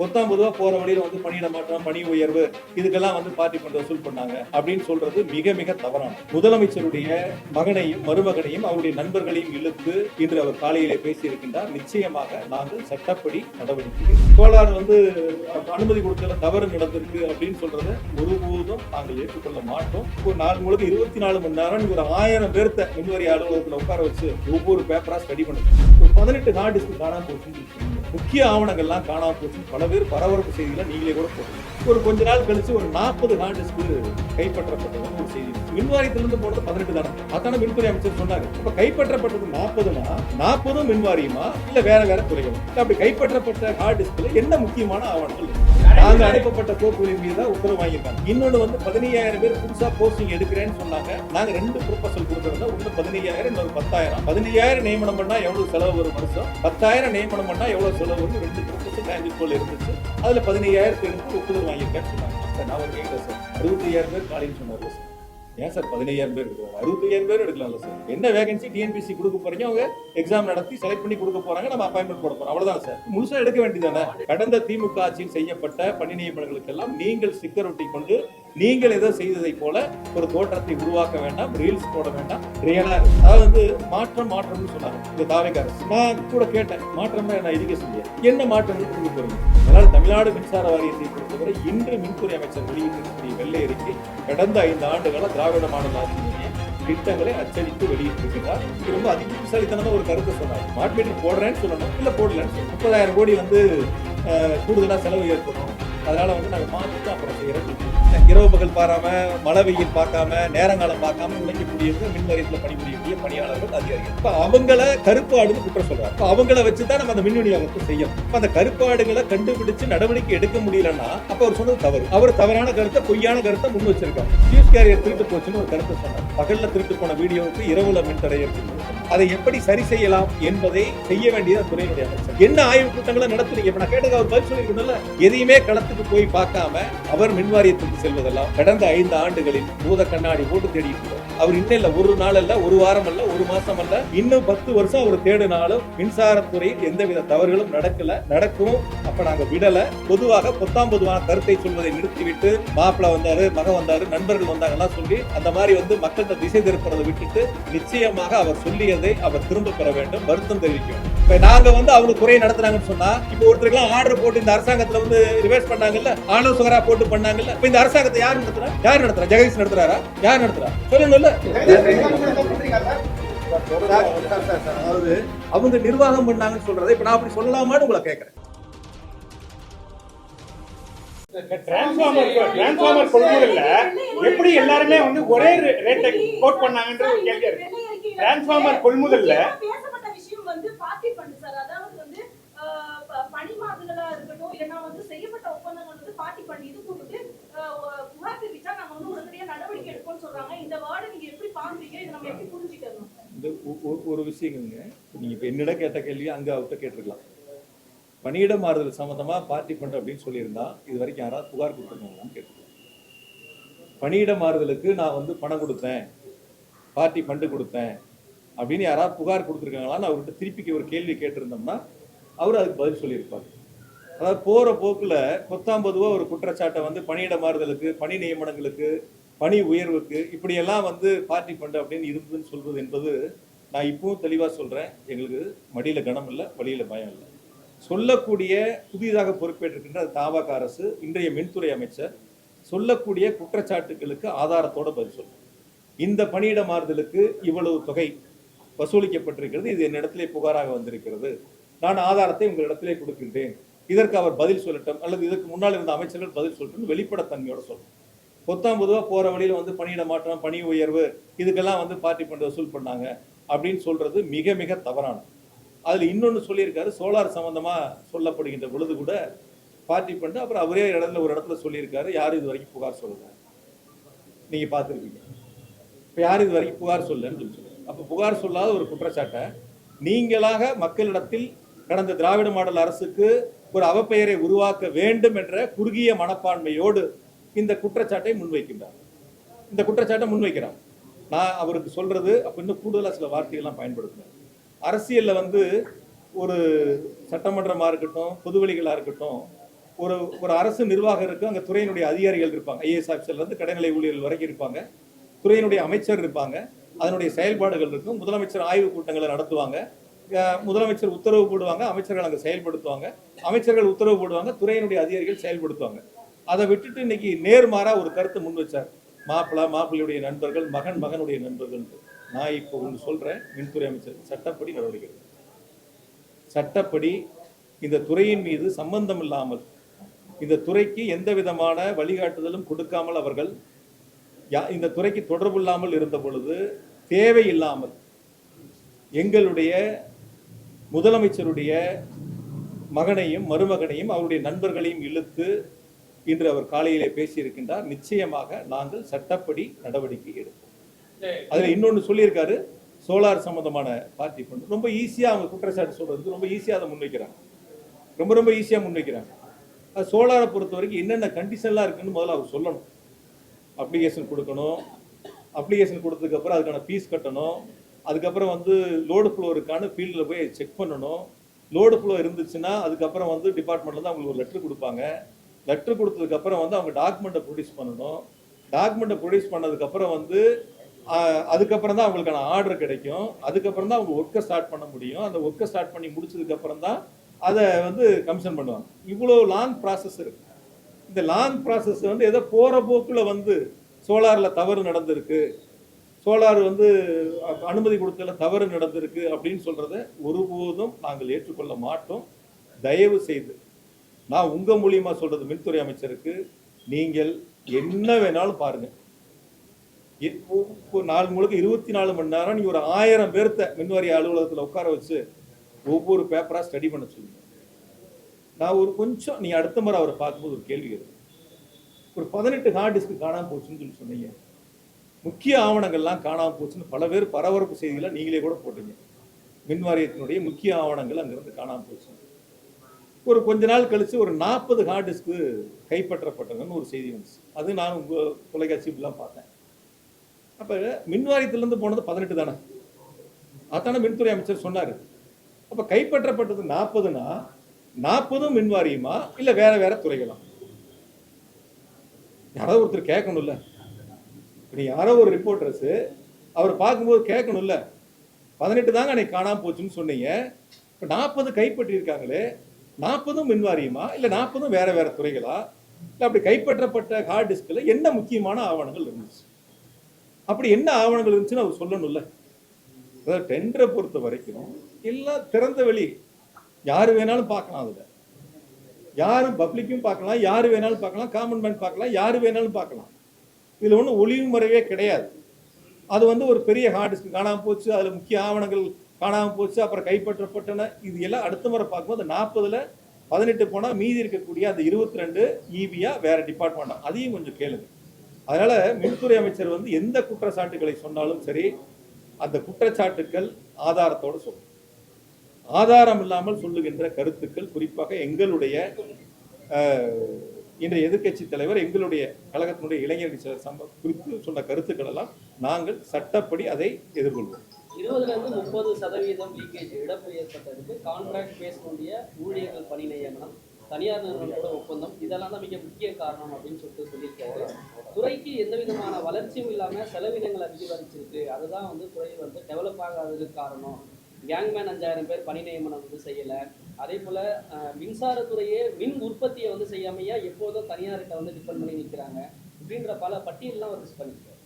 பொதுவாக போற வழியில வந்து பணியிட மாற்றம், பணி உயர்வு இதுக்கெல்லாம் வந்து பார்ட்டி ஃபண்ட் வசூல் பண்ணாங்க அப்படின்னு சொல்றது மிக மிக தவறான. முதலமைச்சருடைய மகனையும் மருமகனையும் அவருடைய நண்பர்களையும் இழுத்து இன்று அவர் காலையிலே பேசியிருக்கின்றார். நிச்சயமாக நாங்கள் சட்டப்படி நடவடிக்கை. கோளாறு வந்து அனுமதி கொடுத்தல தவறு நடந்திருக்கு அப்படின்னு சொல்றதை ஒருபோதும் நாங்கள் ஏற்றுக்கொள்ள மாட்டோம். ஒரு நாள் முழுக்க 24 மணி நேரம் ஒரு 1000 பேர்த்த முன்வரி அலுவலகத்தில் உட்கார வச்சு ஒவ்வொரு பேப்பரா ஸ்டடி பண்ணுங்க. ஒரு 18 ஹார்ட் டிஸ்க் காணாம போச்சு, முக்கிய ஆவணங்கள்லாம் காணாம போச்சு, பல பேர் பரபரப்பு செய்திகளை நீங்களே கூட போடுங்க. ஒரு கொஞ்ச நாள் கழிச்சு ஒரு 40 ஹார்ட் டிஸ்க் கைப்பற்றப்பட்டதுன்னு ஒரு செய்தி. மின்வாரியத்திலிருந்து போனது 18 தானே, அதான மின்துறை அமைச்சர் சொன்னாரு. அப்ப கைப்பற்றப்பட்டது 40னா 40 மின்வாரியமா இல்ல வேற வேற துறைகள்? அப்படி கைப்பற்றப்பட்ட ஹார்ட் டிஸ்க்ல என்ன முக்கியமான ஆவணங்கள்? நாங்க அனுப்பப்பட்ட கோப்புகளின் மீது தான் உத்தரவு வாங்கியிருக்காங்க. இன்னொன்னு வந்து 15,000 பேர் புதுசா போஸ்டிங் எடுக்கிறேன்னு சொன்னாங்க. நாங்க 2 ப்ரொபோசல் கொடுத்திருந்தோம். ஒன்னு 15,000, இன்னொரு 10,000. 15,000 நியமனம் பண்ணா எவ்வளவு செலவு வரும் வருஷம், 10,000 நியமனம் பண்ணா எவ்வளவு செலவு வரும், 2 ப்ரொபோசல் டான்ஜிபிள் இருந்துச்சு. அதுல 15,000 எடுத்து ஒப்புதல் வாங்கியிருக்கேன்னு சொன்னாங்க. சார் நான் ஒரு கேட்கல சார், 65,000 பேர் காலின்னு சொன்னார்ல சார். ஏன் சார் 15,000 பேர் எடுக்கிறாங்க, 65,000 பேர் எடுக்கலாம்ல சார்? என்ன வேகன்சி டிஎன்பிசி கொடுக்க போறீங்க, அவங்க எக்ஸாம் நடத்தி செலக்ட் பண்ணி கொடுக்க போறாங்க, நம்ம அப்பாயின்மெண்ட் போட போறோம், அவ்வளவுதான் சார். முழுசா எடுக்க வேண்டியதானே? கடந்த திமுக ஆட்சியில் செய்யப்பட்ட பணி நியமனங்களுக்கெல்லாம் நீங்கள் ஸ்டிக்கர் ஒட்டி கொண்டு நீங்கள் ஏதோ செய்ததை போல ஒரு தோற்றத்தை உருவாக்க வேண்டாம், ரீல்ஸ் போட வேண்டாம். ரியலா அதாவது வந்து மாற்றம்னு சொன்னாங்க இந்த தாவேக்கார. நான் கூட கேட்டேன், மாற்றம் தான் நான் இதுக்க செய்ய என்ன மாற்றம் கொடுக்க போறீங்க? அதனால தமிழ்நாடு மின்சார வாரியத்தை பொறுத்தவரை இன்று மின்துறை அமைச்சர் வெளியிட்டிருக்கக்கூடிய வெள்ளை அறிக்கை கடந்த 5 ஆண்டுகள திராவிட மாடல் ஆட்சியிலேயே திட்டங்களை அச்சடித்து வெளியிட்டிருக்கிறார். இது ரொம்ப அதிகசாலித்தனமா ஒரு கருத்தை சொன்னார். ஸ்மார்ட் மீட்டர் போடுறேன்னு சொல்லணும், இல்ல போடலன்னு சொல்லணும். 30,000 கோடி வந்து கூடுதலா செலவு ஏற்படும், அதனால வந்து நாங்க மாற்றி அப்புறம் செய்யறோம். இரவு பகல் பாராம, மழை வெயில் பார்க்காம, நேரங்காலம் பார்க்காம உழைக்கக்கூடியது மின் வாரியத்தில் பணிபுரியக்கூடிய பணியாளர்கள், அதிகாரிகள். இப்ப அவங்கள கருப்பு ஆடுன்னு குற்றம் சொல்றாரு. இப்ப அவங்கள வச்சுதான் நம்ம அந்த மின் விநியோகத்தை செய்யணும். இப்ப அந்த கருப்பு ஆடுகளை கண்டுபிடிச்சு நடவடிக்கை எடுக்க முடியலன்னா அப்ப அவர் சொன்னது தவறு. அவர் தவறான கருத்தை, பொய்யான கருத்தை முன் வச்சிருக்காங்க. நியூஸ் கேரியர் திருட்டு போச்சுன்னு ஒரு கருத்தை சொன்னார். பகல்ல திருட்டு போன வீடியோவுக்கு இரவுல மின்தடை ஏற்படுது. அதை எப்படி சரி செய்யலாம் என்பதை செய்ய வேண்டியது துறையினுடைய அமைச்சர். என்ன ஆய்வு கூட்டங்களை நடத்துறீங்க? இப்ப நான் கேட்டது அவர் பதில் சொல்லிருக்கணும்ல. எதையுமே களத்துக்கு போய் பார்க்காம அவர் மின்வாரியத்துக்கு செல்வதெல்லாம் கடந்த 5 ஆண்டுகளில் பூத கண்ணாடி போட்டு தேடிட்டு அவர் இன்னும் இல்ல, ஒரு நாள் அல்ல, ஒரு வாரம் அல்ல, ஒரு மாசம் அல்ல, இன்னும் 10 வருஷம் அவர் தேடினாலும் மின்சாரத்துறையில் எந்தவித தவறுகளும் நடக்கும். அப்ப நாங்க விடல. பொதுவாக பொதுவான கருத்தை சொல்வதை நிறுத்திவிட்டு மாப்பிள்ள வந்தாரு, மகன் வந்தாரு, நண்பர்கள் வந்தாங்கலாம் சொல்லி அந்த மாதிரி வந்து மக்கள்கிட்ட திசை திருப்பதை விட்டுட்டு நிச்சயமாக அவர் சொல்லியதை அவர் திரும்ப பெற வேண்டும், வருத்தம் தெரிவிக்கும். இப்ப நாங்க வந்து அவங்க குறையை நடத்துறாங்கன்னு சொன்னா, இப்ப ஒருத்தருக்கெல்லாம் ஆர்டர் போட்டு இந்த அரசாங்கத்துல வந்து ரிவர்ஸ் பண்ணாங்கல்ல, ஆலோசகரா போட்டு பண்ணாங்கல்ல, இப்ப இந்த அரசாங்கத்தை யார் நடத்துறா? ஜெகதீஷ் நடத்துறாரா? யார் நடத்துறா? சொல்லணும்ல. அதாவது அவங்க நிர்வாகம் பண்ணாங்கன்னு சொல்றதை இப்ப நான் அப்படி சொல்லலாமான்னு உங்களை கேட்கிறேன். டிரான்ஸ்ஃபார்மர் கொள்முதல்ல எப்படி எல்லாருமே வந்து ஒரே ரேட்டை கோட் பண்ணாங்கன்ற ஒரு கேள்வி இருக்கு. டிரான்ஸ்ஃபார்மர் கொள்முதல்ல பேசப்பட்ட விஷயம் வந்து பார்ட்டி ஃபண்ட் சார். அதாவது வந்து பணி மாறுதலா இருக்கட்டும், இல்லனா வந்து செய்யப்பட்ட ஒப்பந்தங்கள் வந்து பார்ட்டி ஃபண்ட் இது கொடுத்து புகார் தெரிவிச்சா நாம வந்து உடனடியா நடவடிக்கை எடுப்போம்னு சொல்றாங்க. இந்த வேர்டை நீங்க எப்படி பாக்குறீங்க? இத நம்ம எப்படி புரிஞ்சிக்கணும்? இந்த ஒரு விஷயங்க, நீங்க இப்ப என்னிடம் கேட்ட கேள்வி அங்க அவர்கிட்ட கேட்டிருக்கலாம். பணியிட மாறுதல் சம்பந்தமா பார்ட்டி ஃபண்ட் அப்படின்னு சொல்லியிருந்தா இது வரைக்கும் யாராவது புகார் கொடுத்துருக்காங்களான்னு கேட்டிருக்கலாம். பணியிட மாறுதலுக்கு நான் வந்து பணம் கொடுத்தேன், பார்ட்டி ஃபண்டு கொடுத்தேன் அப்படின்னு யாராவது புகார் கொடுத்துருக்காங்களான்னு அவர்கிட்ட திருப்பி ஒரு கேள்வி கேட்டிருந்தோம்னா அவர் அதுக்கு பதில் சொல்லியிருப்பார். அதாவது போற போக்குல பொதுவா ஒரு குற்றச்சாட்டை வந்து பணியிட மாறுதலுக்கு, பணி நியமனங்களுக்கு, பணி உயர்வுக்கு இப்படியெல்லாம் வந்து பார்ட்டி ஃபண்டு அப்படின்னு இருந்ததுன்னு சொல்வது என்பது, நான் இப்பவும் தெளிவா சொல்றேன், எங்களுக்கு மடியில கனம் இல்லை, வழியில பயம் இல்லை. சொல்லக்கூடிய புதிதாக பொறுப்பேற்றிருக்கின்ற தாவக அரசு, இன்றைய மின்துறை அமைச்சர் சொல்லக்கூடிய குற்றச்சாட்டுகளுக்கு ஆதாரத்தோட பதில் சொல்றேன். இந்த பணியிட மாறுதலுக்கு இவ்வளவு தொகை வசூலிக்கப்பட்டிருக்கிறது, இது என்னிடத்திலே புகாராக வந்திருக்கிறது, நான் ஆதாரத்தை உங்களிடத்திலே கொடுக்கின்றேன், இதற்கு அவர் பதில் சொல்லட்டும், அல்லது இதற்கு முன்னால் இருந்த அமைச்சர்கள் பதில் சொல்லட்டும், வெளிப்படைத்தன்மையோட சொல்லணும். பொதுவா போற வழியில வந்து பணியிட மாற்றம், பணி உயர்வு இதுக்கெல்லாம் வந்து பார்ட்டி ஃபண்ட் வசூல் பண்ணாங்க அப்படின்னு சொல்றது மிக மிக தவறானது. அதுல இன்னொன்னு சொல்லியிருக்காரு, சோலார் சம்பந்தமா சொல்லப்படுகின்ற பொழுது கூட பார்ட்டி ஃபண்ட், அப்புறம் அவரே ஒரு இடத்துல சொல்லியிருக்காரு, யாரும் இது வரைக்கும் புகார் சொல்லல. நீங்க பார்த்துருப்பீங்க. இப்ப யாரும் இது வரைக்கும் புகார் சொல்லலன்னு சொல்லி சொல்லுங்க. அப்ப புகார் சொல்லாத ஒரு குற்றச்சாட்டை நீங்களாக மக்களிடத்தில் கடந்த திராவிட மாடல் அரசுக்கு ஒரு அவப்பெயரை உருவாக்க வேண்டும் என்ற குறுகிய மனப்பான்மையோடு இந்த குற்றச்சாட்டை முன்வைக்கின்றார். இந்த குற்றச்சாட்டை முன்வைக்கிறார். நான் அவருக்கு சொல்றது அப்ப இன்னும் கூடுதலா சில வார்த்தைகள்லாம் பயன்படுத்துறேன். அரசியல்ல வந்து ஒரு சட்டமன்றமா இருக்கட்டும், பொதுவெளிகளா இருக்கட்டும், ஒரு ஒரு அரசு நிர்வாகம் இருக்கு, அங்க துறையினுடைய அதிகாரிகள் இருப்பாங்க, ஐஏஎஸ் ஆஃபீஸர்ல இருந்து கடைநிலை ஊழியர்கள் வரைக்கும் இருப்பாங்க, துறையினுடைய அமைச்சர் இருப்பாங்க, அதனுடைய செயல்பாடுகள் இருக்கும். முதலமைச்சர் ஆய்வு கூட்டங்களை நடத்துவாங்க, முதலமைச்சர் உத்தரவு போடுவாங்க, அமைச்சர்கள் அங்கே செயல்படுத்துவாங்க, அமைச்சர்கள் உத்தரவு போடுவாங்க, துறையினுடைய அதிகாரிகள் செயல்படுத்துவாங்க. அதை விட்டுட்டு இன்னைக்கு நேர்மாறா ஒரு கருத்தை முன் வச்சார், மாப்பிள்ளையுடைய நண்பர்கள், மகனுடைய நண்பர்கள். நான் இப்போ ஒன்று சொல்றேன், மின்துறை அமைச்சர் சட்டப்படி நடவடிக்கை எடுக்கணும். சட்டப்படி இந்த துறையின் மீது சம்பந்தம் இல்லாமல், இந்த துறைக்கு எந்த விதமான வழிகாட்டுதலும் கொடுக்காமல் அவர்கள் இந்த துறைக்கு தொடர்பு இல்லாமல் இருந்த பொழுது தேவையில்லாமல் எங்களுடைய முதலமைச்சருடைய மகனையும் மருமகனையும் அவருடைய நண்பர்களையும் இழுத்து இன்று அவர் காலையிலே பேசியிருக்கின்றார். நிச்சயமாக நாங்கள் சட்டப்படி நடவடிக்கை எடுப்போம். அதுல இன்னொன்னு சொல்லியிருக்காரு, சோலார் சம்பந்தமான பார்ட்டி பண்ணு. ரொம்ப ஈஸியா அவங்க குற்றச்சாட்டு சொல்றது ரொம்ப ஈஸியா அதை முன்வைக்கிறாங்க, ரொம்ப ஈஸியா முன்வைக்கிறாங்க. அது சோலாரை பொறுத்த வரைக்கும் என்னென்ன கண்டிஷன்லாம் இருக்குன்னு முதல்ல அவர் சொல்லணும். அப்ளிகேஷன் கொடுக்கணும், அப்ளிகேஷன் கொடுத்ததுக்கு அப்புறம் அதுக்கான ஃபீஸ் கட்டணும், அதுக்கப்புறம் வந்து லோடு ஃப்ளோ இருக்கான்னு ஃபீல்டில் போய் செக் பண்ணணும். லோடு ஃப்ளோ இருந்துச்சுன்னா அதுக்கப்புறம் வந்து டிபார்ட்மெண்ட்ல தான் அவங்களுக்கு ஒரு லெட்டர் கொடுப்பாங்க. லெட்டர் கொடுத்ததுக்கப்புறம் வந்து அவங்க டாக்குமெண்ட்டை ப்ரொடியூஸ் பண்ணணும். டாக்குமெண்ட்டை ப்ரொடியூஸ் பண்ணதுக்கப்புறம் வந்து அதுக்கப்புறம் தான் அவங்களுக்கான ஆர்டர் கிடைக்கும். அதுக்கப்புறம் தான் அவங்க ஒர்க்கை ஸ்டார்ட் பண்ண முடியும். அந்த ஒர்க்கை ஸ்டார்ட் பண்ணி முடிச்சதுக்கப்புறம் தான் அதை வந்து கமிஷன் பண்ணுவாங்க. இவ்வளோ லாங் ப்ராசஸ் இருக்கு. இந்த லாங் ப்ராசஸ் வந்து ஏதோ போகிற போக்கில் வந்து சோலாரில் தவறு நடந்திருக்கு, சோலார் வந்து அனுமதி கொடுத்ததுல தவறு நடந்திருக்கு அப்படின்னு சொல்றத ஒருபோதும் நாங்கள் ஏற்றுக்கொள்ள மாட்டோம். தயவு செய்து நான் உங்க மூலியமா சொல்றது மின்துறை அமைச்சருக்கு, நீங்கள் என்ன வேணாலும் பாருங்க, நாள் முழுக்க 24 மணி நேரம் நீங்க ஒரு 1000 பேர்த்த மின்வாரிய அலுவலகத்தில் உட்கார வச்சு ஒவ்வொரு பேப்பரா ஸ்டடி பண்ண சொல்லுங்க. நான் ஒரு கொஞ்சம் நீ அடுத்த முறை அவரை பார்க்கும்போது ஒரு கேள்வி கேட்குறேன். ஒரு 18 ஹார்ட் டிஸ்க் காணாம போச்சுன்னு சொல்லி சொன்னீங்க, முக்கிய ஆவணங்கள்லாம் காணாம போச்சுன்னு பல பேர் பரபரப்பு செய்திகளை நீங்களே கூட போட்டீங்க. மின்வாரியத்தினுடைய முக்கிய ஆவணங்கள் அங்கிருந்து காணாம போச்சு. ஒரு கொஞ்ச நாள் கழிச்சு ஒரு 40 ஹார்ட் டிஸ்க்கு கைப்பற்றப்பட்டதுன்னு ஒரு செய்தி வந்துச்சு. அது நான் உங்க தொலைக்காட்சி இப்படிலாம் பார்த்தேன். அப்ப மின்வாரியத்திலிருந்து போனது 18 தானே, அதான மின்துறை அமைச்சர் சொன்னாரு. அப்ப கைப்பற்றப்பட்டது 40னா 40 மின்வாரியமா இல்ல வேற வேற துறைகளா? யாராவது ஒருத்தர் கேட்கணும்ல. நீ யாரோ ஒரு ரிப்போர்ட்டர்ஸ் அவர் பார்க்கும்போது கேட்கணும்ல, 18 தாங்க அன்னைக்கு காணாம போச்சுன்னு சொன்னீங்க, இப்போ 40 கைப்பற்றியிருக்காங்களே, 40 மின்வாரியமா இல்லை 40 வேற வேற துறைகளா? இல்லை அப்படி கைப்பற்றப்பட்ட ஹார்ட் டிஸ்கில் என்ன முக்கியமான ஆவணங்கள் இருந்துச்சு? அப்படி என்ன ஆவணங்கள் இருந்துச்சுன்னு அவர் சொல்லணும்ல. அதாவது டெண்டரை பொறுத்த வரைக்கும் எல்லாம் திறந்த வெளி, யாரு வேணாலும் பார்க்கலாம். அதில் யாரும் பப்ளிக்கும் பார்க்கலாம், யாரு வேணாலும் பார்க்கலாம், காமன் மேன் பார்க்கலாம், யாரு வேணாலும் பார்க்கலாம். இதில் ஒன்றும் ஒளிவு முறையே கிடையாது. அது வந்து ஒரு பெரிய ஹார்ட் டிஸ்க் காணாமல் போச்சு, அதில் முக்கிய ஆவணங்கள் காணாமல் போச்சு, அப்புறம் கைப்பற்றப்பட்டன, இது எல்லாம் அடுத்த முறை பார்க்கும்போது 40ல் 18 போனால் மீதி இருக்கக்கூடிய அந்த 22 ஈவியா வேற டிபார்ட்மெண்டா, அதையும் கொஞ்சம் கேளுங்க. அதனால மின்துறை அமைச்சர் வந்து எந்த குற்றச்சாட்டுகளை சொன்னாலும் சரி, அந்த குற்றச்சாட்டுக்கள் ஆதாரத்தோடு சொல்லணும். ஆதாரம் இல்லாமல் சொல்லுகின்ற கருத்துக்கள், குறிப்பாக எங்களுடைய இன்றைய எதிர்க்கட்சி தலைவர், எங்களுடைய கழகத்தினுடைய இளைஞரணி செயலர் குறித்து சொன்ன கருத்துக்கள் எல்லாம் நாங்கள் சட்டப்படி அதை எதிர்கொள்வோம். 20லிருந்து 30% லீக்கேஜ் இழப்பு ஏற்பட்டதுக்கு கான்ட்ராக்ட் பேஸ்னுடைய ஊழியர்கள் பணி நியமனம், தனியார் நிறுவனத்தோட ஒப்பந்தம், இதெல்லாம் தான் மிக முக்கிய காரணம் அப்படின்னு சொல்லியிருக்காரு. துறைக்கு எந்த விதமான வளர்ச்சியும் இல்லாமல் செலவினங்கள் அதிகரிச்சிருக்கு, அதுதான் வந்து துறை வந்து டெவலப் ஆகாததுக்கு காரணம். கேங்மேன் 5000 பேர் பணி நியமனம் வந்து செய்யலை. அதே போல் மின்சாரத்துறையே மின் உற்பத்தியை வந்து செய்யாமையா எப்போதும் தனியார்கிட்ட வந்து டிபெண்ட் பண்ணி நிற்கிறாங்க அப்படின்ற பல பட்டியல்லாம் அவர் லிஸ்ட் பண்ணியிருக்காரு.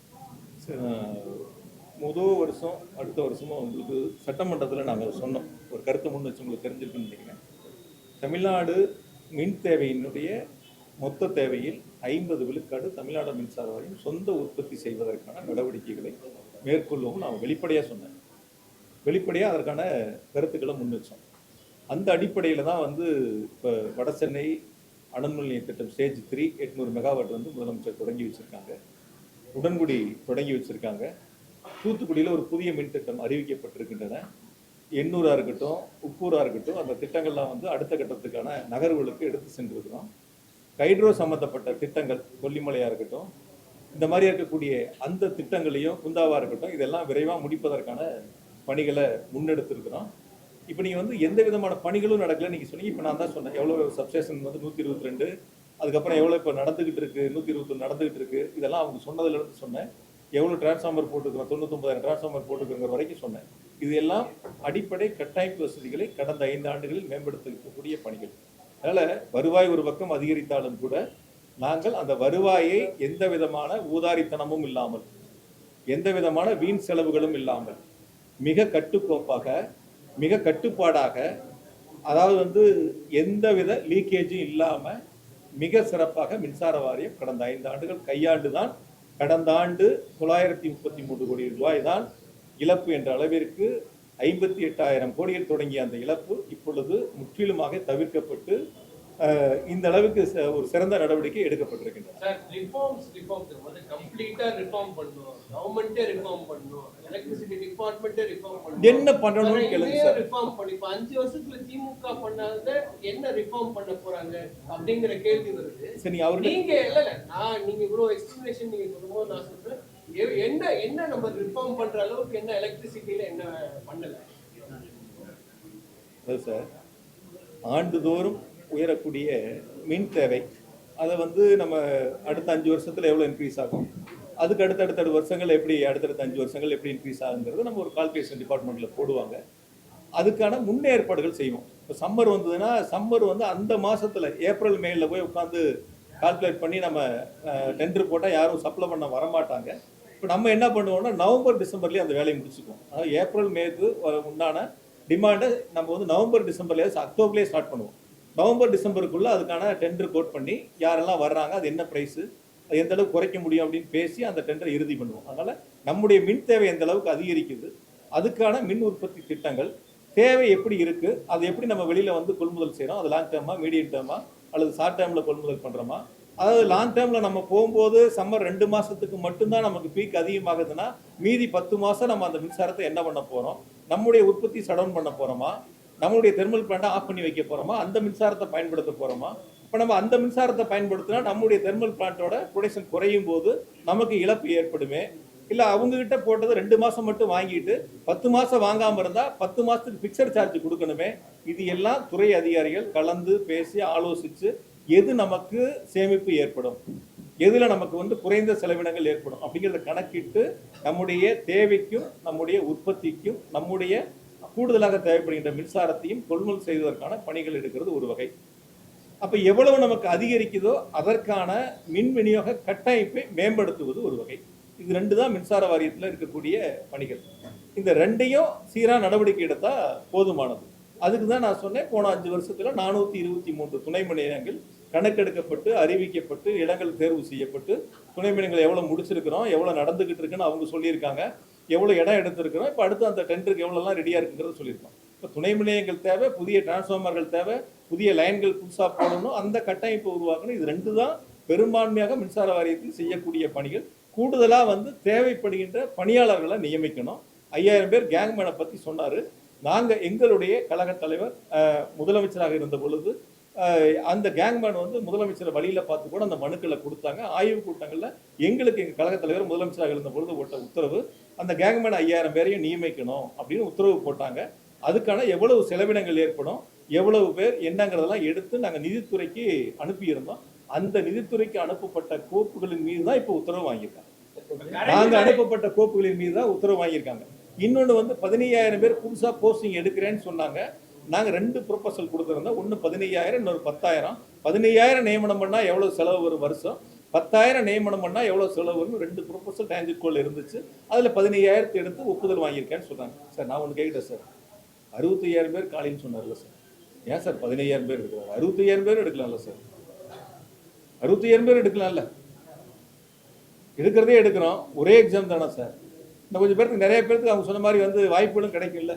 முதல் வருஷம் அடுத்த வருஷமும் உங்களுக்கு சட்டமன்றத்தில் நாங்கள் சொன்னோம், ஒரு கருத்தை முன் வச்சு உங்களுக்கு தெரிஞ்சிருக்குன்னு நினைக்கிறேன். தமிழ்நாடு மின் தேவையினுடைய மொத்த தேவையில் 50 விழுக்காடு தமிழ்நாடு மின்சார வாரியம் சொந்த உற்பத்தி செய்வதற்கான நடவடிக்கைகளை மேற்கொள்வோம் நான் வெளிப்படையாக சொன்னேன். வெளிப்படையாக அதற்கான கருத்துக்களை முன் வச்சோம். அந்த அடிப்படையில் தான் வந்து இப்போ வட சென்னை அனல்மின் நிலைய திட்டம் ஸ்டேஜ் 3 800 மெகாவாட் வந்து முதலமைச்சர் தொடங்கி வச்சுருக்காங்க. உடன்குடி தொடங்கி வச்சுருக்காங்க. தூத்துக்குடியில் ஒரு புதிய மின் திட்டம் அறிவிக்கப்பட்டிருக்கின்றன. எண்ணூராக இருக்கட்டும், உப்பூராக இருக்கட்டும், அந்த திட்டங்கள்லாம் வந்து அடுத்த கட்டத்துக்கான நகர்வுகளுக்கு எடுத்து சென்றிருக்கிறோம். ஹைட்ரோ சம்மந்தப்பட்ட திட்டங்கள், கொல்லிமலையாக இருக்கட்டும், இந்த மாதிரி இருக்கக்கூடிய அந்த திட்டங்களையும், குந்தாவாக இருக்கட்டும், இதெல்லாம் விரைவாக முடிப்பதற்கான பணிகளை முன்னெடுத்திருக்கிறோம். இப்போ நீங்கள் வந்து எந்த விதமான பணிகளும் நடக்கல நீங்கள் சொன்னீங்க. இப்போ நான் தான் சொன்னேன் எவ்வளோ சப்ஸ்டேஷன் வந்து 122, அதுக்கப்புறம் எவ்வளோ இப்போ நடந்துகிட்டு இருக்கு, 121 நடந்துகிட்டு இருக்கு. இதெல்லாம் அவங்க சொன்னதுலேருந்து சொன்னேன். எவ்வளோ டிரான்ஸ்ஃபார்மர் போட்டுக்கிறோம், 99,000 டிரான்ஸ்ஃபார்மர் போட்டுக்கிறோங்கிற வரைக்கும் சொன்னேன். இது எல்லாம் அடிப்படை கட்டமைப்பு வசதிகளை கடந்த 5 ஆண்டுகளில் மேம்படுத்த இருக்கக்கூடிய பணிகள். அதனால் வருவாய் ஒரு பக்கம் அதிகரித்தாலும் கூட நாங்கள் அந்த வருவாயை எந்த விதமான ஊதாரித்தனமும் இல்லாமல், எந்த விதமான வீண் செலவுகளும் இல்லாமல், மிக கட்டுக்கோப்பாக, மிக கட்டுப்பாடாக, அதாவது வந்து எந்தவித லீக்கேஜும் இல்லாமல் மிக சிறப்பாக மின்சார வாரியம் கடந்த 5 ஆண்டுகள் கையாண்டு தான் கடந்த ஆண்டு 933 கோடி ரூபாய் தான் இழப்பு என்ற அளவிற்கு 58,000 கோடியில் தொடங்கிய அந்த இழப்பு இப்பொழுது முற்றிலுமாக தவிர்க்கப்பட்டு இந்த அளவுக்கு ஒரு சிறந்த நடவடிக்கை எடுக்கப்பட்டிருக்கின்றன. சார், ரிஃபார்ம்ஸ் வந்து கம்ப்ளீட்டா ரிஃபார்ம் பண்ணணும், கவர்மெண்ட்டே ரிஃபார்ம் பண்ணணும், எலக்ட்ரிசிட்டி டிபார்ட்மெண்ட்டே ரிஃபார்ம் பண்ணணும். என்ன பண்ணணும்னு கேளுங்க சார். ரிஃபார்ம் பண்ணி இப்ப 5 வருஷத்துல திமுக பண்ணாத என்ன ரிஃபார்ம் பண்ண போறாங்க அப்படிங்கிற கேள்வி வருது. சரி, அவரு நீங்க இல்ல நீங்க இவ்வளவு எக்ஸ்பிளனேஷன் நீங்க சொல்லும்போது நான் சொல்றேன், என்ன நம்ம ரிஃபார்ம் பண்ற அளவுக்கு என்ன எலக்ட்ரிசிட்டியில என்ன பண்ணல சார். ஆண்டுதோறும் உயரக்கூடிய மின் தேவை அதை வந்து நம்ம அடுத்த 5 வருஷத்துல எவ்வளவு இன்க்ரீஸ் ஆகும், அதுக்கு அடுத்தடுத்த வருஷங்கள் எப்படி, அடுத்தடுத்த 5 வருஷங்கள் எப்படி இன்க்ரீஸ் ஆகுங்கிறது நம்ம ஒரு கால்குலேஷன் டிபார்ட்மெண்ட்ல போடுவாங்க. அதுக்கான முன்னேற்பாடுகள் செய்வோம். இப்போ சம்மர் வந்ததுன்னா சம்மர் வந்து அந்த மாசத்துல ஏப்ரல் மேல போய் உட்காந்து கால்குலேட் பண்ணி நம்ம டெண்டர் போட்டால் யாரும் சப்ளை பண்ண வரமாட்டாங்க. இப்போ நம்ம என்ன பண்ணுவோம்னா நவம்பர் டிசம்பர்லேயே அந்த வேலையை முடிச்சுக்குவோம். அதாவது ஏப்ரல் மேக்கு உண்டான டிமாண்டை நம்ம வந்து நவம்பர் டிசம்பர்லேயே அக்டோபர்லேயே ஸ்டார்ட் பண்ணுவோம். நவம்பர் டிசம்பருக்குள்ளே அதுக்கான டெண்டர் கோட் பண்ணி யாரெல்லாம் வர்றாங்க, அது என்ன ப்ரைஸு, அது எந்த அளவுக்கு குறைக்க முடியும் அப்படின்னு பேசி அந்த டெண்டரை இறுதி பண்ணுவோம். அதனால் நம்முடைய மின் தேவை எந்த அளவுக்கு அதிகரிக்குது, அதுக்கான மின் உற்பத்தி திட்டங்கள் தேவை எப்படி இருக்குது, அது எப்படி நம்ம வெளியில் வந்து கொள்முதல் செய்கிறோம், அது லாங் டேர்மா, மீடியம் டேர்மா அல்லது ஷார்ட் டேர்மில் கொள்முதல் பண்ணுறோமா. அதாவது லாங் டேர்மில் நம்ம போகும்போது சம்மர் 2 மாதத்துக்கு மட்டும்தான் நமக்கு பீக் அதிகமாகுதுன்னா மீதி 10 மாதம் நம்ம அந்த மின்சாரத்தை என்ன பண்ண போகிறோம், நம்முடைய உற்பத்தி சடவுன் பண்ண போகிறோமா, நம்மளுடைய தெர்மல் பிளான்ட்டை ஆஃப் பண்ணி வைக்க போகிறோமா, அந்த மின்சாரத்தை பயன்படுத்த போகிறோமா. இப்போ நம்ம அந்த மின்சாரத்தை பயன்படுத்தினா நம்முடைய தெர்மல் பிளான்ட்டோட ப்ரொடக்ஷன் குறையும் போது நமக்கு இழப்பு ஏற்படுமே. இல்லை அவங்ககிட்ட போட்டது 2 மாதம் மட்டும் வாங்கிட்டு 10 மாதம் வாங்காமல் இருந்தால் 10 மாதத்துக்கு ஃபிக்ஸட் சார்ஜ் கொடுக்கணுமே. இது எல்லாம் துறை அதிகாரிகள் கலந்து பேசி ஆலோசித்து எது நமக்கு சேமிப்பு ஏற்படும், எதில் நமக்கு வந்து குறைந்த செலவினங்கள் ஏற்படும் அப்படிங்கிறத கணக்கிட்டு நம்முடைய தேவைக்கும் நம்முடைய உற்பத்திக்கும் நம்முடைய கூடுதலாக தேவைப்படுகின்ற மின்சாரத்தையும் கொள்முதல் செய்வதற்கான பணிகள் எடுக்கிறது ஒரு வகை. அப்போ எவ்வளவு நமக்கு அதிகரிக்குதோ அதற்கான மின் விநியோக கட்டமைப்பை மேம்படுத்துவது ஒரு வகை. இது 2 தான் மின்சார வாரியத்தில் இருக்கக்கூடிய பணிகள். இந்த 2ஐயும் சீராக நடவடிக்கை எடுத்தால் போதுமானது. அதுக்கு தான் நான் சொன்னேன், போன 5 வருஷத்துல 423 துணை மின் நிலையங்கள் கணக்கெடுக்கப்பட்டு அறிவிக்கப்பட்டு இடங்கள் தேர்வு செய்யப்பட்டு துணை மின் நிலையங்கள் எவ்வளோ முடிச்சிருக்கிறோம், எவ்வளோ நடந்துகிட்டு இருக்குன்னு அவங்க சொல்லியிருக்காங்க, எவ்வளோ இடம் எடுத்திருக்கிறோம், இப்போ அடுத்து அந்த டெண்டருக்கு எவ்வளோலாம் ரெடியாக இருக்குங்கிறத சொல்லியிருக்கோம். இப்போ துணை மின் நிலையங்கள் தேவை, புதிய டிரான்ஸ்ஃபார்மர்கள் தேவை, புதிய லைன்கள் புதுசாக போடணும், அந்த கட்டமைப்பை உருவாக்கணும். இது 2 தான் பெரும்பான்மையாக மின்சார வாரியத்தில் செய்யக்கூடிய பணிகள். கூடுதலாக வந்து தேவைப்படுகின்ற பணியாளர்களை நியமிக்கணும். 5000 பேர் கேங்மேனை பற்றி சொன்னார். நாங்கள் எங்களுடைய கழக தலைவர் முதலமைச்சராக இருந்த பொழுது அந்த கேங்மேன் வந்து முதலமைச்சரை வழியில் பார்த்து கூட அந்த மனுக்களை கொடுத்தாங்க. ஆய்வு கூட்டங்களில் எங்களுக்கு எங்கள் கழக தலைவர் முதலமைச்சராக இருந்த பொழுது போட்ட உத்தரவு அந்த கேங்மேன் 5000 பேரையும் நியமிக்கணும் அப்படின்னு உத்தரவு போட்டாங்க. அதுக்கான எவ்வளவு செலவினங்கள் ஏற்படும், எவ்வளவு பேர் என்னங்கிறதெல்லாம் எடுத்து நாங்கள் நிதித்துறைக்கு அனுப்பியிருந்தோம். அந்த நிதித்துறைக்கு அனுப்பப்பட்ட கோப்புகளின் மீது தான் இப்போ உத்தரவு வாங்கியிருக்காங்க. நாங்கள் அனுப்பப்பட்ட கோப்புகளின் மீது தான் உத்தரவு வாங்கியிருக்காங்க. இன்னொன்று வந்து 15000 பேர் புதுசாக போஸ்டிங் எடுக்கிறேன்னு சொன்னாங்க. நாங்கள் 2 ப்ரொபோசல் கொடுத்துருந்தோம். ஒன்று 15000, இன்னொரு 10000. 15000 நியமனம் பண்ணால் எவ்வளோ செலவு வரும் வருஷம், 10000 நியமனம் பண்ணால் எவ்வளோ செலவு வரும், 2 ப்ரொபோசல் டான்ஜிட் இருந்துச்சு. அதில் 15000 எடுத்து ஒப்புதல் வாங்கியிருக்கேன்னு சொன்னாங்க. சார் நான் ஒன்று கேட்குறேன் சார், 65000 பேர் காலின்னு சொன்னார்ல சார், ஏன் சார் 15000 பேர் எடுக்கிறாரு? 65000 பேர் எடுக்கலாம்ல சார், 65000 பேர் எடுக்கலாம்ல. எடுக்கிறதே எடுக்கிறோம், ஒரே எக்ஸாம் தானே சார். இன்னும் கொஞ்சம் பேருக்கு நிறைய பேருக்கு அவங்க சொன்ன மாதிரி வந்து வாய்ப்புகளும் கிடைக்கும்ல.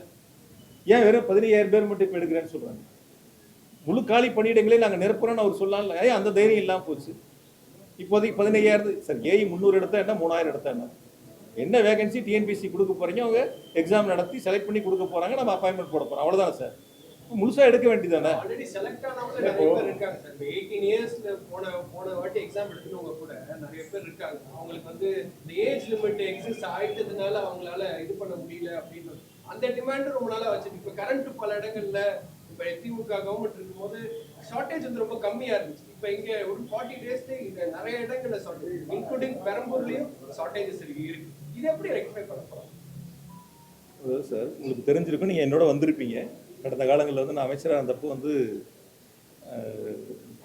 ஏன் வெறும் 15000 பேர் மட்டும் இப்போ எடுக்கிறேன்னு சொல்கிறாங்க? முழு காலி பணியிடங்களே நாங்கள் நிரப்புறோன்னு அவர் சொல்லலாம்ல. ஏன் அந்த தைரியம் இல்லாமல் போச்சு? இப்போதைக்கு 15000 சார். ஏஐ 300 எடுத்தா என்ன, 3000 எடுத்தா என்ன வேகன்சி டிஎன்பிசி கொடுக்க போகிறீங்க, அவங்க எக்ஸாம் நடத்தி செலக்ட் பண்ணி கொடுக்க போகிறாங்க, நம்ம அப்பாயின்மெண்ட் போட போகிறோம், அவ்வளோதானே சார். முழுசாக எடுக்க வேண்டியதானே. ஆல்ரெடி செலக்ட் ஆனவங்க நிறைய பேர் இருக்காங்க சார். 18 இயர்ஸ்ல போன வாட்டி எக்ஸாம் எடுத்தவங்க கூட நிறைய பேர் இருக்காங்க. அவங்களுக்கு வந்து இந்த ஏஜ் லிமிட் எக்ஸிஸ்ட் ஆயிட்டதுனால அவங்களால இது பண்ண முடியல அப்படின்னு அந்த டிமாண்ட் ரொம்ப நாளா வச்சிருக்கு. இப்ப கரண்ட் பல இடங்கள்ல இப்ப திமுக கவர்மெண்ட் இருக்கும்போது ஷார்டேஜ் வந்து ரொம்ப கம்மியா இருந்துச்சு. இப்ப இங்க ஒரு 40 டேஸ்ல இங்க நிறைய இடங்கள்ல ஷார்டேஜ், இன்க்ளூடிங் பெரம்பூர்லயும் ஷார்டேஜஸ் இருக்கு. இது எப்படி ரெக்டிஃபை பண்ண போறோம்? அதாவது சார், உங்களுக்கு தெரிஞ்சிருக்கும், நீங்கள் என்னோட வந்திருப்பீங்க. கடந்த காலங்களில் வந்து நான் அமைச்சராக இருந்தப்போ வந்து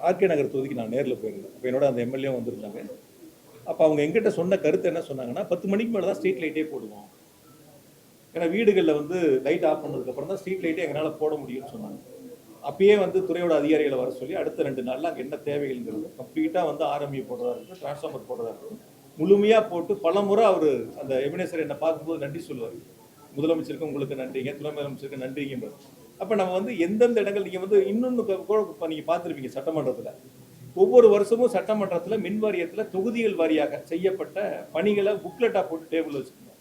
ஆர்கே நகர் தொகுதிக்கு நான் நேரில் போயிருந்தேன். அப்போ என்னோட அந்த எம்எல்ஏ வந்திருந்தாங்க. அப்போ அவங்க எங்கிட்ட சொன்ன கருத்து என்ன சொன்னாங்கன்னா, 10 மணிக்கு மேலே தான் ஸ்ட்ரீட் லைட்டே போடுவோம். ஏன்னா வீடுகளில் வந்து லைட் ஆஃப் பண்ணதுக்கப்புறம் தான் ஸ்ட்ரீட் லைட்டே எங்களால் போட முடியும்னு சொன்னாங்க. அப்பயே வந்து துறையோட அதிகாரிகளை வர சொல்லி அடுத்த 2 நாளில் அங்கே என்ன தேவைகள்ங்கிறது கம்ப்ளீட்டாக வந்து ஆர்எம்இ போடுறதா இருக்கட்டும், டிரான்ஸ்ஃபார்மர் போடுறதா இருக்கட்டும், முழுமையாக போட்டு பல முறை அவர் அந்த எபினேசர் என்னை பார்க்கும்போது நன்றி சொல்லுவார். முதலமைச்சருக்கு உங்களுக்கு நன்றிங்க, துணை முதலமைச்சருக்கு நன்றிங்க. அப்போ நம்ம வந்து எந்தெந்த இடங்கள் நீங்கள் வந்து இன்னொன்று கூட நீங்கள் பார்த்துருப்பீங்க, சட்டமன்றத்தில் ஒவ்வொரு வருஷமும் சட்டமன்றத்தில் மின் வாரியத்தில் தொகுதிகள் வாரியாக செய்யப்பட்ட பணிகளை புக்லெட்டாக போட்டு டேபிள் வச்சுக்கணும்.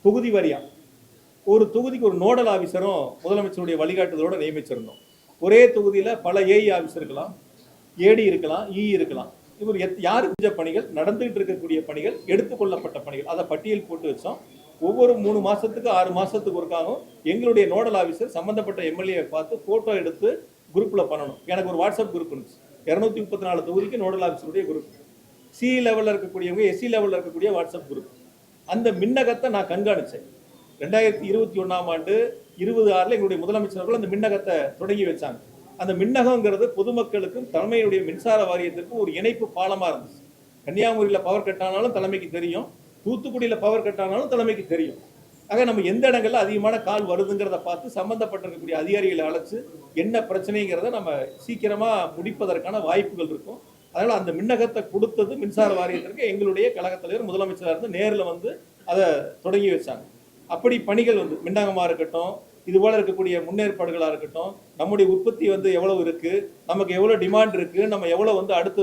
தொகுதி வாரியாக ஒரு தொகுதிக்கு ஒரு நோடல் ஆஃபீஸரும் முதலமைச்சருடைய வழிகாட்டுதலோடு நியமிச்சிருந்தோம். ஒரே தொகுதியில் பல ஏஇ ஆஃபீஸர் இருக்கலாம், ஏடி இருக்கலாம், இ இருக்கலாம். இவர் யார் செஞ்ச பணிகள், நடந்துகிட்டு இருக்கக்கூடிய பணிகள், எடுத்துக்கொள்ளப்பட்ட பணிகள், அதை பட்டியல் போட்டு வச்சோம். ஒவ்வொரு 3 மாதத்துக்கு 6 மாதத்துக்கு ஒருக்காகவும் எங்களுடைய நோடல் ஆஃபீஸர் சம்மந்தப்பட்ட எம்எல்ஏ பார்த்து ஃபோட்டோ எடுத்து குரூப்பில் பண்ணணும். எனக்கு ஒரு வாட்ஸ்அப் குரூப் இருந்துச்சு, 234 தொகுதிக்கு நோடல் ஆஃபீஸருடைய குரூப், சி லெவலில் இருக்கக்கூடியவங்க, எஸ்சி லெவலில் இருக்கக்கூடிய வாட்ஸ்அப் குரூப். அந்த மின்னகத்தை நான் கண்காணித்தேன். 2021ஆம் ஆண்டு 26 எங்களுடைய முதலமைச்சர்கள் அந்த மின்னகத்தை தொடங்கி வச்சாங்க. அந்த மின்னகங்கிறது பொதுமக்களுக்கும் தலைமையுடைய மின்சார வாரியத்திற்கும் ஒரு இணைப்பு பாலமாக இருந்துச்சு. கன்னியாகுமரியில் பவர் கட் ஆனாலும் தலைமைக்கு தெரியும், தூத்துக்குடியில் பவர் கட் ஆனாலும் தலைமைக்கு தெரியும். ஆக நம்ம எந்த இடங்கள்ல அதிகமான கால் வருதுங்கிறத பார்த்து சம்பந்தப்பட்டிருக்கக்கூடிய அதிகாரிகளை அழைச்சு என்ன பிரச்சனைங்கிறத நம்ம சீக்கிரமா முடிப்பதற்கான வாய்ப்புகள் இருக்கும். அதனால அந்த மின்னகத்தை கொடுத்தது மின்சார வாரியத்திற்கு எங்களுடைய கழக தலைவர் முதலமைச்சராக இருந்து நேரில் வந்து அதை தொடங்கி வச்சாங்க. அப்படி பணிகள் வந்து மின்னகமாக இருக்கட்டும், இது போல இருக்கக்கூடிய முன்னேற்பாடுகளாக இருக்கட்டும், நம்முடைய உற்பத்தி வந்து எவ்வளவு இருக்கு, நமக்கு எவ்வளவு டிமாண்ட் இருக்கு, நம்ம எவ்வளவு வந்து அடுத்து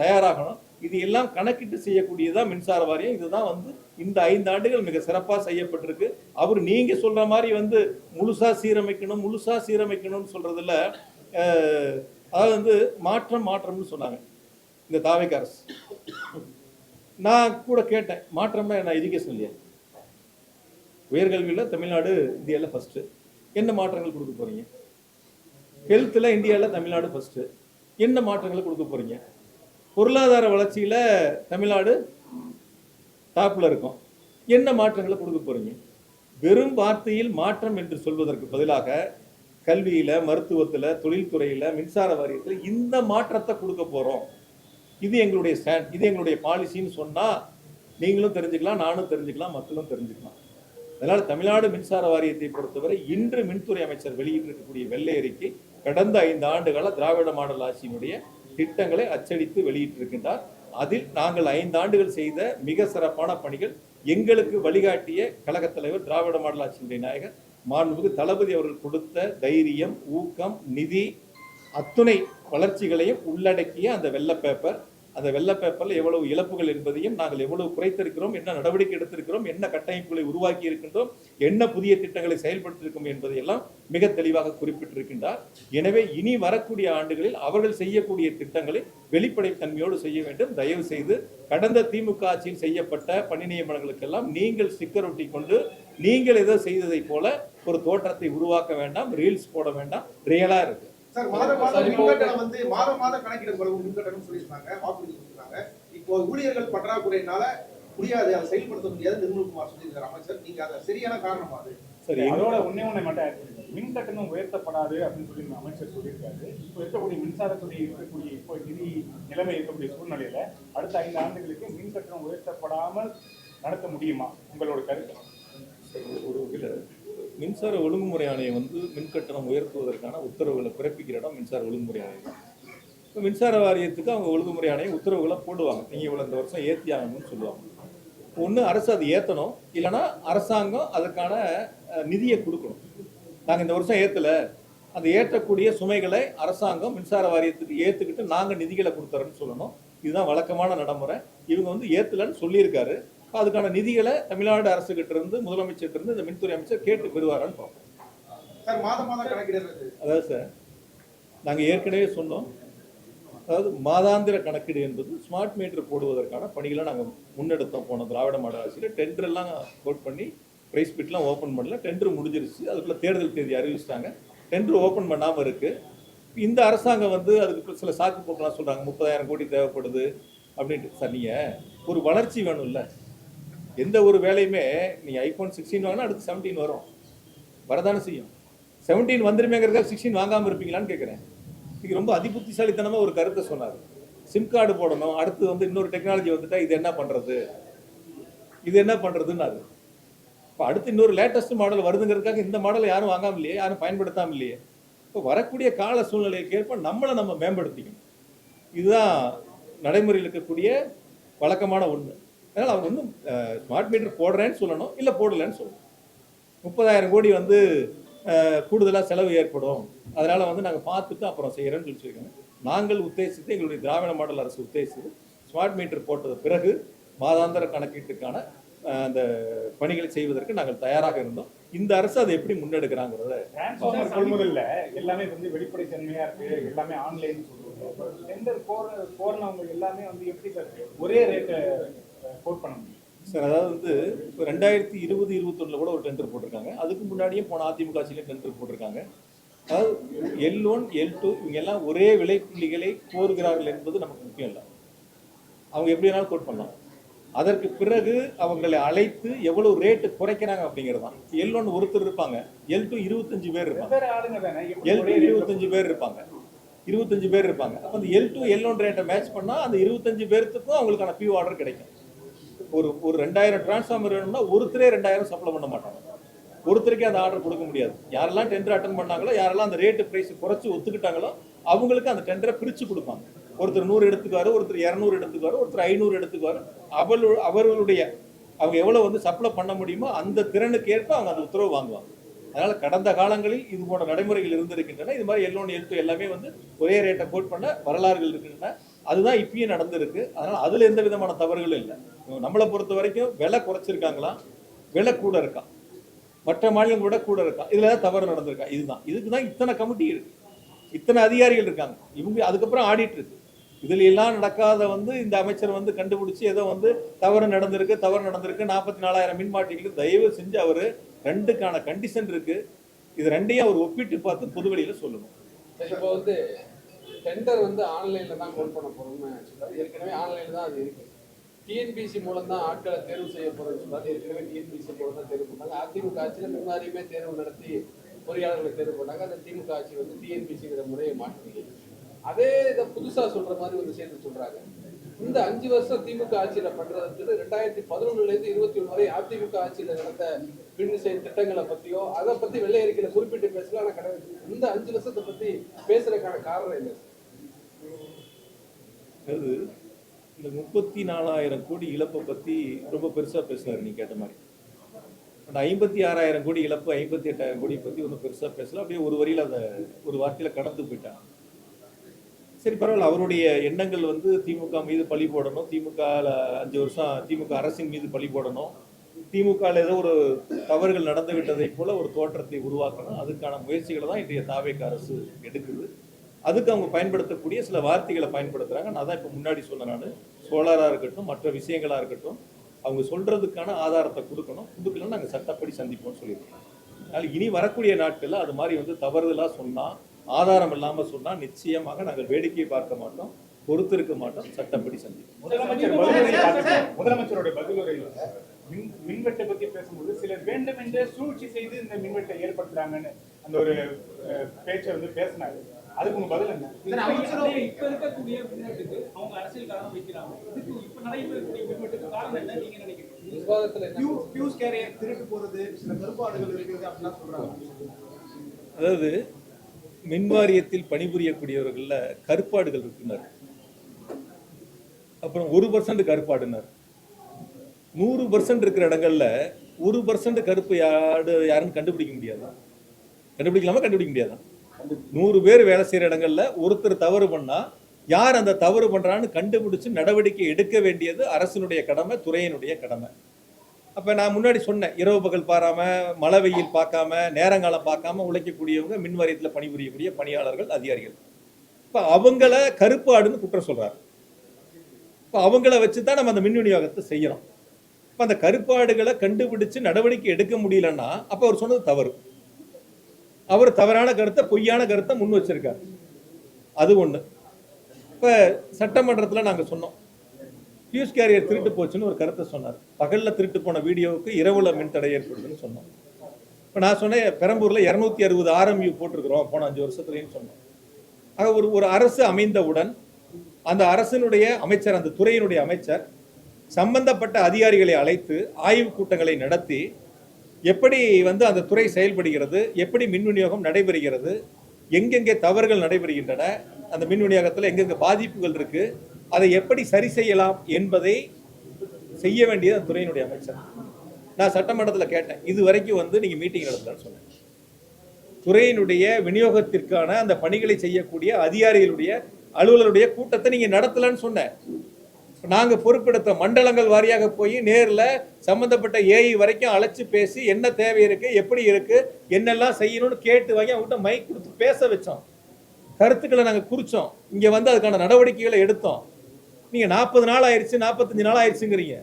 தயாராகணும், இது எல்லாம் கணக்கிட்டு செய்யக்கூடியதான் மின்சார வாரியம். இதுதான் வந்து இந்த 5 ஆண்டுகள் மிக சிறப்பாக செய்யப்பட்டிருக்கு. அவர் நீங்க சொல்ற மாதிரி வந்து முழுசா சீரமைக்கணும்னு சொல்றதுல அதாவது வந்து மாற்றம்னு சொன்னாங்க இந்த தாவேக அரசு. நான் கூட கேட்டேன், மாற்றம்னா என்ன, எஜுகேஷன் இல்லையா? உயர்கல்வியில் தமிழ்நாடு இந்தியாவில் ஃபர்ஸ்ட், என்ன மாற்றங்கள் கொடுக்க போறீங்க? ஹெல்த்தில் இந்தியாவில் தமிழ்நாடு ஃபர்ஸ்ட், என்ன மாற்றங்களை கொடுக்க போறீங்க? பொருளாதார வளர்ச்சியில் தமிழ்நாடு டாப்ல இருக்கும், என்ன மாற்றங்களை கொடுக்க போறீங்க? வெறும் வார்த்தையில் மாற்றம் என்று சொல்வதற்கு பதிலாக கல்வியில், மருத்துவத்தில், தொழில்துறையில், மின்சார வாரியத்தில் இந்த மாற்றத்தை கொடுக்க போறோம், இது எங்களுடைய ஸ்டாண்ட், இது எங்களுடைய பாலிசின்னு சொன்னால் நீங்களும் தெரிஞ்சுக்கலாம், நானும் தெரிஞ்சுக்கலாம், மக்களும் தெரிஞ்சுக்கலாம். அதனால் தமிழ்நாடு மின்சார வாரியத்தை பொறுத்தவரை இன்று மின்துறை அமைச்சர் வெளியிட்டிருக்கக்கூடிய வெள்ளை அறிக்கை கடந்த 5 ஆண்டுகால திராவிட மாடல் ஆட்சியினுடைய திட்டங்களை அச்சடித்து வெளியிட்டிருக்கின்றார். அதில் நாங்கள் 5 ஆண்டுகள் செய்த மிக சிறப்பான பணிகள், எங்களுக்கு வழிகாட்டிய கழகத் தலைவர் திராவிட மாடல் ஆட்சியினுடைய நாயகர் மாண்புமிகு தளபதி அவர்கள் கொடுத்த தைரியம், ஊக்கம், நிதி, அத்துணை வளர்ச்சிகளையும் உள்ளடக்கிய அந்த வெள்ளை பேப்பர். அந்த வெள்ளை பேப்பரில் எவ்வளவு இழப்புகள் என்பதையும், நாங்கள் எவ்வளவு குறைத்திருக்கிறோம், என்ன நடவடிக்கை எடுத்திருக்கிறோம், என்ன கட்டமைப்புகளை உருவாக்கி இருக்கின்றோம், என்ன புதிய திட்டங்களை செயல்படுத்தியிருக்கிறோம் என்பதையெல்லாம் மிக தெளிவாக குறிப்பிட்டிருக்கின்றார். எனவே இனி வரக்கூடிய ஆண்டுகளில் அவர்கள் செய்யக்கூடிய திட்டங்களை வெளிப்படைத்தன்மையோடு செய்ய வேண்டும். தயவு செய்து கடந்த திமுக ஆட்சியில் செய்யப்பட்ட பணி நியமனங்களுக்கெல்லாம் நீங்கள் ஸ்டிக்கர் ஒட்டி கொண்டு நீங்கள் ஏதோ செய்ததை போல ஒரு தோற்றத்தை உருவாக்க வேண்டாம், ரீல்ஸ் போட வேண்டாம். ரியலா இருக்கு சார். மின்கட்டணம் வந்து மாதம் கணக்கிடப்படும் மின்கட்டணம் சொல்லியிருந்தாங்க, வாக்குறுதி கொடுத்தாங்க. இப்போ ஊழியர்கள் பற்றாக்குறையினால முடியாது, அதை செயல்படுத்த முடியாது நிர்மல்குமார் சொல்லியிருக்காரு அமைச்சர். நீங்க அதை சரியான காரணமா? அது சரி, அதோட ஒன்னே மட்டும் மின் கட்டணம் உயர்த்தப்படாது அப்படின்னு சொல்லி அமைச்சர் சொல்லியிருக்காரு. இப்போ இருக்கக்கூடிய மின்சாரத்துறை இருக்கக்கூடிய இப்போ நிதி நிலைமை இருக்கக்கூடிய சூழ்நிலையில அடுத்த 5 ஆண்டுகளுக்கு மின் கட்டணம் உயர்த்தப்படாமல் நடத்த முடியுமா? உங்களோட கருத்து. ஒரு மின்சார ஒழுங்குமுறை ஆணையம் வந்து மின்கட்டணம் உயர்த்துவதற்கான உத்தரவுகளை பிறப்பிக்கிற இடம் மின்சார ஒழுங்குமுறை ஆணையம். இப்போ மின்சார வாரியத்துக்கு அவங்க ஒழுங்குமுறை ஆணையம் உத்தரவுகளை போடுவாங்க, நீங்கள் இவ்வளோ இந்த வருஷம் ஏற்றி ஆகணும்னு சொல்லுவாங்க. ஒன்று அரசு அது ஏற்றணும், இல்லைன்னா அரசாங்கம் அதுக்கான நிதியை கொடுக்கணும். நாங்கள் இந்த வருஷம் ஏற்றலை, அந்த ஏற்றக்கூடிய சுமைகளை அரசாங்கம் மின்சார வாரியத்துக்கு ஏற்றுக்கிட்டு நாங்கள் நிதிகளை கொடுத்துறோன்னு சொல்லணும். இதுதான் வழக்கமான நடைமுறை. இவங்க வந்து ஏற்றலைன்னு சொல்லியிருக்காரு. அதுக்கான நிதிகளை தமிழ்நாடு அரசு கிட்ட இருந்து, முதலமைச்சர் இருந்து இந்த மின்துறை அமைச்சர் கேட்டு பெறுவாரான்னு பார்ப்போம். சார், மாதம் கணக்கிடுறது, அதாவது சார் நாங்கள் ஏற்கனவே சொன்னோம், அதாவது மாதாந்திர கணக்கீடு என்பது ஸ்மார்ட் மீட்டர் போடுவதற்கான பணிகளை நாங்கள் முன்னெடுத்தோம். போன திராவிட மாடல் ஆட்சியில் டெண்டர் எல்லாம் கோட் பண்ணி ப்ரைஸ் பிட்லாம் ஓப்பன் பண்ணல, டெண்டர் முடிஞ்சிருச்சு. அதுக்குள்ள தேர்தல் தேதி அறிவிச்சிட்டாங்க. டெண்டர் ஓப்பன் பண்ணாமல் இருக்கு. இந்த அரசாங்கம் வந்து அதுக்கு சில சாக்கு போக்கெல்லாம் சொல்றாங்க, 30,000 கோடி தேவைப்படுது அப்படின்ட்டு. சார், நீங்க ஒரு வளர்ச்சி வேணும்ல. எந்த ஒரு வேலையுமே நீங்க ஐபோன் 16 வாங்கினா அடுத்து 17 வரும், வரதானே செய்யும். 17 வந்துருமேங்கிறதுக்காக 16 வாங்காமல் இருப்பீங்களான்னு கேட்குறேன். இது ரொம்ப அதிபுத்திசாலித்தனமாக ஒரு கருத்தை சொன்னார். சிம் கார்டு போடணும், அடுத்து வந்து இன்னொரு டெக்னாலஜி வந்துட்டா இது என்ன பண்ணுறது, இது என்ன பண்ணுறதுன்னாரு. இப்போ அடுத்து இன்னொரு லேட்டஸ்ட் மாடல் வருதுங்கிறதுக்காக இந்த மாடலை யாரும் வாங்காமல் இல்லையே, யாரும் பயன்படுத்தாமல் இல்லையே. இப்போ வரக்கூடிய கால சூழ்நிலைக்கு ஏற்ப நம்ம மேம்படுத்திக்கணும். இதுதான் நடைமுறையில் இருக்கக்கூடிய வழக்கமான ஒன்று. அதனால் அவங்க வந்து ஸ்மார்ட் மீட்டர் போடுறேன்னு சொல்லணும், இல்லை போடலைன்னு சொல்லணும். 30,000 கோடி வந்து கூடுதலாக செலவு ஏற்படும், அதனால் வந்து நாங்கள் பார்த்துட்டு அப்புறம் செய்கிறேன்னு சொல்லியிருக்காங்க. நாங்கள் உத்தேசித்து, எங்களுடைய திராவிட மாடல் அரசு உத்தேசித்து ஸ்மார்ட் மீட்டர் போட்டது பிறகு மாதாந்திர கணக்கீட்டுக்கான அந்த பணிகளை செய்வதற்கு நாங்கள் தயாராக இருந்தோம். இந்த அரசு அதை எப்படி முன்னெடுக்கிறாங்கிறத டிரான்ஸ்ஃபார்மர் கொள்முதல்ல எல்லாமே வந்து வெளிப்படை தன்மையா இருக்கு, எல்லாமே ஆன்லைன் சொல்லுவாங்க. டெண்டர் போறவங்க எல்லாமே வந்து எப்படி சார் ஒரே ரேட்டை கோட் பண்ண முடியும் சார்? அதாவது வந்து இப்போ 2020-21 கூட ஒரு டெண்டர் போட்டிருக்காங்க. அதுக்கு முன்னாடியும் போன அதிமுக ஆட்சியிலும் டெண்டர் போட்டிருக்காங்க. அதாவது L1, L2 இவங்க எல்லாம் ஒரே விலை புள்ளிகளை கோருகிறார்கள் என்பது நமக்கு முக்கியம் இல்லை. அவங்க எப்படி வேணாலும் கோட் பண்ணலாம். அதற்கு பிறகு அவங்களை அழைத்து எவ்வளவு ரேட்டு குறைக்கிறாங்க அப்படிங்கிறதான். L1 ஒருத்தர் இருப்பாங்க, L2 25 பேர் இருப்பாங்க, L2 25 பேர் இருப்பாங்க, 25 பேர் இருப்பாங்க. அப்போ அந்த L2 L1 ரேட்டை மேட்ச் பண்ணால் அந்த 25 பேர்த்துக்கும் அவங்களுக்கான பியூ ஆர்டர் கிடைக்கும். ஒரு 2000 டிரான்ஸ்ஃபார்மர் வேணும்னா ஒருத்தரே 2000 சப்ளை பண்ண மாட்டாங்க, ஒருத்தருக்கே அந்த ஆர்டர் கொடுக்க முடியாது. யாரெல்லாம் டெண்டர் அட்டன் பண்ணாங்களோ, யாரெல்லாம் அந்த ரேட்டு ப்ரைஸ் குறைச்சி ஒத்துக்கிட்டாங்களோ அவங்களுக்கு அந்த டெண்டரை பிரித்து கொடுப்பாங்க. ஒருத்தர் 100 எடுத்துக்குவாரு, ஒருத்தர் 200 எடுத்துக்குவாரு, ஒருத்தர் 500 எடுத்துக்குவாரு. அவர்களுடைய அவங்க எவ்வளோ வந்து சப்ளை பண்ண முடியுமோ அந்த திறனுக்கு ஏற்ப அவங்க அந்த உத்தரவு வாங்குவாங்க. அதனால் கடந்த காலங்களில் இது போன்ற நடைமுறைகள் இருந்திருக்கின்றன. இது மாதிரி L1, L2 எல்லாமே வந்து ஒரே ரேட்டை கோட் பண்ண வரலாறுகள் இருக்கின்றன. அதுதான் இப்பயும் நடந்திருக்கு. அதனால் அதில் எந்த விதமான தவறுகளும் இல்லை. நம்மளை பொறுத்த வரைக்கும் விலை குறைச்சிருக்காங்களா, விலை கூட இருக்கா, மற்ற மாநிலங்களோட கூட இருக்கா, இதில் ஏதாவது தவறு நடந்திருக்கா, இதுதான். இதுக்கு தான் இத்தனை கமிட்டி இருக்கு, இத்தனை அதிகாரிகள் இருக்காங்க. இவங்க அதுக்கப்புறம் ஆடிட் இருக்கு. இதில் எல்லாம் நடக்காத வந்து இந்த அமைச்சர் வந்து கண்டுபிடிச்சி ஏதோ வந்து தவறு நடந்திருக்கு 44,000 மின்மாட்டிகளுக்கு தயவு செஞ்சு அவர் 2க்கான கண்டிஷன் இருக்கு, இது 2ஐயும் அவர் ஒப்பிட்டு பார்த்து பொதுவெளியில் சொல்லணும். இப்போ வந்து டெண்டர் வந்து ஆன்லைனில் தான் கோட் பண்ண போகிறோம்னு சொல்றாரு. ஏற்கனவே ஆன்லைனில் தான் அது இருக்கு. டிஎன்பிசி மூலம் தான் ஆட்களை தேர்வு செய்ய போகிறோம்னு சொல்றாரு. ஏற்கனவே டிஎன்பிசி மூலம் தான் தேர்வு பண்ணாங்க. அதிமுக ஆட்சியில் முன்னாடியுமே தேர்வு நடத்தி பொறியாளர்களை தேர்வு பண்ணாங்க. அந்த திமுக ஆட்சி வந்து டிஎன்பிசிங்கிற முறையை மாற்றி அதே இதை புதுசாக சொல்கிற மாதிரி ஒரு விஷயத்தை சொல்கிறாங்க. இந்த 5 வருஷம் திமுக ஆட்சியில் பண்ணுறது 2011 21 வரை அதிமுக ஆட்சியில் நடந்த மின்விசை திட்டங்களை பற்றியோ அதை பற்றி வெள்ளை அறிக்கையில் குறிப்பிட்டு பேசலாம். ஆனால் கிடையாது. இந்த 5 வருஷத்தை பற்றி பேசுறதுக்கான காரணம் என்ன? அதாவது இந்த 34,000 கோடி இழப்பை பற்றி ரொம்ப பெருசாக பேசுனார் நீ கேட்ட மாதிரி. அந்த 56,000 கோடி இழப்பு, 58,000 கோடியை பற்றி ஒன்றும் பெருசாக பேசலாம். அப்படியே ஒரு வரியில் அதை ஒரு வார்த்தையில் கடந்து போயிட்டாங்க. சரி, பரவாயில்ல. அவருடைய எண்ணங்கள் வந்து திமுக மீது பழி போடணும், திமுக 5 வருஷம் திமுக அரசின் மீது பழி போடணும், திமுகவில் ஏதோ ஒரு தவறுகள் நடந்து விட்டதை போல ஒரு தோற்றத்தை உருவாக்கணும். அதுக்கான முயற்சிகளை தான் இன்றைய தாவேக அரசு எடுக்குது. அதுக்கு அவங்க பயன்படுத்தக்கூடிய சில வார்த்தைகளை பயன்படுத்துகிறாங்க. நான் தான் இப்போ முன்னாடி சொன்னேன், நான் சோலாராக இருக்கட்டும், மற்ற விஷயங்களாக இருக்கட்டும், அவங்க சொல்கிறதுக்கான ஆதாரத்தை கொடுக்கலன்னு நாங்கள் சட்டப்படி சந்திப்போம்னு சொல்லியிருக்கோம். அதனால் இனி வரக்கூடிய நாட்களில் அது மாதிரி வந்து தவறுதலாக சொன்னால், ஆதாரம் இல்லாமல் சொன்னால் நிச்சயமாக நாங்கள் வேடிக்கையை பார்க்க மாட்டோம், பொறுத்திருக்க மாட்டோம், சட்டப்படி சந்திப்போம். முதலமைச்சருடைய பதிலுரையில் மின்வெட்டை பற்றி பேசும்போது சிலர் வேண்டுமென்றே சூழ்ச்சி செய்து இந்த மின்வெட்டை ஏற்படுத்துறாங்கன்னு அந்த ஒரு பேச்சை வந்து பேசினாரு. அதுக்கு உங்க பதில் என்ன? இப்ப இருக்கக்கூடிய மின்வெட்டுக்கு அவங்க அரசியல் காரணம் வைக்கிறாங்க. இதுக்கு இப்ப நடைபெறக்கூடிய மின்வெட்டுக்கு காரணம் என்ன நீங்க நினைக்கிறீங்க? விவாதத்தில் பியூஸ் கேரியர் திருட்டு போறது, சில கருப்பாடுகள் இருக்குது அப்படிலாம் சொல்றாங்க. அதாவது மின்வாரியத்தில் பணிபுரியக்கூடியவர்களில் கருப்பாடுகள் இருக்குனர், அப்புறம் 1% கருப்பாடுனர். 100% இருக்கிற இடங்கள்ல 1% கருப்பு யாருன்னு கண்டுபிடிக்க முடியாதா? கண்டுபிடிக்க முடியாதா? 100 பேர் வேலை செய்யற இடங்கள்ல ஒருத்தர் தவறு பண்ணா யார் அந்த தவறு பண்றான்னு கண்டுபிடிச்சு நடவடிக்கை எடுக்க வேண்டியது அரசினுடைய கடமை, துறையினுடைய கடமை. அப்ப நான் முன்னாடி சொன்னேன், இரவு பகல் பாராம, மழை வெயில் பார்க்காம, நேரங்காலம் பார்க்காம உழைக்கக்கூடியவங்க மின் வாரியத்தில் பணிபுரியக்கூடிய பணியாளர்கள், அதிகாரிகள். இப்ப அவங்கள கருப்பு ஆடுன்னு குற்றம் சொல்றாரு. இப்ப அவங்கள வச்சுதான் நம்ம அந்த மின் விநியோகத்தை செய்யறோம். இப்போ அந்த கருப்பாடுகளை கண்டுபிடிச்சு நடவடிக்கை எடுக்க முடியலன்னா அப்போ அவர் சொன்னது தவறு. அவர் தவறான கருத்தை, பொய்யான கருத்தை முன் வச்சிருக்காரு. அது ஒண்ணு. இப்ப சட்டமன்றத்துல நாங்க சொன்னோம், பியூஷ் கேரியர் திருட்டு போச்சுன்னு ஒரு கருத்தை சொன்னார். பகல்ல திருட்டு போன வீடியோவுக்கு இரவுல மின்தடை ஏற்படுதுன்னு சொன்னோம். இப்ப நான் சொன்னேன், பெரம்பூர்ல 260 RMU போட்டிருக்கிறோம் போன 5 வருஷத்துலன்னு சொன்னோம். ஆக ஒரு அரசு அமைந்தவுடன் அந்த அரசினுடைய அமைச்சர், அந்த துறையினுடைய அமைச்சர் சம்பந்தப்பட்ட அதிகாரிகளை அழைத்து ஆய்வு கூட்டங்களை நடத்தி எப்படி அந்த துறை செயல்படுகிறது, எப்படி மின் விநியோகம் நடைபெறுகிறது, எங்கெங்கே தவறுகள் நடைபெறுகின்றன, அந்த மின் விநியோகத்தில் எங்கெங்கே பாதிப்புகள் இருக்கு, அதை எப்படி சரி செய்யலாம் என்பதை செய்ய வேண்டியது அந்த துறையினுடைய அமைச்சர். நான் சட்டமன்றத்தில் கேட்டேன், இது வரைக்கும் நீங்க மீட்டிங் நடத்தலாம்னு சொன்னேன். துறையினுடைய விநியோகத்திற்கான அந்த பணிகளை செய்யக்கூடிய அதிகாரிகளுடைய அலுவலருடைய கூட்டத்தை நீங்க நடத்தலன்னு சொன்னேன். நாங்க பொறுப்பெடுத்த மண்டலங்கள் வாரியாக போய் நேர்ல சம்பந்தப்பட்ட ஏஐ வரைக்கும் அழைச்சு பேசி என்ன தேவை இருக்கு, எப்படி இருக்கு, என்னெல்லாம் செய்யணும்னு கேட்டு வாங்கி அவங்ககிட்ட மைக் கொடுத்து பேச வச்சோம். கருத்துக்களை நாங்க குறிச்சோம். இங்க அதுக்கான நடவடிக்கைகளை எடுத்தோம். நீங்க 40 நாள் ஆயிடுச்சு, 45 நாள் ஆயிடுச்சுங்கிறீங்க.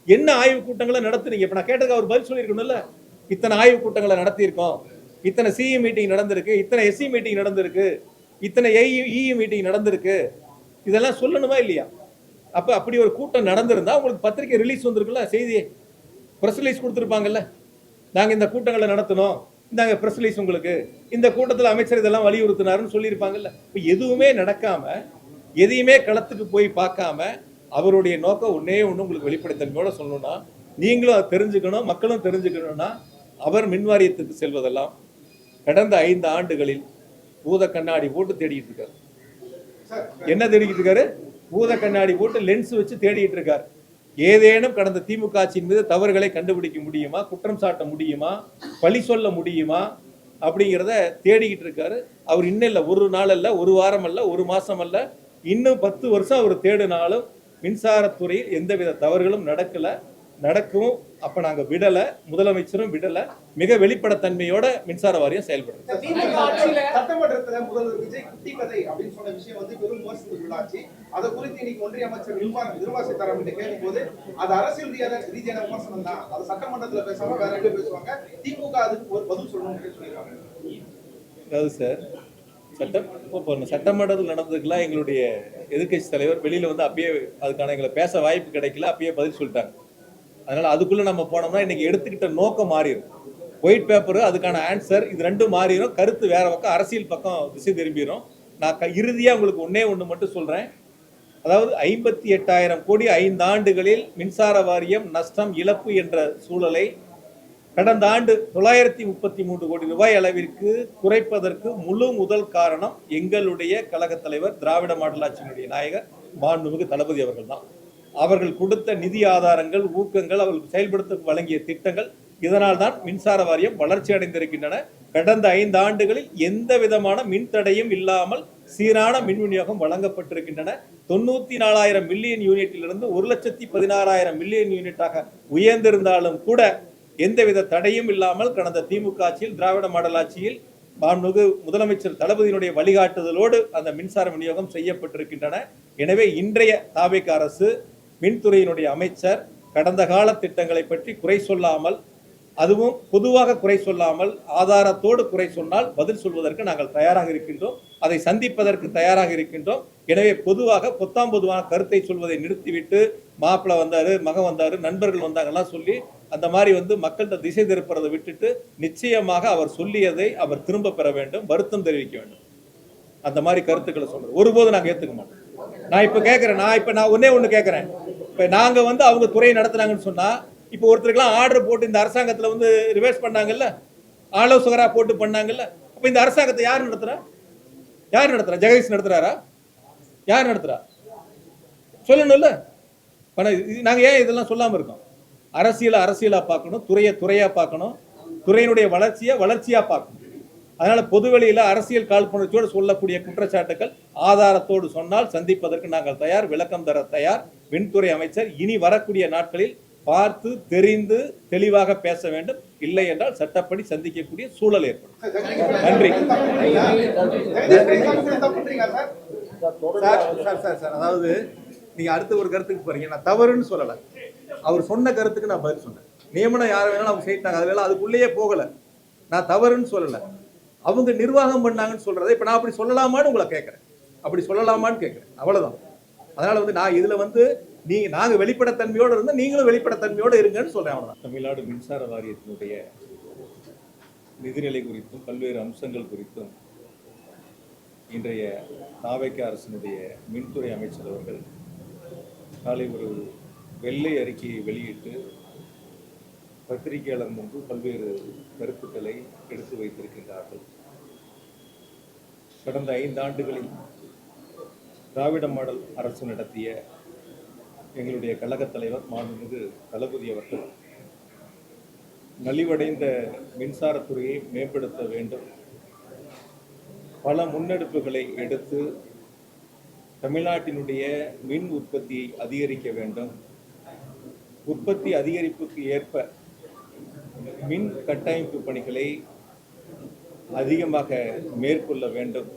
என்ன ஆய்வு கூட்டங்களை நடத்துறீங்க? இப்ப நான் கேட்டதுக்கு அவர் பதில் சொல்லியிருக்கணும்ல. இத்தனை ஆய்வு கூட்டங்களை நடத்தியிருக்கோம், இத்தனை சிஇ மீட்டிங் நடந்திருக்கு, இத்தனை எஸ்சி மீட்டிங் நடந்திருக்கு, இத்தனை இஇ மீட்டிங் நடந்திருக்கு, இதெல்லாம் சொல்லணுமா இல்லையா? அப்ப அப்படி ஒரு கூட்டம் நடந்திருந்தா உங்களுக்கு பத்திரிகை ரிலீஸ் வந்திருக்குல்ல, செய்தியை பிரஸ் ரிலீஸ் கொடுத்துருப்பாங்கல்ல. நாங்க இந்த கூட்டங்களை நடத்தணும், இந்தாங்க பிரஸ் ரிலீஸ் உங்களுக்கு, இந்த கூட்டத்தில் அமைச்சர் இதெல்லாம் வலியுறுத்தினாருன்னு சொல்லியிருப்பாங்கல்ல. இப்போ எதுவுமே நடக்காம, எதையுமே களத்துக்கு போய் பார்க்காம, அவருடைய நோக்கம் ஒன்னே ஒன்று உங்களுக்கு வெளிப்படைத்தன்மையோட சொல்லணும்னா, நீங்களும் அதை தெரிஞ்சுக்கணும், மக்களும் தெரிஞ்சுக்கணும்னா, அவர் மின்வாரியத்துக்கு செல்வதெல்லாம் கடந்த 5 ஆண்டுகளில் பூத கண்ணாடி போட்டு தேடிட்டு இருக்காரு. என்ன தேடிட்டு இருக்காரு? பூத கண்ணாடி போட்டு லென்ஸ் வச்சு தேடிட்டு இருக்காரு. ஏதேனும் கடந்த திமுக ஆட்சியின் மீது தவறுகளை கண்டுபிடிக்க முடியுமா, குற்றம் சாட்ட முடியுமா, பழி சொல்ல முடியுமா அப்படிங்கிறத தேடிக்கிட்டு இருக்காரு. அவர் இன்னும் இல்லை, ஒரு நாள் அல்ல, ஒரு வாரம் அல்ல, ஒரு மாசம் அல்ல, இன்னும் 10 வருஷம் அவர் தேடினாலும் மின்சாரத்துறையில் எந்தவித தவறுகளும் நடக்கல, நடக்கும். அப்ப நாங்க விடல, முதலமைச்சரும் விடல. மிக வெளிப்படைத்தன்மையோட மின்சார வாரியம் செயல்படுது. சட்டமன்றத்துல முதல்வர் விஜய் குட்டி கதை அப்படின்னு சொன்ன விஷயம் பெரும் விமர்சனத்துக்குள்ளாச்சு. அதை குறித்து இன்னைக்கு ஒன்றிய அமைச்சர் நிர்மலா சீதாராமன் கேட்கும் போது அது அரசியல் ரீதியான விமர்சனம் தான், அது சட்டமன்றத்துல பேசாம வேற எங்க பேசுவாங்க, திமுக அதுக்கு ஒரு பதில் சொல்லணும்னு சொல்லியிருக்காங்க. அதாவது சார், சட்டமன்றத்தில் நடந்ததுக்கெல்லாம் எங்களுடைய எதிர்கட்சி தலைவர் வெளியில அப்பயே அதுக்கான எங்களை பேச வாய்ப்பு கிடைக்கல, அப்பயே பதில் சொல்லிட்டாங்க. அதனால அதுக்குள்ள நம்ம போனோம்னா இன்னைக்கு எடுத்துக்கிட்ட நோக்கம் மாறிடும். ஒயிட் பேப்பர் அதுக்கான ஆன்சர், இது ரெண்டும் மாறிடும். கருத்து வேற பக்கம், அரசியல் பக்கம் திசை திரும்பிடும். நான் இறுதியா உங்களுக்கு ஒண்ணு மட்டும் சொல்றேன். அதாவது 58,000 கோடி 5 ஆண்டுகளில் மின்சார வாரியம் நஷ்டம், இழப்பு என்ற சூழலை கடந்த ஆண்டு 933 கோடி ரூபாய் அளவிற்கு குறைப்பதற்கு முழு முதல் காரணம் எங்களுடைய கழக தலைவர், திராவிட மாடல் ஆட்சியினுடைய நாயகர் மாண்புமிகு தளபதி அவர்கள் தான். அவர்கள் கொடுத்த நிதி ஆதாரங்கள், ஊக்கங்கள், அவர்கள் செயல்படுத்த வழங்கிய திட்டங்கள், இதனால் தான் மின்சார வாரியம் வளர்ச்சி அடைந்திருக்கின்றன. கடந்த 5 ஆண்டுகளில் எந்த விதமான மின்தடையும் இல்லாமல் சீரான மின் விநியோகம் வழங்கப்பட்டிருக்கின்றன. 94,000 மில்லியன் யூனிட்டிலிருந்து 1,16,000 மில்லியன் யூனிட்டாக உயர்ந்திருந்தாலும் கூட எந்தவித தடையும் இல்லாமல் கடந்த திமுக ஆட்சியில், திராவிட மாடல் ஆட்சியில் மாண்புமிகு முதலமைச்சர் தளபதியினுடைய வழிகாட்டுதலோடு அந்த மின்சார விநியோகம் செய்யப்பட்டிருக்கின்றன. எனவே இன்றைய தாவேக அரசு, மின்துறையினுடைய அமைச்சர் கடந்த கால திட்டங்களை பற்றி குறை சொல்லாமல், அதுவும் பொதுவாக குறை சொல்லாமல் ஆதாரத்தோடு குறை சொன்னால் பதில் சொல்வதற்கு நாங்கள் தயாராக இருக்கின்றோம், அதை சந்திப்பதற்கு தயாராக இருக்கின்றோம். எனவே பொதுவாக பொத்தாம்பொதுவான கருத்தை சொல்வதை நிறுத்திவிட்டு மாப்பிள்ளை வந்தாரு, மகன் வந்தாரு, நண்பர்கள் வந்தாங்கலாம் சொல்லி அந்த மாதிரி மக்கள்கிட்ட திசை திருப்புறதை விட்டுட்டு நிச்சயமாக அவர் சொல்லியதை அவர் திரும்ப பெற வேண்டும், வருத்தம் தெரிவிக்க வேண்டும். அந்த மாதிரி கருத்துக்களை சொல்றது ஒருபோது நாங்க ஏத்துக்க மாட்டோம். நான் இப்ப கேட்கிறேன், நான் ஒண்ணு கேட்கிறேன். இப்ப நாங்க அவங்க துறையை நடத்துனாங்கன்னு சொன்னா, இப்ப ஒருத்தருக்கெல்லாம் ஆர்டர் போட்டு இந்த அரசாங்கத்துல ரிவர்ஸ் பண்ணாங்கல்ல, ஆலோசகரா போட்டு பண்ணாங்கல்ல, அப்ப இந்த அரசாங்கத்தை யார் நடத்துறா? ஜெகதீஷ் நடத்துறாரா? யார் நடத்துறா? சொல்லணும்ல. நாங்க ஏன் இதெல்லாம் சொல்லாம இருக்கோம்? அரசியலா பார்க்கணும், துறையா பார்க்கணும், துறையினுடைய வளர்ச்சியா பார்க்கணும். அதனால பொதுவெளியில அரசியல் காழ்ப்புணர்ச்சியோடு சொல்லக்கூடிய குற்றச்சாட்டுகள் ஆதாரத்தோடு சொன்னால் சந்திப்பதற்கு நாங்கள் தயார், விளக்கம் தர தயார். மின்துறை அமைச்சர் இனி வரக்கூடிய நாட்களில் பார்த்து தெரிந்து தெளிவாக பேச வேண்டும். இல்லை என்றால் சட்டப்படி சந்திக்கக்கூடிய சூழல் ஏற்படும். நன்றி. அதாவது நீங்க அடுத்த ஒரு கருத்துக்கு போறீங்க. நான் தவறுன்னு சொல்லல, அவர் சொன்ன கருத்துக்கு நான் பதில் சொன்னேன். நியமனம் யாரை வேணாலும் அவங்க செய்யிட்டாங்க, அதெல்லாம் அதுக்குள்ளேயே போகலை. நான் தவறுன்னு சொல்லலை, அவங்க நிர்வாகம் பண்ணாங்கன்னு சொல்றதை இப்போ நான் அப்படி சொல்லலாமான்னு உங்களை கேட்குறேன், அப்படி சொல்லலாமான்னு கேட்குறேன், அவ்வளோதான். அதனால வந்து நான் இதில் வந்து நாங்கள் வெளிப்படைத்தன்மையோடு இருந்தால் நீங்களும் வெளிப்படைத்தன்மையோடு இருங்கன்னு சொல்கிறேன், அவ்வளோதான். தமிழ்நாடு மின்சார வாரியத்தினுடைய நிதிநிலை குறித்தும் பல்வேறு அம்சங்கள் குறித்தும் இன்றைய தாவேக அரசினுடைய மின்துறை அமைச்சர் அவர்கள் காலை ஒரு வெள்ளை அறிக்கையை வெளியிட்டு பத்திரிகையாளர் முன்பு பல்வேறு கருத்துக்களை எடுத்து வைத்திருக்கின்றார்கள். கடந்த 5 ஆண்டுகளில் திராவிட மாடல் அரசு நடத்திய எங்களுடைய கழகத் தலைவர் மாண்புமிகு தளபதி அவர்கள் நலிவடைந்த மின்சாரத்துறையை மேம்படுத்த வேண்டும், பல முன்னெடுப்புகளை எடுத்து தமிழ்நாட்டினுடைய மின் உற்பத்தியை அதிகரிக்க வேண்டும், உற்பத்தி அதிகரிப்புக்கு ஏற்ப மின் கட்டமைப்பு பணிகளை அதிகமாக மேற்கொள்ள வேண்டும்,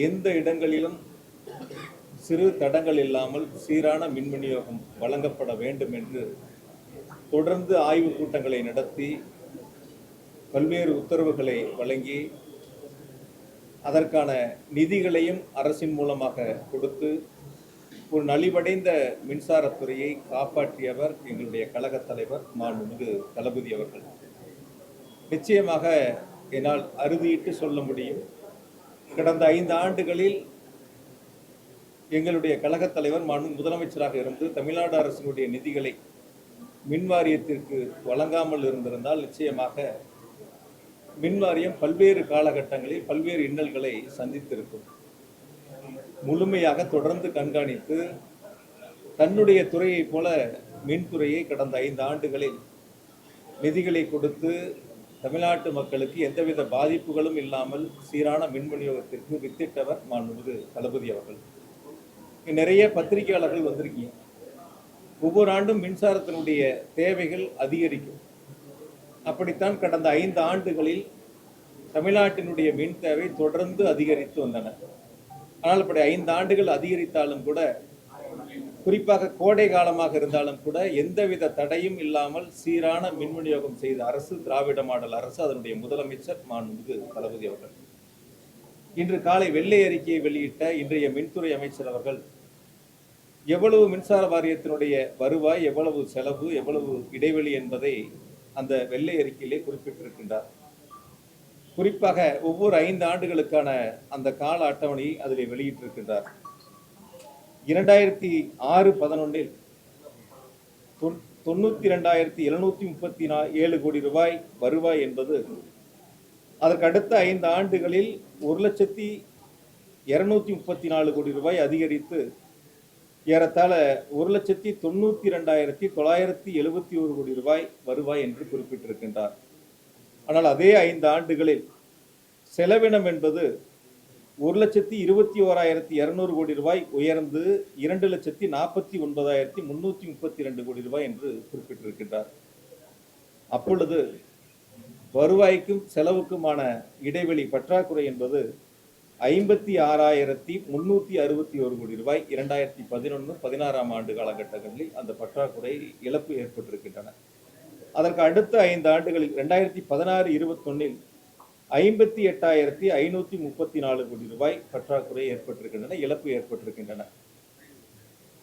எந்த இடங்களிலும் சிறு தடங்கள் இல்லாமல் சீரான மின் விநியோகம் வழங்கப்பட வேண்டும் என்று தொடர்ந்து ஆய்வுக் கூட்டங்களை நடத்தி பல்வேறு உத்தரவுகளை வழங்கி அதற்கான நிதிகளையும் அரசின் மூலமாக கொடுத்து ஒரு நலிவடைந்த மின்சாரத்துறையை காப்பாற்றியவர் எங்களுடைய கழகத் தலைவர் மாண்புமிகு தளபதி அவர்கள். நிச்சயமாக என்னால் அறுதியிட்டு சொல்ல முடியும், கடந்த 5 ஆண்டுகளில் எங்களுடைய கழகத் தலைவர் மாண்புமிகு முதலமைச்சராக இருந்து தமிழ்நாடு அரசினுடைய நிதிகளை மின் வாரியத்திற்கு வழங்காமல் இருந்திருந்தால் நிச்சயமாக மின் வாரியம் பல்வேறு காலகட்டங்களில் பல்வேறு இன்னல்களை சந்தித்திருக்கும். முழுமையாக தொடர்ந்து கண்காணித்து தன்னுடைய துறையைப் போல மின்துறையை கடந்த 5 ஆண்டுகளில் நிதிகளை கொடுத்து தமிழ்நாட்டு மக்களுக்கு எந்தவித பாதிப்புகளும் இல்லாமல் சீரான மின் விநியோகத்திற்கு வித்திட்டவர் மாண்புமிகு தளபதி அவர்கள். நிறைய பத்திரிகையாளர்கள் வந்திருக்கீங்க, ஒவ்வொரு ஆண்டும் மின்சாரத்தினுடைய தேவைகள் அதிகரிக்கும். அப்படித்தான் கடந்த 5 ஆண்டுகளில் தமிழ்நாட்டினுடைய மின் தேவை தொடர்ந்து அதிகரித்து வந்தன. ஆனால் அப்படி 5 ஆண்டுகள் அதிகரித்தாலும் கூட, குறிப்பாக கோடை காலமாக இருந்தாலும் கூட எந்தவித தடையும் இல்லாமல் சீரான மின் விநியோகம் செய்த அரசு திராவிட மாடல் அரசு, அதனுடைய முதலமைச்சர் மாண்புமிகு தளபதி அவர்கள். இன்று காலை வெள்ளை அறிக்கையை வெளியிட்ட இன்றைய மின்துறை அமைச்சர் அவர்கள் எவ்வளவு மின்சார வாரியத்தினுடைய வருவாய், எவ்வளவு செலவு, எவ்வளவு இடைவெளி என்பதை அந்த வெள்ளை அறிக்கையிலே குறிப்பிட்டிருக்கின்றார். குறிப்பாக ஒவ்வொரு 5 ஆண்டுகளுக்கான அந்த கால அட்டவணையை அதில் வெளியிட்டிருக்கின்றார். 2006-11 92,737 கோடி ரூபாய் வருவாய் என்பது அதற்கு அடுத்த 5 ஆண்டுகளில் 1,234 கோடி ரூபாய் அதிகரித்து ஏறத்தாழ 1,92,971 கோடி ரூபாய் வருவாய் என்று குறிப்பிட்டிருக்கின்றார். ஆனால் அதே 5 ஆண்டுகளில் செலவினம் என்பது 1,21,200 கோடி ரூபாய் உயர்ந்து 2,49,332 கோடி ரூபாய் என்று குறிப்பிட்டிருக்கின்றார். அப்பொழுது வருவாய்க்கும் செலவுக்குமான இடைவெளி பற்றாக்குறை என்பது 56,361 கோடி ரூபாய் 2011-16 ஆண்டு காலகட்டங்களில் அந்த பற்றாக்குறை இழப்பு ஏற்பட்டிருக்கின்றன. அதற்கு அடுத்த 5 ஆண்டுகளில் 2016-21 58,534 கோடி ரூபாய் பற்றாக்குறை ஏற்பட்டிருக்கின்றன, இழப்பு ஏற்பட்டிருக்கின்றன.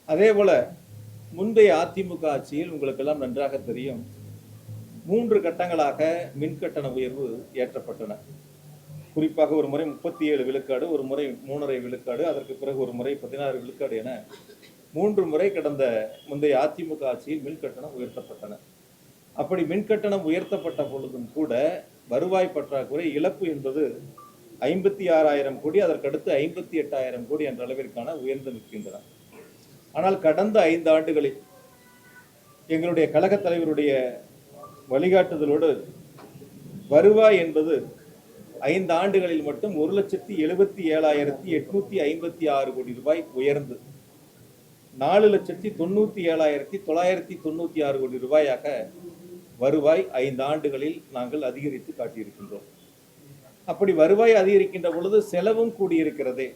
அதே போல முந்தைய அதிமுக ஆட்சியில் உங்களுக்கெல்லாம் நன்றாக தெரியும், 3 கட்டங்களாக மின்கட்டண உயர்வு ஏற்றப்பட்டன. குறிப்பாக ஒரு முறை 37 விழுக்காடு, ஒரு முறை 3.5 விழுக்காடு, அதற்கு பிறகு ஒரு முறை 16 விழுக்காடு என 3 முறை கடந்த முந்தைய அதிமுக ஆட்சியில் மின்கட்டணம் உயர்த்தப்பட்டன. அப்படி மின்கட்டணம் உயர்த்தப்பட்ட பொழுதும் கூட வருவாய் பற்றாக்குறை இழப்பு என்பது 56,000 கோடி, அதற்கடுத்து 58,000 கோடி என்ற அளவிற்கான உயர்ந்து நிற்கின்றன. ஆனால் கடந்த 5 ஆண்டுகளில் எங்களுடைய கழகத் தலைவருடைய வழிகாட்டுதலோடு வருவாய் என்பது 5 ஆண்டுகளில் மட்டும் 1,77,856 கோடி ரூபாய் உயர்ந்து 4,97,996 கோடி ரூபாயாக வருவாய் 5 ஆண்டுகளில் நாங்கள் அதிகரித்து காட்டியிருக்கின்றோம். அப்படி வருவாய் அதிகரிக்கின்ற பொழுது செலவும் கூடியிருக்கிறதே.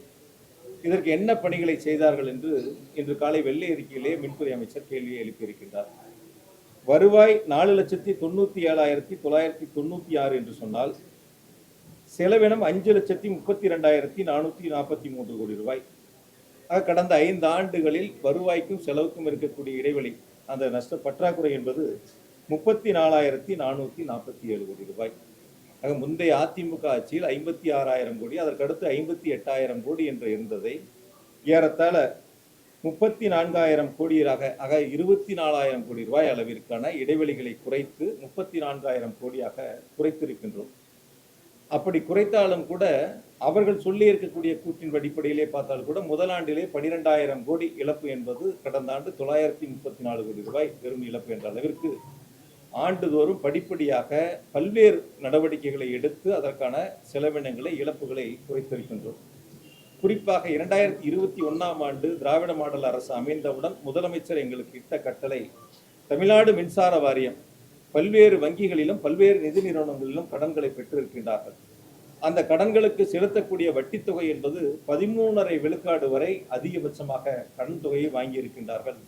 இதற்கு என்ன பணிகளை செய்தார்கள் என்று இன்று காலை வெள்ளை அறிக்கையிலே மின்துறை அமைச்சர் கேள்வியை எழுப்பியிருக்கின்றார். வருவாய் 4,97,996 என்று சொன்னால் செலவினம் 5,32,443 கோடி ரூபாய். கடந்த 5 ஆண்டுகளில் வருவாய்க்கும் செலவுக்கும் இருக்கக்கூடிய இடைவெளி, அந்த நஷ்ட பற்றாக்குறை என்பது 34,447 கோடி ரூபாய். முந்தைய அதிமுக ஆட்சியில் 56,000 கோடி, அதற்கடுத்து 58,000 கோடி என்று இருந்ததை ஏறத்தாழ 34,000 கோடியாக 24,000 கோடி ரூபாய் அளவிற்கான இடைவெளிகளை குறைத்து 34,000 கோடியாக குறைத்திருக்கின்றோம். அப்படி குறைத்தாலும் கூட அவர்கள் சொல்லி இருக்கக்கூடிய கூற்றின் அடிப்படையிலே பார்த்தால் கூட முதலாண்டிலே 12,000 கோடி இழப்பு என்பது கடந்த ஆண்டு 934 கோடி ரூபாய் பெரும் இழப்பு என்ற அளவிற்கு ஆண்டுதோறும் படிப்படியாக பல்வேறு நடவடிக்கைகளை எடுத்து அதற்கான செலவினங்களை இழப்புகளை குறைத்திருக்கின்றோம். குறிப்பாக 2021ஆம் ஆண்டு திராவிட மாடல் அரசு அமைந்தவுடன் முதலமைச்சர் எங்களுக்கு இட்ட கட்டளை, தமிழ்நாடு மின்சார வாரியம் பல்வேறு வங்கிகளிலும் பல்வேறு நிதி நிறுவனங்களிலும் கடன்களை பெற்றிருக்கின்றார்கள். அந்த கடன்களுக்கு செலுத்தக்கூடிய வட்டி தொகை என்பது 13.5 விழுக்காடு வரை அதிகபட்சமாக கடன் தொகையை வாங்கியிருக்கின்றார்கள்.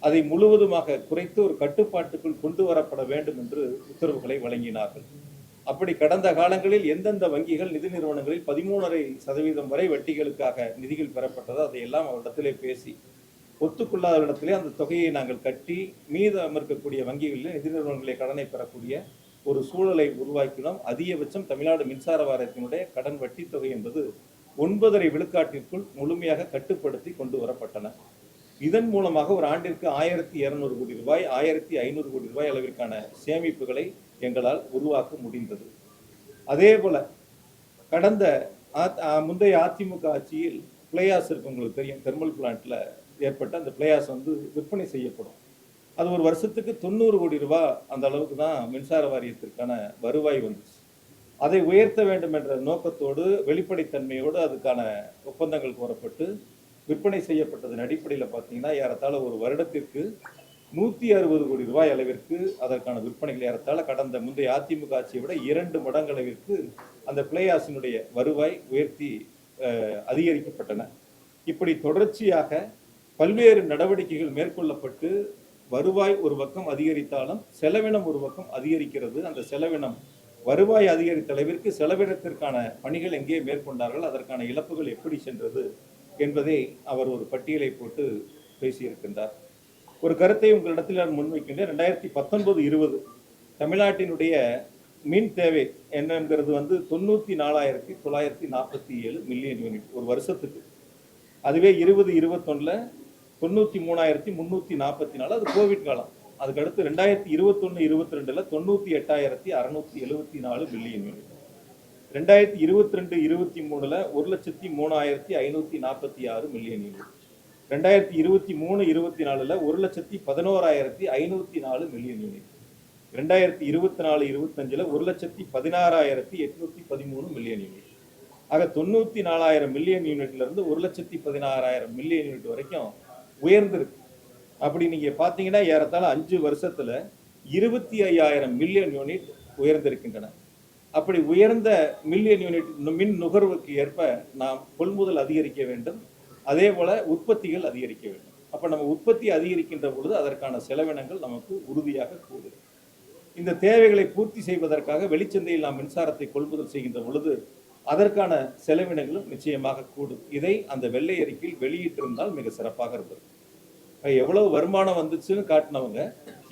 அதை முழுவதுமாக குறைத்து ஒரு கட்டுப்பாட்டுக்குள் கொண்டு வரப்பட வேண்டும் என்று உத்தரவுகளை வழங்கினார்கள். அப்படி கடந்த காலங்களில் எந்தெந்த வங்கிகள் நிதி நிறுவனங்களில் 13.5% வரை வட்டிகளுக்காக நிதிகள் பெறப்பட்டதோ அதையெல்லாம் அவரிடத்திலே பேசி ஒத்துக்கொள்ளாத இடத்திலே அந்த தொகையை நாங்கள் கட்டி மீதம் இருக்கக்கூடிய வங்கிகளில் நிதி நிறுவனங்களை கடனை பெறக்கூடிய ஒரு சூழலை உருவாக்கினோம். அதிகபட்சம் தமிழ்நாடு மின்சார வாரியத்தினுடைய கடன் வட்டி தொகை என்பது 9.5 விழுக்காட்டிற்குள் முழுமையாக கட்டுப்படுத்தி கொண்டு வரப்பட்டன. இதன் மூலமாக ஒரு ஆண்டிற்கு 1,200 கோடி ரூபாய் 1,500 கோடி ரூபாய் அளவிற்கான சேமிப்புகளை எங்களால் உருவாக்க முடிந்தது. அதே போல கடந்த முந்தைய அதிமுக ஆட்சியில் பிளேயாஸ் இருக்கு, உங்களுக்கு தெரியும், தெர்மல் பிளான்ட்ல ஏற்பட்ட அந்த பிளேயாஸ் விற்பனை செய்யப்படும். அது ஒரு வருஷத்துக்கு 90 கோடி ரூபாய் அந்த அளவுக்கு தான் மின்சார வாரியத்திற்கான வருவாய் வந்துச்சு. அதை உயர்த்த வேண்டும் என்ற நோக்கத்தோடு வெளிப்படைத்தன்மையோடு அதுக்கான ஒப்பந்தங்கள் கோரப்பட்டு விற்பனை செய்யப்பட்டதன் அடிப்படையில் பார்த்தீங்கன்னா ஏறத்தாழ ஒரு வருடத்திற்கு 160 கோடி ரூபாய் அளவிற்கு அதற்கான விற்பனைகள் ஏறத்தாழ கடந்த முந்தைய அதிமுக ஆட்சியை விட 2 மடங்கு அளவிற்கு அந்த பிளேயாஸினுடைய வருவாய் உயர்த்தி அதிகரிக்கப்பட்டன. இப்படி தொடர்ச்சியாக பல்வேறு நடவடிக்கைகள் மேற்கொள்ளப்பட்டு வருவாய் ஒரு பக்கம் அதிகரித்தாலும் செலவினம் ஒரு பக்கம் அதிகரிக்கிறது. அந்த செலவினம் வருவாய் அதிகரித்த அளவிற்கு செலவினத்திற்கான பணிகள் எங்கே மேற்கொண்டார்கள், அதற்கான இழப்புகள் எப்படி சென்றது என்பதை அவர் ஒரு பட்டியலை போட்டு பேசியிருக்கின்றார். ஒரு கருத்தை உங்களிடத்தில் நான் முன்வைக்கின்றேன். 2019-20 தமிழ்நாட்டினுடைய மின் தேவை என்னங்கிறது 94,947 மில்லியன் யூனிட் ஒரு வருஷத்துக்கு. அதுவே 2021 93,344, அது கோவிட் காலம். அதுக்கடுத்து 2021-22 98,674 million unit. 2022-23 1,03,546 million unit. 2023-24 1,11,504 million unit. 2024-25 1,16,813 million unit. ஆக 94,000 மில்லியன் யூனிட்ல இருந்து 1,16,000 மில்லியன் யூனிட் வரைக்கும் உயர்ந்திருக்கு. அப்படி நீங்க பாத்தீங்கன்னா ஏறத்தாழ 5 வருஷத்துல 25,000 மில்லியன் யூனிட் உயர்ந்திருக்கின்றன. அப்படி உயர்ந்த மில்லியன் யூனிட் மின் நுகர்வுக்கு ஏற்ப நாம் கொள்முதல் அதிகரிக்க வேண்டும், அதே போல உற்பத்திகள் அதிகரிக்க வேண்டும். அப்ப நம்ம உற்பத்தி அதிகரிக்கின்ற பொழுது அதற்கான செலவினங்கள் நமக்கு உறுதியாக கூடும். இந்த தேவைகளை பூர்த்தி செய்வதற்காக வெளிச்சந்தையில் நாம் மின்சாரத்தை கொள்முதல் செய்கின்ற பொழுது அதற்கான செலவினங்களும் நிச்சயமாக கூடும். இதை அந்த வெள்ளை அறிக்கையில் வெளியிட்டிருந்தால் மிக சிறப்பாக இருந்தது. எவ்வளவு வருமானம் வந்துச்சுன்னு காட்டினவங்க,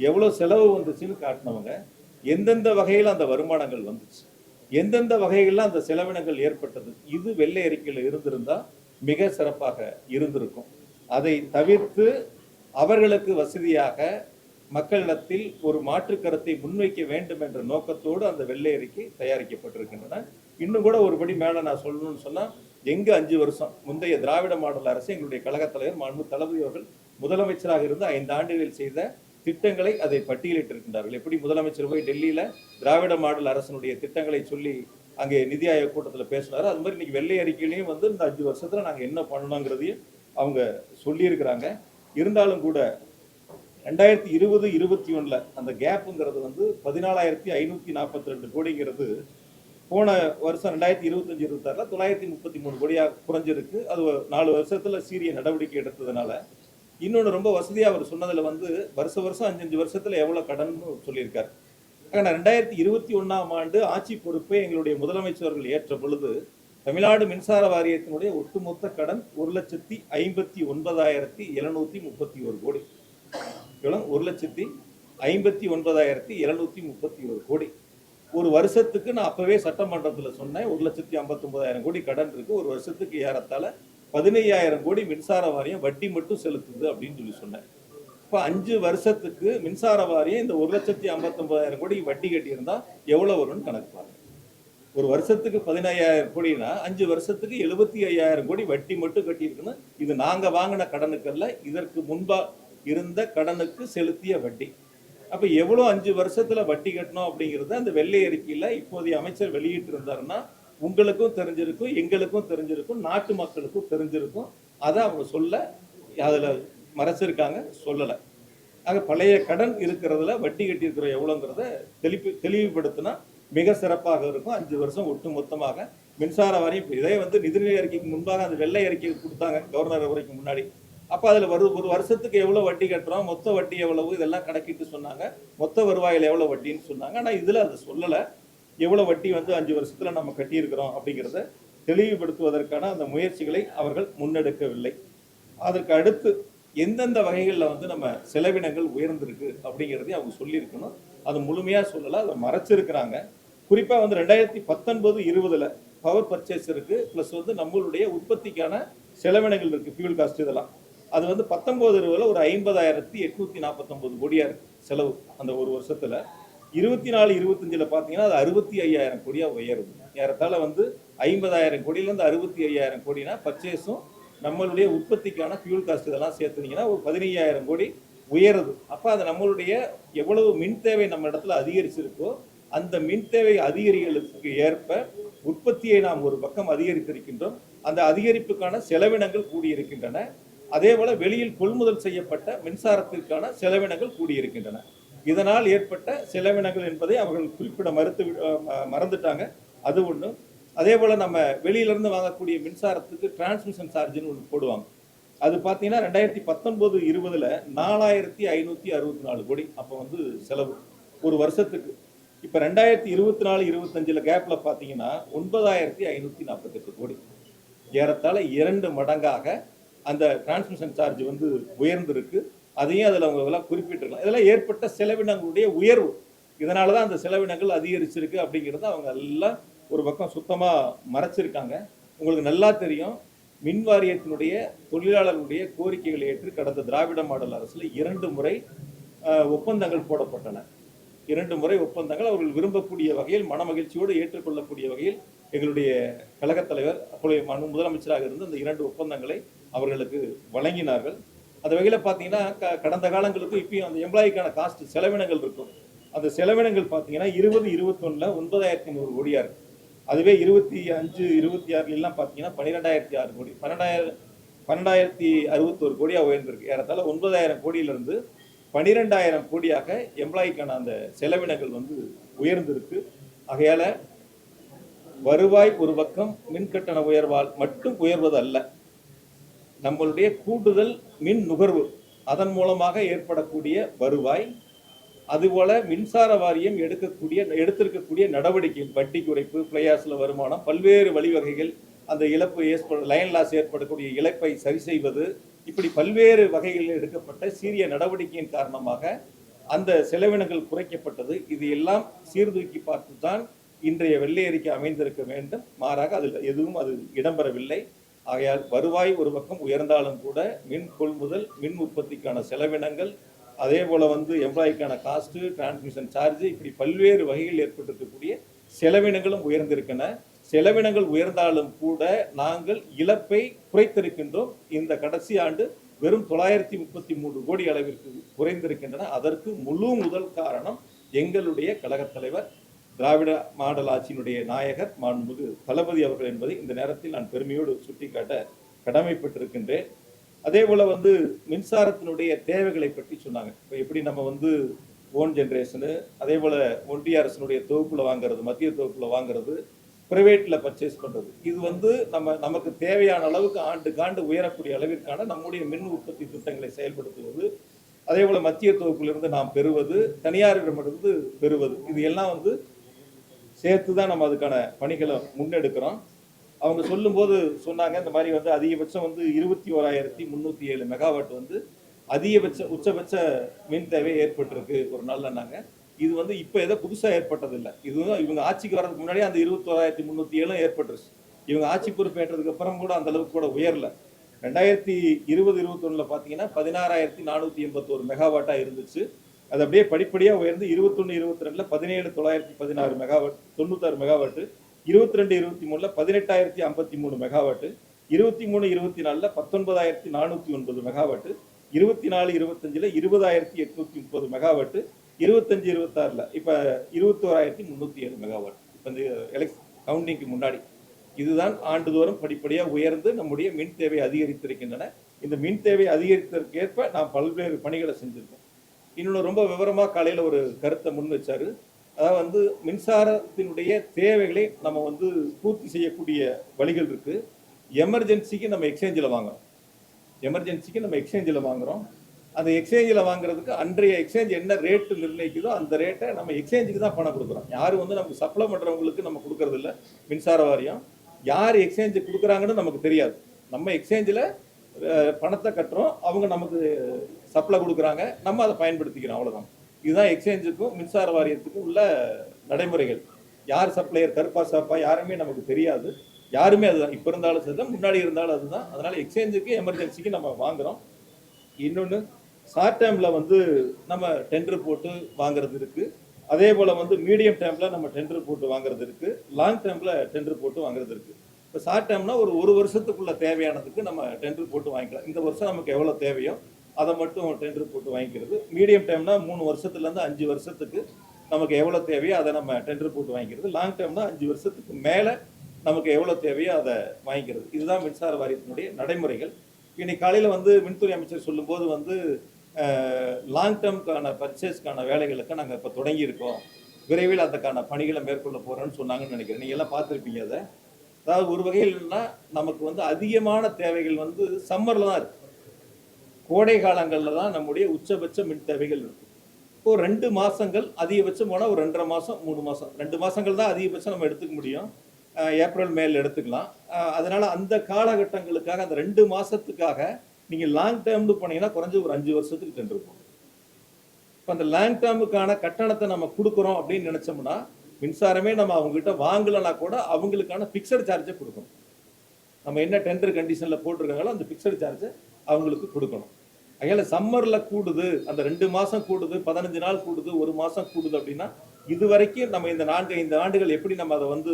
எவ்வளவு செலவு வந்துச்சுன்னு காட்டினவங்க, எந்தெந்த வகையில் அந்த வருமானங்கள் வந்துச்சு, எந்தெந்த வகைகளில் அந்த செலவினங்கள் ஏற்பட்டது, இது வெள்ளை அறிக்கையில் இருந்திருந்தா மிக சிறப்பாக இருந்திருக்கும். அதை தவிர்த்து அவர்களுக்கு வசதியாக மக்களிடத்தில் ஒரு மாற்று கருத்தை முன்வைக்க வேண்டும் என்ற நோக்கத்தோடு அந்த வெள்ளை அறிக்கை தயாரிக்கப்பட்டிருக்கின்றன. இன்னும் கூட ஒருபடி மேல நான் சொல்லணும்னு சொன்னா, எங்க 5 வருஷம் முந்தைய திராவிட மாடல் அரசு எங்களுடைய கழக தலைவர் மாண்பு தளபதி அவர்கள் முதலமைச்சராக இருந்து 5 ஆண்டுகளில் செய்த திட்டங்களை அதை பட்டியலிட்டிருக்கின்றார்கள். எப்படி முதலமைச்சர் போய் டெல்லியில திராவிட மாடல் அரசனுடைய திட்டங்களை சொல்லி அங்கே நிதி ஆயோக் கூட்டத்தில் பேசினாரு, அது மாதிரி இன்னைக்கு வெள்ளை அறிக்கையிலையும் இந்த 5 வருஷத்துல நாங்க என்ன பண்ணணுங்கிறதையும் அவங்க சொல்லியிருக்கிறாங்க. இருந்தாலும் கூட 2020-21 அந்த கேப்புங்கிறது 14,542 கோடிங்கிறது போன வருஷம் 2025-26 933 கோடியாக குறைஞ்சிருக்கு. அது 4 வருஷத்துல சீரிய நடவடிக்கை எடுத்ததுனால. இன்னொன்று ரொம்ப வசதியாக அவர் சொன்னதில் வந்து வருஷம் 5 வருஷத்துல எவ்வளோ கடன் சொல்லியிருக்காரு. ஆனால் 2021ஆம் ஆண்டு ஆட்சி பொறுப்பை எங்களுடைய முதலமைச்சர்கள் ஏற்ற பொழுது தமிழ்நாடு மின்சார வாரியத்தினுடைய ஒட்டுமொத்த கடன் 1,59,731 கோடி. 1,59,731 கோடி. ஒரு வருஷத்துக்கு நான் அப்பவே சட்டமன்றத்தில் சொன்னேன் 1,59,000 கோடி கடன் இருக்கு. ஒரு வருஷத்துக்கு ஏறத்தாழ 15,000 கோடி மின்சார வாரியம் வட்டி மட்டும் செலுத்துது அப்படின்னு சொல்லி சொன்னேன். இப்போ 5 வருஷத்துக்கு மின்சார வாரியம் இந்த 1,59,000 கோடி வட்டி கட்டியிருந்தா எவ்வளோ வரும்னு கணக்கு பாருங்க. ஒரு வருஷத்துக்கு 15,000 கோடினா 5 வருஷத்துக்கு 75,000 கோடி வட்டி மட்டும் கட்டியிருக்குன்னு. இது நாங்க வாங்கின கடனுக்கல்ல, இதற்கு முன்பா இருந்த கடனுக்கு செலுத்திய வட்டி. அப்ப எவ்வளவு 5 வருஷத்துல வட்டி கட்டணும் அப்படிங்கறது அந்த வெள்ளை அறிக்கையில இப்போதைய அமைச்சர் வெளியிட்டு இருந்தாருன்னா உங்களுக்கும் தெரிஞ்சிருக்கும், எங்களுக்கும் தெரிஞ்சிருக்கும், நாட்டு மக்களுக்கும் தெரிஞ்சிருக்கும். அதை அவங்க சொல்ல அதுல மறைச்சிருக்காங்க, சொல்லலை. ஆக பழைய கடன் இருக்கிறதுல வட்டி கட்டியிருக்கிற எவ்வளோங்கிறத தெளிவுபடுத்தினா மிக சிறப்பாக இருக்கும். 5 வருஷம் ஒட்டு மொத்தமாக மின்சார வாரியம் இதே வந்து நிதிநிலை அறிக்கைக்கு முன்பாக அந்த வெள்ளை அறிக்கை கொடுத்தாங்க கவர்னர் உரைக்கு முன்னாடி. அப்போ அதில் ஒரு வருஷத்துக்கு எவ்வளோ வட்டி கட்டுறோம், மொத்த வட்டி எவ்வளவு, இதெல்லாம் கணக்கிட்டு சொன்னாங்க. மொத்த வருவாயில் எவ்வளோ வட்டின்னு சொன்னாங்க. ஆனால் இதில் அதை சொல்லலை. எவ்வளோ வட்டி வந்து 5 வருஷத்தில் நம்ம கட்டியிருக்கிறோம் அப்படிங்கிறத தெளிவுபடுத்துவதற்கான அந்த முயற்சிகளை அவர்கள் முன்னெடுக்கவில்லை. அதற்கு அடுத்து எந்தெந்த வகைகளில் வந்து நம்ம செலவினங்கள் உயர்ந்திருக்கு அப்படிங்கிறதையும் அவங்க சொல்லியிருக்கணும். அது முழுமையாக சொல்லலை, அதை மறைச்சிருக்கிறாங்க. குறிப்பாக வந்து 2019-20 பவர் பர்ச்சேஸ் இருக்கு, ப்ளஸ் வந்து நம்மளுடைய உற்பத்திக்கான செலவினங்கள் இருக்கு, ஃபியூல் காஸ்ட் இதெல்லாம். அது வந்து 19-20 ஒரு 50,849 கோடியா இருக்கு செலவு அந்த ஒரு வருஷத்துல. 24-25 பார்த்தீங்கன்னா அது 65,000 கோடியா உயருது. ஏறத்தாழ வந்து 50,000 கோடியிலேருந்து 65,000 கோடினா பர்ச்சேஸும் நம்மளுடைய உற்பத்திக்கான ஃபியூல் காஸ்ட் இதெல்லாம் சேர்த்துனீங்கன்னா ஒரு 15,000 கோடி உயருது. அப்போ அது நம்மளுடைய எவ்வளவு மின் தேவை நம்ம இடத்துல அதிகரிச்சிருக்கோ அந்த மின் தேவை அதிகரிகளுக்கு ஏற்ப உற்பத்தியை நாம் ஒரு பக்கம் அதிகரித்திருக்கின்றோம். அந்த அதிகரிப்புக்கான செலவினங்கள் கூடியிருக்கின்றன. அதே போல வெளியில் கொள்முதல் செய்யப்பட்ட மின்சாரத்திற்கான செலவினங்கள் கூடியிருக்கின்றன. இதனால் ஏற்பட்ட செலவினங்கள் என்பதை அவர்கள் குறிப்பிட மறந்துட்டாங்க. அது ஒன்று. அதே போல நம்ம வெளியிலிருந்து வாங்கக்கூடிய மின்சாரத்துக்கு டிரான்ஸ்மிஷன் சார்ஜ்னு ஒன்று போடுவாங்க. அது பார்த்தீங்கன்னா 2019-20 4,564 கோடி அப்போ வந்து செலவு ஒரு வருஷத்துக்கு. இப்போ 2024-25 கேப்பில் பார்த்தீங்கன்னா 9,548 கோடி. ஏறத்தாழ 2 மடங்காக அந்த டிரான்ஸ்மிஷன் சார்ஜ் வந்து உயர்ந்திருக்கு. அதையும் அதில் அவங்க இதெல்லாம் குறிப்பிட்டிருக்கலாம். இதெல்லாம் ஏற்பட்ட செலவினங்களுடைய உயர்வு. இதனால தான் அந்த செலவினங்கள் அதிகரிச்சிருக்கு அப்படிங்கிறத அவங்க எல்லாம் ஒரு பக்கம் சுத்தமாக மறைச்சிருக்காங்க. உங்களுக்கு நல்லா தெரியும், மின் வாரியத்தினுடைய தொழிலாளர்களுடைய கோரிக்கைகளை ஏற்று கடந்த திராவிட மாடல் அரசில் 2 முறை ஒப்பந்தங்கள் போடப்பட்டன. 2 முறை ஒப்பந்தங்கள் அவர்கள் விரும்பக்கூடிய வகையில் மனமகிழ்ச்சியோடு ஏற்றுக்கொள்ளக்கூடிய வகையில் எங்களுடைய கழகத் தலைவர் அப்போதைய முதலமைச்சராக இருந்து அந்த 2 ஒப்பந்தங்களை அவர்களுக்கு வழங்கினார்கள். அந்த வகையில் பார்த்தீங்கன்னா கடந்த காலங்களுக்கும் இப்பயும் அந்த எம்ப்ளாய்க்கான காஸ்ட் செலவினங்கள் இருக்கும். அந்த செலவினங்கள் பார்த்தீங்கன்னா 20-21 9,100 கோடியா இருக்கு. அதுவே 25-26 பார்த்தீங்கன்னா 12,006 கோடி, 12,061 கோடியா உயர்ந்திருக்கு. ஏறத்தாழ 9,000 கோடியிலிருந்து 12,000 கோடியாக எம்ப்ளாய்க்கான அந்த செலவினங்கள் வந்து உயர்ந்திருக்கு. ஆகையால வருவாய் ஒரு பக்கம் மின்கட்டண உயர்வால் மட்டும் உயர்வது அல்ல, நம்மளுடைய கூடுதல் மின் நுகர்வு அதன் மூலமாக ஏற்படக்கூடிய வருவாய், அதுபோல மின்சார வாரியம் எடுத்திருக்கக்கூடிய நடவடிக்கை, வட்டி குறைப்பு, பிளையாஸ்ல வருமானம், பல்வேறு வழிவகைகள், அந்த இழப்பு லைன் லாஸ் ஏற்படக்கூடிய இழப்பை சரி செய்வது, இப்படி பல்வேறு வகைகளில் எடுக்கப்பட்ட சீரிய நடவடிக்கையின் காரணமாக அந்த செலவினங்கள் குறைக்கப்பட்டது. இது எல்லாம் சீர்தூக்கி பார்த்து தான் இன்றைய வெள்ளை அறிக்கை அமைந்திருக்க வேண்டும். மாறாக அதில் எதுவும் அது இடம்பெறவில்லை. ஆகையால் வருவாய் ஒரு பக்கம் உயர்ந்தாலும் கூட மின் கொள்முதல், மின் உற்பத்திக்கான செலவினங்கள், அதே போல வந்து எம்ப்ளாய்க்கான காஸ்ட், டிரான்ஸ்மிஷன் சார்ஜ், இப்படி பல்வேறு வகையில் ஏற்பட்டிருக்கக்கூடிய செலவினங்களும் உயர்ந்திருக்கின்றன. செலவினங்கள் உயர்ந்தாலும் கூட நாங்கள் இழப்பை குறைத்திருக்கின்றோம். இந்த கடைசி ஆண்டு வெறும் 933 கோடி அளவிற்கு குறைந்திருக்கின்றன. அதற்கு முழு முதல் காரணம் எங்களுடைய கழகத் தலைவர், திராவிட மாடல் ஆட்சியினுடைய நாயகர் மாண்புமிகு தளபதி அவர்கள் என்பதை இந்த நேரத்தில் நான் பெருமையோடு சுட்டிக்காட்ட கடமைப்பட்டிருக்கின்றேன். அதே போல வந்து மின்சாரத்தினுடைய தேவைகளை பற்றி சொன்னாங்க. இப்போ எப்படி நம்ம வந்து ஓன் ஜென்ரேஷனு, அதே போல ஒன்றிய அரசினுடைய தொகுப்புல வாங்குறது, மத்திய தொகுப்புல வாங்குறது, பிரைவேட்ல பர்ச்சேஸ் பண்றது. இது வந்து நமக்கு தேவையான அளவுக்கு ஆண்டுக்காண்டு உயரக்கூடிய அளவிற்கான நம்முடைய மின் உற்பத்தி திட்டங்களை செயல்படுத்துவது, அதே போல மத்திய தொகுப்பிலிருந்து நாம் பெறுவது, தனியாரிடமிருந்து பெறுவது, இது எல்லாம் வந்து சேர்த்து தான் நம்ம அதுக்கான பணிகளை முன்னெடுக்கிறோம். அவங்க சொல்லும்போது சொன்னாங்க, இந்த மாதிரி வந்து அதிகபட்சம் வந்து 21,307 மெகாவாட் வந்து உச்சபட்ச மின் தேவை ஏற்பட்டிருக்கு ஒரு நாள்லன்னாங்க. இது வந்து இப்போ ஏதோ புதுசாக ஏற்பட்டதில்லை. இதுவும் இவங்க ஆட்சிக்கு வர்றதுக்கு முன்னாடியே அந்த 21,307 ஏற்பட்டுருச்சு. இவங்க ஆட்சி பொறுப்பேற்றதுக்கு அப்புறம் கூட அந்த அளவுக்கு கூட உயரல. 2020-21 பார்த்தீங்கன்னா 16,481 மெகாவாட்டா இருந்துச்சு. அது அப்படியே படிப்படியாக உயர்ந்து 21-22 17,916 megawatt 96 megawatt, 22-23 18,053 megawatt, 23-24 19,409 megawatt, 24-25 20,830 megawatt, 25-26 இப்போ 21,307 மெகாவாட். இப்போ இந்த கவுண்டிங்க்கு முன்னாடி இதுதான் ஆண்டுதோறும் படிப்படியாக உயர்ந்து நம்முடைய மின் தேவை அதிகரித்திருக்கின்றன. இந்த மின் தேவை அதிகரித்ததற்கேற்ப நாம் பல்வேறு பணிகளை செஞ்சிருக்கோம். இன்னொன்று ரொம்ப விவரமாக காலையில் ஒரு கருத்தை முன் வச்சாரு. அதாவது வந்து மின்சாரத்தினுடைய தேவைகளை நம்ம வந்து பூர்த்தி செய்யக்கூடிய வழிகள் இருக்கு. எமர்ஜென்சிக்கு நம்ம எக்ஸ்சேஞ்சில் வாங்குறோம். அந்த எக்ஸ்சேஞ்சில் வாங்குறதுக்கு அன்றைய எக்ஸ்சேஞ்ச் என்ன ரேட்டு நிர்ணயிக்குதோ அந்த ரேட்டை நம்ம எக்ஸ்சேஞ்சுக்கு தான் பணம் கொடுக்குறோம். யாரும் வந்து நமக்கு சப்ளை பண்ணுறவங்களுக்கு நம்ம கொடுக்கறது இல்லை. மின்சார வாரியம் யார் எக்ஸ்சேஞ்சு கொடுக்குறாங்கன்னு நமக்கு தெரியாது. நம்ம எக்ஸ்சேஞ்சில் பணத்தை கட்டுறோம், அவங்க நமக்கு சப்ளை கொடுக்குறாங்க, நம்ம அதை பயன்படுத்திக்கிறோம், அவ்வளோதான். இதுதான் எக்ஸ்சேஞ்சுக்கும் மின்சார வாரியத்துக்கும் உள்ள நடைமுறைகள். யார் சப்ளையர், கருப்பா சாப்பா யாருமே நமக்கு தெரியாது. யாருமே அதுதான், இப்போ இருந்தாலும் சரிதான், முன்னாடி இருந்தாலும் அதுதான். அதனால எக்ஸ்சேஞ்சுக்கு எமர்ஜென்சிக்கு நம்ம வாங்குறோம். இன்னொன்று ஷார்ட் டைமில் வந்து நம்ம டெண்டர் போட்டு வாங்குறது இருக்கு. அதே போல் வந்து மீடியம் டைமில் நம்ம டெண்டர் போட்டு வாங்குறது இருக்கு. லாங் டைமில் டெண்டர் போட்டு வாங்குறது இருக்கு. இப்போ ஷார்ட் டைம்னா ஒரு வருஷத்துக்குள்ள தேவையானதுக்கு நம்ம டெண்டர் போட்டு வாங்கிக்கலாம். இந்த வருஷம் நமக்கு எவ்வளோ தேவையோ அதை மட்டும் டெண்டர் போட்டு வாங்கிக்கிறது. மீடியம் டைம்னா 3 வருஷத்துலேருந்து 5 வருஷத்துக்கு நமக்கு எவ்வளோ தேவையோ அதை நம்ம டெண்டர் போட்டு வாங்கிக்கிறது. லாங் டைம்னா 5 வருஷத்துக்கு மேலே நமக்கு எவ்வளோ தேவையோ அதை வாங்கிக்கிறது. இதுதான் மின்சார வாரியத்தினுடைய நடைமுறைகள். இன்னைக்கு காலையில் வந்து மின்துறை அமைச்சர் சொல்லும்போது வந்து லாங் டேர்முக்கான பர்ச்சேஸ்க்கான வேலைகளுக்கு நாங்கள் இப்போ தொடங்கியிருக்கோம், விரைவில் அதுக்கான பணிகளை மேற்கொள்ள போகிறோன்னு சொன்னாங்கன்னு நினைக்கிறேன். நீங்கள் எல்லாம் பார்த்துருப்பீங்க அதை. அதாவது ஒரு வகையில்னா நமக்கு வந்து அதிகமான தேவைகள் வந்து சம்மரில் தான் இருக்குது. கோடை காலங்களில் தான் நம்முடைய உச்சபட்ச மின் தேவைகள் இருக்குது. இப்போ 2 மாதங்கள் அதிகபட்சம் போனால் ஒரு 2.5 மாதம் 3 மாதம் 2 மாதங்கள் தான் அதிகபட்சம் நம்ம எடுத்துக்க முடியும். ஏப்ரல் மேல எடுத்துக்கலாம். அதனால அந்த காலகட்டங்களுக்காக அந்த 2 மாதத்துக்காக நீங்கள் லாங் டேர்ம்னு போனீங்கன்னா குறைஞ்ச ஒரு 5 வருஷத்துக்கு டெண்டர் இருக்கும். இப்போ அந்த லாங் டேர்முக்கான கட்டணத்தை நம்ம கொடுக்குறோம் அப்படின்னு நினைச்சோம்னா மின்சாரமே நம்ம அவங்ககிட்ட வாங்கலைன்னா கூட அவங்களுக்கான ஃபிக்ஸட் சார்ஜை கொடுக்கணும். நம்ம என்ன டெண்டர் கண்டிஷனில் போட்டிருக்காங்களோ அந்த ஃபிக்ஸட் சார்ஜை அவங்களுக்கு கொடுக்கணும். அதனால சம்மரில் கூடுது, அந்த 2 மாதம் கூடுது, 15 நாள் கூடுது, 1 மாதம் கூடுது அப்படின்னா இது வரைக்கும் நம்ம இந்த 4-5 ஆண்டுகள் எப்படி நம்ம அதை வந்து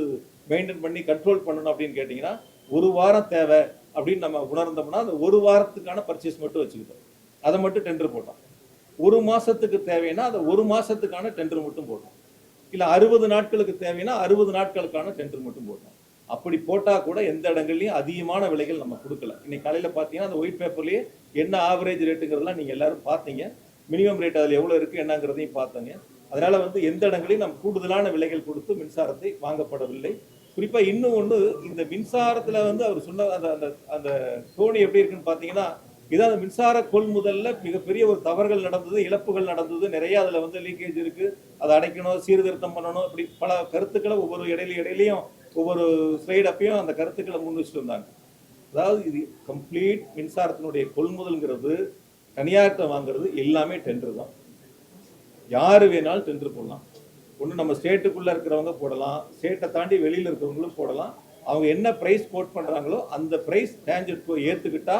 மெயின்டைன் பண்ணி கண்ட்ரோல் பண்ணணும் அப்படின்னு கேட்டிங்கன்னா 1 வாரம் தேவை அப்படின்னு நம்ம உணர்ந்தோம்னா அந்த 1 வாரத்துக்கான பர்ச்சேஸ் மட்டும் வச்சுக்கிட்டோம், அதை மட்டும் டெண்டர் போட்டோம். 1 மாதத்துக்கு தேவைன்னா அதை 1 மாதத்துக்கான டெண்டர் மட்டும் போட்டோம். இல்லை 60 நாட்களுக்கு தேவைன்னா 60 நாட்களுக்கான டெண்டர் மட்டும் போட்டோம். அப்படி போட்டால் கூட எந்த இடங்கள்லையும் அதிகமான விலைகள் நம்ம கொடுக்கல. இன்னைக்கு காலையில் பார்த்தீங்கன்னா அந்த ஒயிட் பேப்பர்லேயே என்ன ஆவரேஜ் ரேட்டுங்கிறதுலாம் நீங்கள் எல்லாரும் பார்த்தீங்க. மினிமம் ரேட் அதில் எவ்வளோ இருக்குது என்னங்கிறதையும் பார்த்தீங்க. அதனால வந்து எந்த இடங்களையும் நம்ம கூடுதலான விலைகள் கொடுத்து மின்சாரத்தை வாங்கப்படவில்லை. குறிப்பாக இன்னும் ஒன்று, இந்த மின்சாரத்தில் வந்து அவர் சொன்ன அந்த அந்த அந்த தோணி எப்படி இருக்குன்னு பார்த்தீங்கன்னா இதான் அந்த மின்சார கொள்முதல்ல மிகப்பெரிய ஒரு தவறுகள் நடந்தது, இழப்புகள் நடந்தது, நிறைய அதில் வந்து லீக்கேஜ் இருக்குது, அதை அடைக்கணும், சீர்திருத்தம் பண்ணணும், இப்படி பல கருத்துக்களை ஒவ்வொரு இடையிலையும் ஒவ்வொரு ஸ்லைட் அப்பையும் அந்த கருத்துக்களை முன் வச்சுட்டு வந்தாங்க. அதாவது இது கம்ப்ளீட் மின்சாரத்தினுடைய கொள்முதல்ங்கிறது தனியார்கிட்ட வாங்குறது எல்லாமே டெண்டர் தான். யார் வேணாலும் டெண்டர் போடலாம். ஒன்று நம்ம ஸ்டேட்டுக்குள்ளே இருக்கிறவங்க போடலாம், ஸ்டேட்டை தாண்டி வெளியில் இருக்கிறவங்களும் போடலாம். அவங்க என்ன ப்ரைஸ் கோட் பண்ணுறாங்களோ அந்த ப்ரைஸ் டான்ஜெட்கோ ஏற்றுக்கிட்டா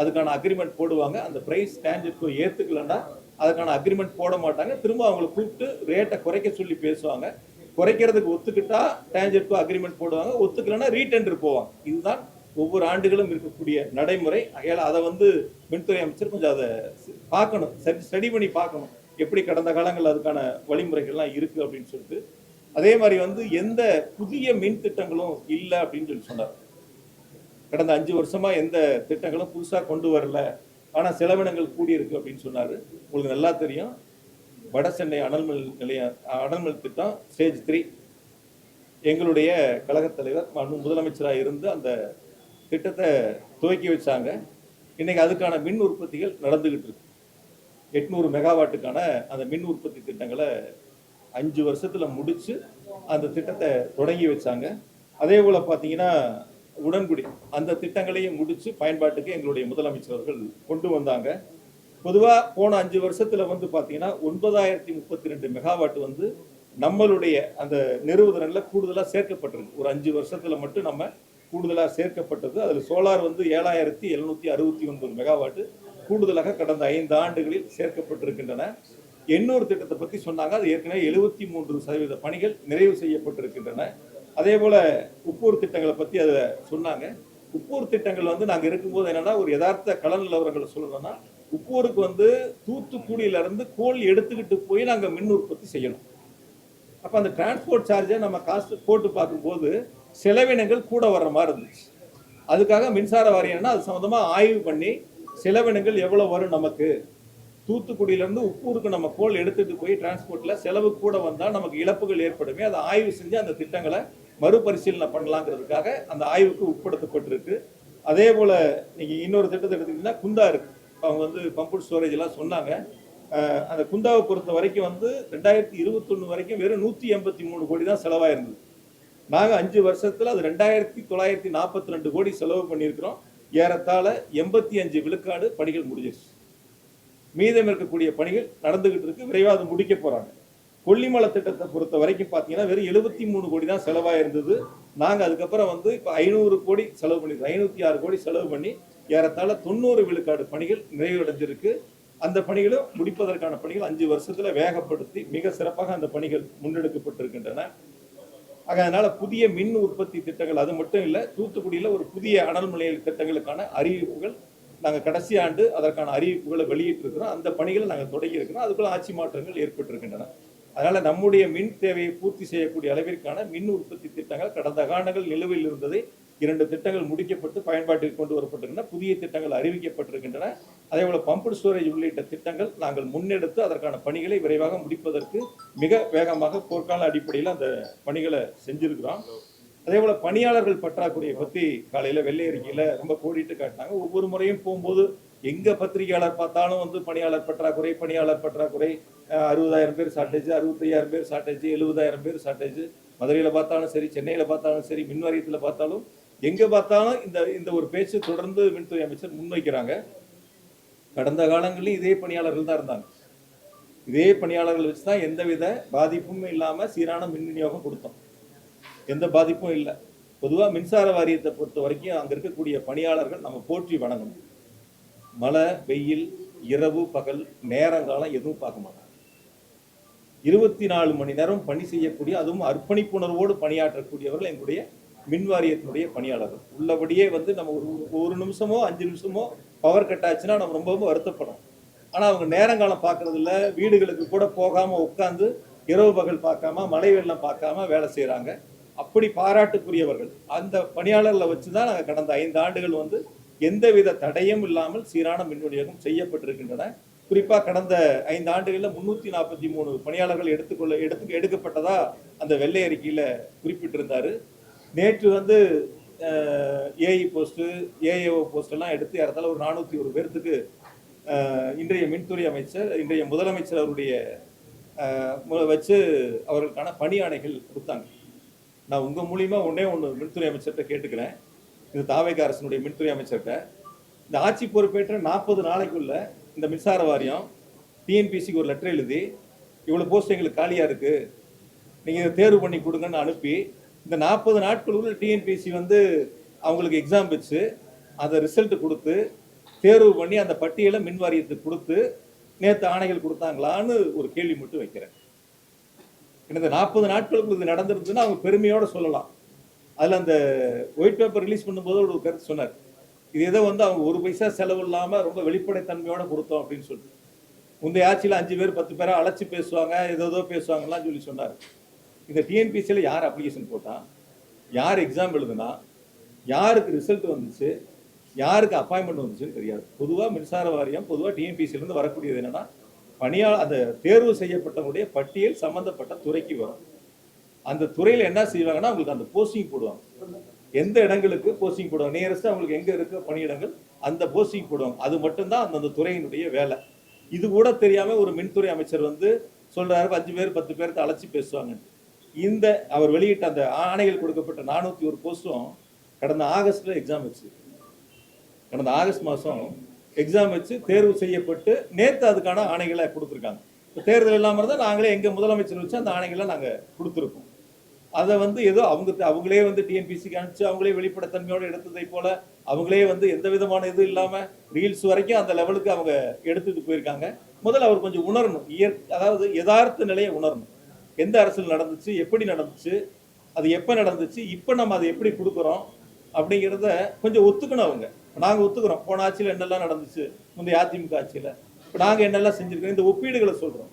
அதுக்கான அக்ரிமெண்ட் போடுவாங்க. அந்த ப்ரைஸ் டான்ஜெட்கோ ஏற்றுக்கலன்னா அதுக்கான அக்ரிமெண்ட் போட மாட்டாங்க. திரும்ப அவங்களை கூப்பிட்டு ரேட்டை குறைக்க சொல்லி பேசுவாங்க. குறைக்கிறதுக்கு ஒத்துக்கிட்டா டான்ஜெட்கோ அக்ரிமெண்ட் போடுவாங்க, ஒத்துக்கலன்னா ரீடெண்டர் போவாங்க. இதுதான் ஒவ்வொரு ஆண்டுகளும் இருக்கக்கூடிய நடைமுறை. ஆகையால் அதை வந்து மின்துறை அமைச்சர் கொஞ்சம் அதை பார்க்கணும், ஸ்டடி பண்ணி பார்க்கணும், எப்படி கடந்த காலங்கள் அதுக்கான வழிமுறைகள்லாம் இருக்குது அப்படின்னு சொல்லிட்டு. அதே மாதிரி வந்து எந்த புதிய மின் திட்டங்களும் இல்லை அப்படின்னு சொல்லி சொன்னார். கடந்த 5 வருஷமா எந்த திட்டங்களும் புதுசாக கொண்டு வரல, ஆனால் செலவினங்கள் கூடியிருக்கு அப்படின்னு சொன்னார். உங்களுக்கு நல்லா தெரியும், வட சென்னை அனல்மில் திட்டம் ஸ்டேஜ் 3 எங்களுடைய கழகத் தலைவர் முதலமைச்சராக இருந்து அந்த திட்டத்தை துவக்கி வச்சாங்க. இன்னைக்கு அதுக்கான மின் உற்பத்திகள் நடந்துகிட்டு இருக்கு. 800 மெகாவாட்டுக்கான அந்த மின் உற்பத்தி திட்டங்களை 5 வருஷத்துல முடிச்சு அந்த திட்டத்தை தொடங்கி வச்சாங்க. அதே போல பார்த்தீங்கன்னா உடன்குடி அந்த திட்டங்களையும் முடிச்சு பயன்பாட்டுக்கு எங்களுடைய முதலமைச்சர் அவர்கள் கொண்டு வந்தாங்க. பொதுவாக போன 5 வருஷத்துல வந்து பார்த்தீங்கன்னா 9032 மெகாவாட் வந்து நம்மளுடைய அந்த நிறுவுதிறனில் கூடுதலாக சேர்க்கப்பட்டிருக்கு. ஒரு 5 வருஷத்துல மட்டும் நம்ம கூடுதலாக சேர்க்கப்பட்டது. அதில் சோலார் வந்து 7769 மெகாவாட்டு கூடுதலாக கடந்த 5 ஆண்டுகளில் சேர்க்கப்பட்டிருக்கின்றன. எண்ணூர் திட்டத்தை பற்றி சொன்னாங்க. அது ஏற்கனவே 73% பணிகள் நிறைவு செய்யப்பட்டிருக்கின்றன. அதே போல உப்பூர் திட்டங்களை பற்றி அதை சொன்னாங்க. உப்பூர் திட்டங்கள் வந்து நாங்கள் இருக்கும்போது என்னன்னா ஒரு யதார்த்த கள நிலவரங்களை சொல்லணும்னா உப்பூருக்கு வந்து தூத்துக்குடியிலிருந்து கோல் எடுத்துக்கிட்டு போய் நாங்கள் மின் உற்பத்தி செய்யணும். அப்போ அந்த டிரான்ஸ்போர்ட் சார்ஜை நம்ம காசு போட்டு பார்க்கும்போது செலவினங்கள் கூட வர்ற மாதிரி இருந்துச்சு. அதுக்காக மின்சார வாரியம்னா அது சம்மந்தமாக ஆய்வு பண்ணி செலவினங்கள் எவ்வளோ வரும், நமக்கு தூத்துக்குடியிலேருந்து உப்பூருக்கு நம்ம கோல் எடுத்துகிட்டு போய் டிரான்ஸ்போர்ட்டில் செலவு கூட வந்தால் நமக்கு இழப்புகள் ஏற்படுமே, அதை ஆய்வு செஞ்சு அந்த திட்டங்களை மறுபரிசீலனை பண்ணலாங்கிறதுக்காக அந்த ஆய்வுக்கு உட்படுத்தப்பட்டிருக்கு. அதே போல் நீங்கள் இன்னொரு திட்டத்தை எடுத்துக்கிட்டிங்கன்னா குந்தா இருக்குது. அவங்க வந்து பம்பு ஸ்டோரேஜ் எல்லாம் சொன்னாங்க. அந்த குந்தாவை பொறுத்த வரைக்கும் வந்து 2021 வரைக்கும் வெறும் 183 கோடி தான் செலவாயிருந்தது. நாங்கள் 5 வருஷத்தில் அது 2942 கோடி செலவு பண்ணியிருக்கிறோம். ஏறத்தாழ 85 விழுக்காடு பணிகள் முடிஞ்சிருச்சு. மீதம் இருக்கக்கூடிய பணிகள் நடந்துகிட்டு இருக்கு. விரைவாக அது முடிக்க போறாங்க. கொல்லிமலை திட்டத்தை பொறுத்த வரைக்கும் பார்த்தீங்கன்னா வெறும் 73 கோடி தான் செலவாயிருந்தது. நாங்கள் அதுக்கப்புறம் வந்து இப்போ 500 கோடி செலவு பண்ணியிருக்கோம். 506 கோடி செலவு பண்ணி ஏறத்தாழ 90 விழுக்காடு பணிகள் நிறைவடைஞ்சிருக்கு. அந்த பணிகளும் முடிப்பதற்கான பணிகள் 5 வருஷத்துல வேகப்படுத்தி மிக சிறப்பாக அந்த பணிகள் முன்னெடுக்கப்பட்டிருக்கின்றன. அதனால புதிய மின் உற்பத்தி திட்டங்கள் அது மட்டும் இல்லை, தூத்துக்குடியில் ஒரு புதிய அனல் நிலைய திட்டங்களுக்கான அறிவிப்புகள் நாங்கள் கடைசி ஆண்டு அதற்கான அறிவிப்புகளை வெளியிட்டிருக்கிறோம். அந்த பணிகளை நாங்கள் தொடங்கி இருக்கிறோம். அதுக்குள்ள ஆட்சி மாற்றங்கள் ஏற்பட்டிருக்கின்றன. அதனால நம்முடைய மின் தேவையை பூர்த்தி செய்யக்கூடிய அளவிற்கான மின் உற்பத்தி திட்டங்கள் கடந்த காலங்கள் நிலுவையில் இருந்ததை 2 திட்டங்கள் முடிக்கப்பட்டு பயன்பாட்டிற்கு கொண்டு வரப்பட்டிருக்கின்றன. புதிய திட்டங்கள் அறிவிக்கப்பட்டிருக்கின்றன. அதே போல பம்பு ஸ்டோரேஜ் உள்ளிட்ட திட்டங்கள் நாங்கள் முன்னெடுத்து அதற்கான பணிகளை விரைவாக முடிப்பதற்கு மிக வேகமாக போர்க்கால அடிப்படையில் அந்த பணிகளை செஞ்சிருக்கிறோம். அதே போல பணியாளர்கள் பற்றாக்குறையை பற்றி காலையில் வெள்ளை அறிக்கையில் ரொம்ப கோடிட்டு காட்டினாங்க. ஒவ்வொரு முறையும் போகும்போது எங்க பத்திரிகையாளர் பார்த்தாலும் வந்து பணியாளர் பற்றாக்குறை 60,000 பேர் ஷார்டேஜ், 65,000 பேர் ஷார்டேஜ், 70,000 பேர் ஷார்டேஜ். மதுரையில் பார்த்தாலும் சரி, சென்னையில் பார்த்தாலும் சரி, மின் வாரியத்தில் பார்த்தாலும் எங்க பார்த்தாலும் இந்த ஒரு பேச்சு தொடர்ந்து மின்துறை அமைச்சர் முன்வைக்கிறாங்க. கடந்த காலங்களில் இதே பணியாளர்கள் தான் இருந்தாங்க. இதே பணியாளர்கள் வச்சு தான் எந்தவித பாதிப்பும் இல்லாம சீரான மின் விநியோகம் கொடுத்தோம். எந்த பாதிப்பும் இல்லை. பொதுவாக மின்சார வாரியத்தை பொறுத்த வரைக்கும் அங்க இருக்கக்கூடிய பணியாளர்கள் நம்ம போற்றி வணங்கணும். மழை, வெயில், இரவு, பகல், நேரங்காலம் எதுவும் பார்க்க மாட்டாங்க. 24 மணி நேரம் பணி செய்யக்கூடிய, அதுவும் அர்ப்பணிப்புணர்வோடு பணியாற்றக்கூடியவர்கள் எங்களுடைய மின் வாரியத்தினுடைய பணியாளர்கள். உள்ளபடியே வந்து நம்ம ஒரு நிமிஷமோ 5 நிமிஷமோ பவர் கட் ஆச்சுன்னா நம்ம ரொம்ப வருத்தப்படும். ஆனால் அவங்க நேரங்காலம் பார்க்கறது இல்லை. வீடுகளுக்கு கூட போகாம உட்காந்து இரவு பகல் பார்க்காம மழை வெள்ளம் பார்க்காம வேலை செய்கிறாங்க. அப்படி பாராட்டுக்குரியவர்கள். அந்த பணியாளர்களை வச்சு தான் நாங்கள் கடந்த 5 ஆண்டுகள் வந்து எந்தவித தடையும் இல்லாமல் சீரான மின் விநியோகம் செய்யப்பட்டிருக்கின்றன. குறிப்பாக கடந்த 5 ஆண்டுகளில் 343 பணியாளர்கள் எடுக்கப்பட்டதா அந்த வெள்ளை அறிக்கையில் குறிப்பிட்டிருந்தார். நேற்று வந்து ஏஇ போஸ்ட்டு, ஏஏஓ போஸ்டெல்லாம் எடுத்து ஏறத்தாழ ஒரு 401 பேர்த்துக்கு இன்றைய மின்துறை அமைச்சர், இன்றைய முதலமைச்சர் அவருடைய வச்சு அவர்களுக்கான பணி ஆணைகள் கொடுத்தாங்க. நான் உங்கள் மூலியமா ஒன்று மின்துறை அமைச்சர்கிட்ட கேட்டுக்கிறேன். இது தாவேக அரசினுடைய மின்துறை அமைச்சர்கிட்ட, இந்த ஆட்சி பொறுப்பேற்ற 40 நாளைக்குள்ள இந்த மின்சார வாரியம் டிஎன்பிசிக்கு ஒரு லெட்டர் எழுதி இவ்வளோ போஸ்ட் எங்களுக்கு காலியாக இருக்குது, நீங்கள் இதை தேர்வு பண்ணி கொடுங்கன்னு அனுப்பி இந்த 40 நாட்களுக்குள்ள டிஎன்பிசி வந்து அவங்களுக்கு எக்ஸாம் வச்சு அதை ரிசல்ட் கொடுத்து தேர்வு பண்ணி அந்த பட்டியலை மின் வாரியத்துக்கு கொடுத்து நேற்று ஆணைகள் கொடுத்தாங்களான்னு ஒரு கேள்வி மட்டும் வைக்கிறேன். இந்த 40 நாட்களுக்கு இது நடந்திருந்ததுன்னா அவங்க பெருமையோடு சொல்லலாம். அதில் அந்த ஒயிட் பேப்பர் ரிலீஸ் பண்ணும்போது ஒரு கருத்து சொன்னார், இது ஏதோ வந்து அவங்க ஒரு பைசா செலவு இல்லாமல் ரொம்ப வெளிப்படைத்தன்மையோட கொடுத்தோம் அப்படின்னு சொல்லிட்டு. முந்தைய ஆட்சியில் 5 பேர் 10 பேரை அழைச்சி பேசுவாங்க, ஏதோ பேசுவாங்கலாம் சொல்லி சொன்னார். இந்த டிஎன்பிசியில் யார் அப்ளிகேஷன் போட்டான், யார் எக்ஸாம் எழுதுனா, யாருக்கு ரிசல்ட் வந்துச்சு, யாருக்கு அப்பாயின்மெண்ட் வந்துச்சுன்னு தெரியாது. பொதுவாக மின்சார வாரியம் பொதுவாக டிஎன்பிசியிலேருந்து வரக்கூடியது என்னன்னா, அந்த தேர்வு செய்யப்பட்டவங்களுடைய பட்டியல் சம்பந்தப்பட்ட துறைக்கு வரும். அந்த துறையில் என்ன செய்வாங்கன்னா அவங்களுக்கு அந்த போஸ்டிங் போடுவாங்க. எந்த இடங்களுக்கு போஸ்டிங் போடுவாங்க, நியரஸ்ட் அவங்களுக்கு எங்க இருக்க பணியிடங்கள் அந்த போஸ்டிங் போடுவாங்க. அது மட்டும்தான் அந்தந்த துறையினுடைய வேலை. இது கூட தெரியாம ஒரு மின்துறை அமைச்சர் வந்து சொல்றாரு 5 பேர் 10 பேர்த்த அழைச்சி பேசுவாங்க. இந்த அவர் வெளியிட்ட அந்த ஆணைகள் கொடுக்கப்பட்ட 401 போஸ்டும் கடந்த ஆகஸ்ட்ல எக்ஸாம் வச்சு, கடந்த ஆகஸ்ட் மாதம் எக்ஸாம் வச்சு தேர்வு செய்யப்பட்டு நேற்று அதுக்கான ஆணைகளை கொடுத்துருக்காங்க. இப்போ தேர்தல் இல்லாமல் இருந்தால் நாங்களே எங்கள் முதலமைச்சர் வச்சு அந்த ஆணைகளை நாங்கள் கொடுத்துருக்கோம். அதை வந்து ஏதோ அவங்களே வந்து டிஎன்பிசிக்கு அனுப்பிச்சு அவங்களே வெளிப்படைத்தன்மையோடு எடுத்ததை போல அவங்களே வந்து எந்த விதமான இது இல்லாமல் ரீல்ஸ் வரைக்கும் அந்த லெவலுக்கு அவங்க எடுத்துட்டு போயிருக்காங்க. முதல்ல அவர் கொஞ்சம் உணரணும், அதாவது யதார்த்த நிலையை உணரணும். எந்த அரசியல் நடந்துச்சு, எப்படி நடந்துச்சு, அது எப்போ நடந்துச்சு, இப்போ நம்ம அதை எப்படி கொடுக்குறோம் அப்படிங்கிறத கொஞ்சம் ஒத்துக்கணும். அவங்க நாங்கள் ஒத்துக்கிறோம் போன ஆட்சியில் என்னெல்லாம் நடந்துச்சு, முந்தைய அதிமுக ஆட்சியில் இப்போ நாங்கள் என்னெல்லாம் செஞ்சுருக்கோம், இந்த ஒப்பீடுகளை சொல்கிறோம்.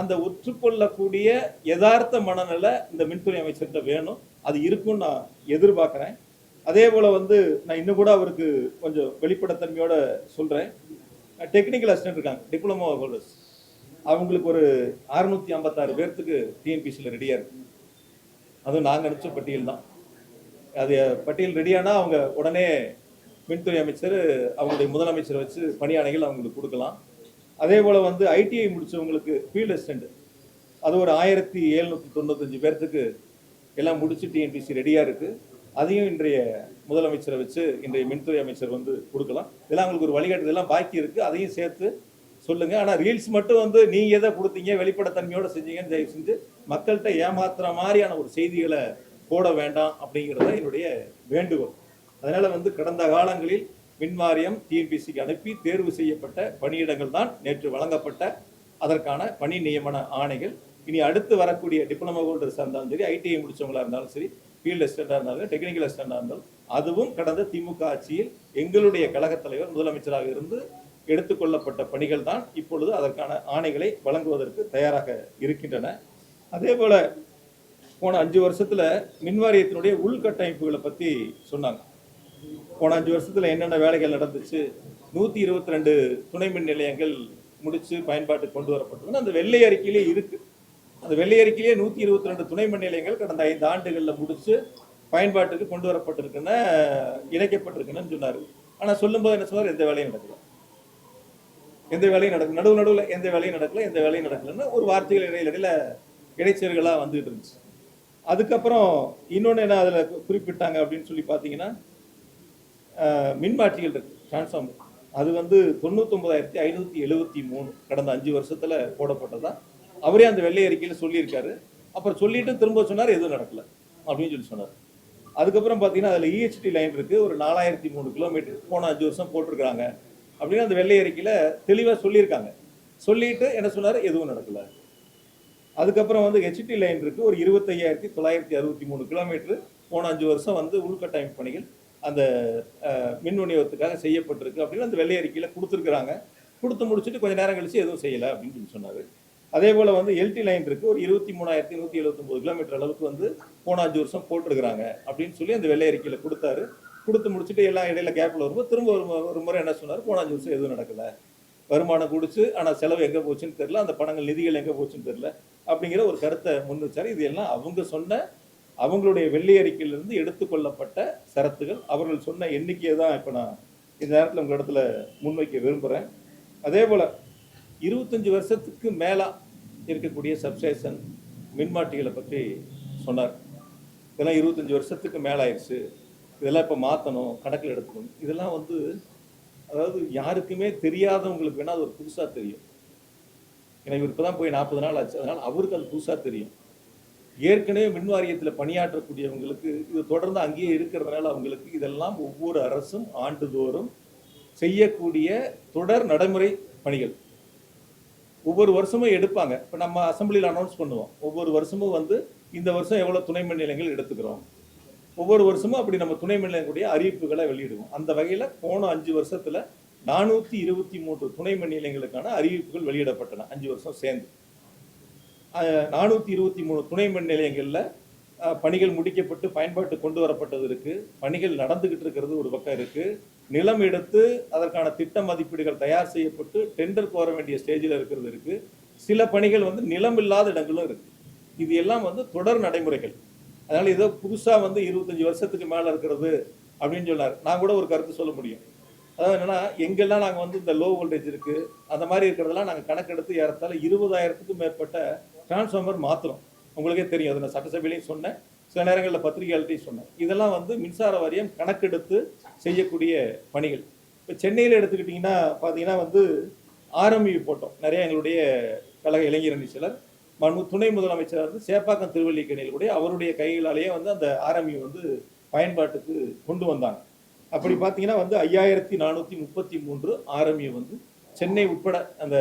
அந்த ஒற்றுக்கொள்ளக்கூடிய யதார்த்த மனநிலை இந்த மின்துறை அமைச்சர்கிட்ட வேணும். அது இருக்கும்னு நான் எதிர்பார்க்குறேன். அதே போல் வந்து நான் இன்னும் கூட அவருக்கு கொஞ்சம் வெளிப்படைத்தன்மையோட சொல்கிறேன். டெக்னிக்கல் அசிஸ்டன்ட் இருக்காங்க, டிப்ளமோ ஹோல்டர்ஸ், அவங்களுக்கு ஒரு 656 பேர்த்துக்கு டிஎன்பிசியில் ரெடியாக இருக்கு. அதுவும் நாங்கள் அனுப்பிச்ச பட்டியல் தான். அது பட்டியல் ரெடியானா அவங்க உடனே மின்துறை அமைச்சர் அவங்களுடைய முதலமைச்சரை வச்சு பணியாணைகள் அவங்களுக்கு கொடுக்கலாம். அதே போல் வந்து ஐடிஐ முடித்தவங்களுக்கு ஃபீல்டு அசிஸ்டண்ட், அது ஒரு 1795 பேர்த்துக்கு எல்லாம் முடிச்சு டிஎன்பிசி ரெடியாக இருக்குது. அதையும் இன்றைய முதலமைச்சரை வச்சு இன்றைய மின்துறை அமைச்சர் வந்து கொடுக்கலாம். இதெல்லாம் அவங்களுக்கு ஒரு வழிகாட்டு, இதெல்லாம் பாக்கி இருக்குது, அதையும் சேர்த்து சொல்லுங்கள். ஆனால் ரீல்ஸ் மட்டும் வந்து நீங்கள் எதை கொடுத்தீங்க வெளிப்படைத்தன்மையோடு செஞ்சீங்கன்னு தயவு செஞ்சு மக்கள்கிட்ட ஏமாத்துற மாதிரியான ஒரு செய்திகளை போட வேண்டாம் அப்படிங்கிறத என்னுடைய வேண்டுகோள். அதனால் வந்து கடந்த காலங்களில் மின்வாரியம் டிஎன்பிசிக்கு அனுப்பி தேர்வு செய்யப்பட்ட பணியிடங்கள் தான் நேற்று வழங்கப்பட்ட அதற்கான பணி நியமன ஆணைகள். இனி அடுத்து வரக்கூடிய டிப்ளமோ ஹோல்டர்ஸாக இருந்தாலும் சரி, ஐடிஐ முடித்தவங்களாக இருந்தாலும் சரி, ஃபீல்டு அசிஸ்டண்டாக இருந்தாலும் டெக்னிக்கல் அசிஸ்டண்டாக இருந்தாலும் அதுவும் கடந்த திமுக ஆட்சியில் எங்களுடைய கழகத் தலைவர் முதலமைச்சராக இருந்து எடுத்துக்கொள்ளப்பட்ட பணிகள் தான் இப்பொழுது அதற்கான ஆணைகளை வழங்குவதற்கு தயாராக இருக்கின்றன. அதே போல போன 5 வருஷத்துல மின்வாரியத்தினுடைய உள்கட்டமைப்புகளை பற்றி சொன்னாங்க. போன 5 வருஷத்துல என்னென்ன வேலைகள் நடந்துச்சு, 122 துணை மின் நிலையங்கள் முடிச்சு பயன்பாட்டுக்கு கொண்டு வரப்பட்டதுன்னு அந்த வெள்ளை அறிக்கையிலே இருக்கு. அந்த வெள்ளை அறிக்கையிலே 122 துணை மின் நிலையங்கள் கடந்த 5 ஆண்டுகளில் முடிச்சு பயன்பாட்டுக்கு கொண்டு வரப்பட்டிருக்குன்னு இணைக்கப்பட்டிருக்குன்னு சொன்னார். ஆனால் சொல்லும்போது என்ன சொன்னார், எந்த வேலையும் நடக்கல, எந்த வேலையும் நடக்கல, நடுவில் எந்த வேலையும் நடக்கல, எந்த வேலையும் நடக்கலன்னு ஒரு வார்த்தைகள் இடையில இடைச்செருகளாக வந்துகிட்டு இருந்துச்சு. அதுக்கப்புறம் இன்னொன்று என்ன அதில் குறிப்பிட்டாங்க அப்படின்னு சொல்லி பார்த்தீங்கன்னா, மின்மாற்றிகள் இருக்கு, டிரான்ஸ்ஃபார்மர், அது வந்து 99,573 கடந்த 5 வருஷத்துல போடப்பட்டதா அவரே அந்த வெள்ளை அறிக்கையில் சொல்லியிருக்காரு. அப்புறம் சொல்லிட்டு திரும்ப சொன்னார் எதுவும் நடக்கல அப்படின்னு சொல்லி சொன்னார். அதுக்கப்புறம் பார்த்தீங்கன்னா அதில் இஹெச்டி லைன் இருக்கு, ஒரு 4003 கிலோமீட்டர் போன 5 வருஷம் போட்டிருக்கிறாங்க அப்படின்னு அந்த வெள்ளை அறிக்கையில் தெளிவாக சொல்லியிருக்காங்க. சொல்லிட்டு என்ன சொன்னார், எதுவும் நடக்கல. அதுக்கப்புறம் வந்து ஹெச்டி லைன் இருக்கு, ஒரு 25,963 கிலோமீட்டர் போன 5 வருஷம் வந்து உள்கட்டமைப்பு பணிகள் அந்த மின் விநியோகத்துக்காக செய்யப்பட்டிருக்கு அப்படின்னு அந்த வெள்ளை அறிக்கையில் கொடுத்துருக்குறாங்க. கொடுத்து முடிச்சுட்டு கொஞ்சம் நேரம் கழிச்சு எதுவும் செய்யலை அப்படின்னு சொல்லி சொன்னார். அதே போல் வந்து எல்டி லைன் இருக்கு, ஒரு 23,179 கிலோமீட்டர் அளவுக்கு வந்து போன 5 வருஷம் போட்டிருக்கிறாங்க அப்படின்னு சொல்லி அந்த வெள்ளை அறிக்கையில் கொடுத்தாரு. கொடுத்து முடிச்சுட்டு எல்லாம் இடையில கேப்பில் வரும்போது திரும்ப ஒரு முறை என்ன சொன்னார், போன 5 வருஷம் எதுவும் நடக்கலை, வருமானம் கொடுத்து ஆனால் செலவு எங்கே போச்சுன்னு தெரியல, அந்த பணங்கள் நிதிகள் எங்கே போச்சுன்னு தெரியல அப்படிங்கிற ஒரு கருத்தை முன் வச்சார். இது எல்லாம் அவங்க சொன்ன அவங்களுடைய வெள்ளை அறிக்கையிலிருந்து எடுத்துக்கொள்ளப்பட்ட சரத்துகள், அவர்கள் சொன்ன எண்ணிக்கையை தான் இப்போ நான் இந்த நேரத்தில் உங்கள் இடத்துல முன்வைக்க விரும்புகிறேன். அதே போல் 25 வருஷத்துக்கு மேலே இருக்கக்கூடிய சப்ஸ்டேஷன் மின்மாட்டிகளை பற்றி சொன்னார். இதெல்லாம் 25 வருஷத்துக்கு மேலே ஆயிடுச்சு, இதெல்லாம் இப்போ மாற்றணும், கணக்கில் எடுத்துக்கணும். இதெல்லாம் வந்து அதாவது யாருக்குமே தெரியாதவங்களுக்கு வேணால் அது ஒரு புதுசாக தெரியும். ஏன்னா இவர் இப்போ தான் போய் 40 நாள் ஆச்சு, அதனால் அவருக்கு அது புதுசாக தெரியும். ஏற்கனவே மின்வாரியத்தில் பணியாற்றக்கூடியவங்களுக்கு இது தொடர்ந்து அங்கேயே இருக்கிறதுனால அவங்களுக்கு இதெல்லாம் ஒவ்வொரு அரசும் ஆண்டுதோறும் செய்யக்கூடிய தொடர் நடைமுறை பணிகள் ஒவ்வொரு வருஷமும் எடுப்பாங்க. இப்போ நம்ம அசம்பிளியில் அனௌன்ஸ் பண்ணுவோம், ஒவ்வொரு வருஷமும் வந்து இந்த வருஷம் எவ்வளோ துணை மின் நிலையங்கள் எடுத்துக்கிறோம், ஒவ்வொரு வருஷமும் அப்படி நம்ம துணை மின் நிலையங்களுடைய அறிவிப்புகளை வெளியிடுவோம். அந்த வகையில் போன 5 வருஷத்தில் 423 துணை மின் நிலையங்களுக்கான அறிவிப்புகள் வெளியிடப்பட்டன. 5 வருஷம் சேர்ந்து 423 துணை மின் நிலையங்களில் பணிகள் முடிக்கப்பட்டு பயன்பாட்டு கொண்டு வரப்பட்டது இருக்குது. பணிகள் நடந்துகிட்டு இருக்கிறது ஒரு பக்கம் இருக்குது. நிலம் எடுத்து அதற்கான திட்ட மதிப்பீடுகள் தயார் செய்யப்பட்டு டெண்டர் கோர வேண்டிய ஸ்டேஜில் இருக்கிறது இருக்குது. சில பணிகள் வந்து நிலம் இல்லாத இடங்களும் இருக்குது. இது எல்லாம் வந்து தொடர் நடைமுறைகள். அதனால ஏதோ புதுசா வந்து 25 வருஷத்துக்கு மேல இருக்கிறது அப்படின்னு சொன்னார். நான் கூட ஒரு கருத்து சொல்ல முடியும். அதாவது என்னன்னா, எங்கெல்லாம் நாங்கள் வந்து இந்த லோ வோல்டேஜ் இருக்கு அந்த மாதிரி இருக்கிறதெல்லாம் நாங்கள் கணக்கெடுத்து ஏறத்தாழ 20,000க்கும் மேற்பட்ட டிரான்ஸ்ஃபார்மர் மாற்றுறோம். உங்களுக்கே தெரியும், அதை நான் சட்டசபையிலையும் சொன்னேன், சில நேரங்களில் பத்திரிகையாளர்கிட்டையும் சொன்னேன். இதெல்லாம் வந்து மின்சார வாரியம் கணக்கெடுத்து செய்யக்கூடிய பணிகள். இப்போ சென்னையில் எடுத்துக்கிட்டிங்கன்னா பார்த்தீங்கன்னா வந்து ஆர்எம்இ போட்டோம். நிறைய எங்களுடைய கழக இளைஞரணி சிலர் துணை முதலமைச்சர் வந்து சேப்பாக்கம் திருவல்லிக்கேணியில் கூட அவருடைய கைகளாலேயே வந்து அந்த ஆர்எம்இ வந்து பயன்பாட்டுக்கு கொண்டு வந்தாங்க. அப்படி பார்த்தீங்கன்னா வந்து 5433 ஆர்எம்இ வந்து சென்னை உட்பட அந்த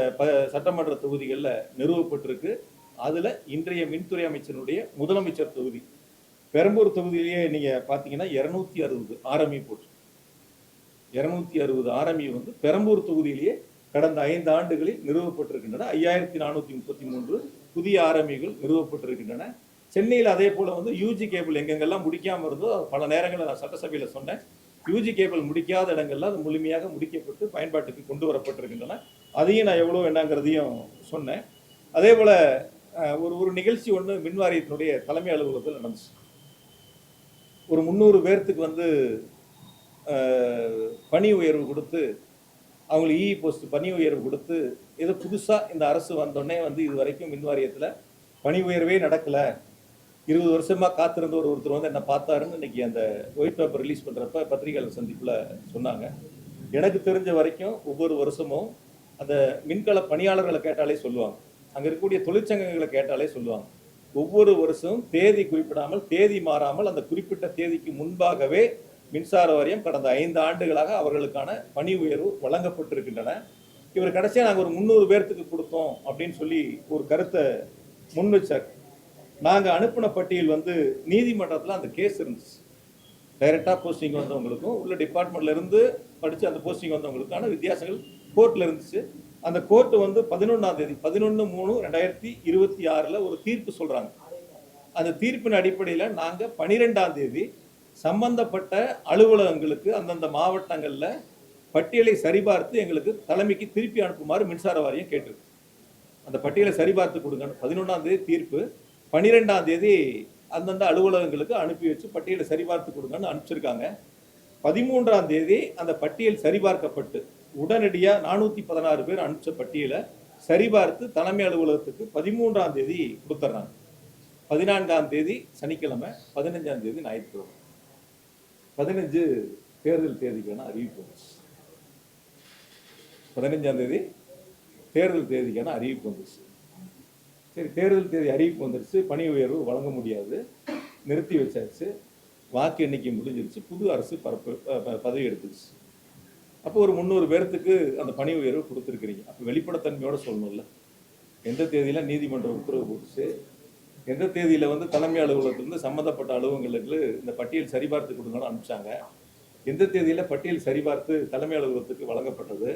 சட்டமன்ற தொகுதிகளில் நிறுவப்பட்டிருக்கு. அதில் இன்றைய மின்துறை அமைச்சருடைய முதலமைச்சர் தொகுதி பெரம்பூர் தொகுதியிலேயே நீங்கள் பார்த்தீங்கன்னா 260 ஆர்எம்இ போட்டு 260 ஆர்எம்இ வந்து பெரம்பூர் தொகுதியிலேயே கடந்த 5 ஆண்டுகளில் நிறுவப்பட்டிருக்கின்றன. 5433 புதிய ஆர்எம்இகள் நிறுவப்பட்டிருக்கின்றன. சென்னையில் அதே போல் வந்து யூஜி கேபிள் எங்கெங்கெல்லாம் முடிக்காமல் இருந்தோ பல நேரங்களில் நான் சட்டசபையில் சொன்னேன். யூஜி கேபிள் முடிக்காத இடங்கள்லாம் அது முழுமையாக முடிக்கப்பட்டு பயன்பாட்டுக்கு கொண்டு வரப்பட்டிருக்கின்றன. அதையும் நான் எவ்வளோ என்னங்கிறதையும் சொன்னேன். அதே போல் ஒரு நிகழ்ச்சி ஒன்று மின்வாரியத்தினுடைய தலைமை அலுவலகத்தில் நடந்துச்சு. ஒரு 300 பேர்த்துக்கு வந்து பணி உயர்வு கொடுத்து, அவங்களுக்கு இஇ போஸ்ட் பணி உயர்வு கொடுத்து, ஏதோ புதுசாக இந்த அரசு வந்தோடனே வந்து இது வரைக்கும் மின்வாரியத்தில் பணி உயர்வே நடக்கலை, 20 வருஷமாக காத்திருந்த ஒருத்தர் வந்து என்ன பார்த்தாருன்னு இன்னைக்கு அந்த ஒயிட் பேப்பர் ரிலீஸ் பண்ணுறப்ப பத்திரிகையாளர் சந்திப்பில் சொன்னாங்க. எனக்கு தெரிஞ்ச வரைக்கும் ஒவ்வொரு வருஷமும் அந்த மின்கல பணியாளர்களை கேட்டாலே சொல்லுவாங்க, அங்கே இருக்கக்கூடிய தொழிற்சங்கங்களை கேட்டாலே சொல்லுவாங்க, ஒவ்வொரு வருஷம் தேதி குறிப்பிடாமல் தேதி மாறாமல் அந்த குறிப்பிட்ட தேதிக்கு முன்பாகவே மின்சார வாரியம் கடந்த 5 ஆண்டுகளாக அவர்களுக்கான பணி உயர்வு வழங்கப்பட்டிருக்கின்றன. இவர் கடைசியாக நாங்கள் ஒரு 300 பேர்த்துக்கு கொடுத்தோம் அப்படின்னு சொல்லி ஒரு கருத்தை முன் வச்சார். நாங்கள் அனுப்பின பட்டியல் வந்து நீதிமன்றத்தில் அந்த கேஸ் இருந்துச்சு. டைரெக்டாக போஸ்டிங் வந்தவங்களுக்கும் உள்ள டிபார்ட்மெண்ட்ல இருந்து படித்து அந்த போஸ்டிங் வந்தவங்களுக்கான வித்தியாசங்கள் கோர்ட்டில் இருந்துச்சு. அந்த கோர்ட்டு வந்து 11ஆம் தேதி 11/3/2026 ஒரு தீர்ப்பு சொல்கிறாங்க. அந்த தீர்ப்பின் அடிப்படையில் நாங்கள் 12ஆம் தேதி சம்பந்தப்பட்ட அலுவலகங்களுக்கு அந்தந்த மாவட்டங்களில் பட்டியலை சரிபார்த்து எங்களுக்கு தலைமைக்கு திருப்பி அனுப்புமாறு மின்சார வாரியம் கேட்டிருக்கு. அந்த பட்டியலை சரிபார்த்து கொடுங்க. 11ஆம் தேதி தீர்ப்பு, 12ஆம் தேதி அந்தந்த அலுவலகங்களுக்கு அனுப்பி வச்சு பட்டியலை சரிபார்த்து கொடுங்கன்னு அனுப்பிச்சிருக்காங்க. 13ஆம் தேதி அந்த பட்டியல் சரிபார்க்கப்பட்டு உடனடியாக 416 பேர் அனுப்பிச்ச பட்டியலை சரிபார்த்து தலைமை அலுவலகத்துக்கு 13ஆம் தேதி கொடுத்துட்றாங்க. 14ஆம் தேதி சனிக்கிழமை, 15ஆம் தேதி ஞாயிற்றுக்கிழமை, 15 தேர்தல் தேதிக்கான அறிவிப்பு வந்துச்சு. 15ஆம் தேதி தேர்தல் தேதிக்கான அறிவிப்பு வந்துச்சு. சரி, தேர்தல் தேதி அறிவிப்பு வந்துருச்சு, பணி உயர்வு வழங்க முடியாது, நிறுத்தி வச்சாச்சு, வாக்கு எண்ணிக்கை முடிஞ்சிருச்சு, புது அரசு பதவி எடுத்துச்சு. அப்போ ஒரு 300 பேர்த்துக்கு அந்த பணி உயர்வு கொடுத்துருக்குறீங்க. அப்போ வெளிப்படைத்தன்மையோட சொல்லணும்ல, எந்த தேதியில் நீதிமன்றம் உத்தரவு போட்டுச்சு, எந்த தேதியில் வந்து தலைமை அலுவலகத்திலிருந்து சம்மந்தப்பட்ட அலுவலகங்களுக்கு இந்த பட்டியல் சரிபார்த்து கொடுங்கன்னு அனுப்பிச்சாங்க, எந்த தேதியில் பட்டியல் சரிபார்த்து தலைமை அலுவலகத்துக்கு வழங்கப்பட்டது,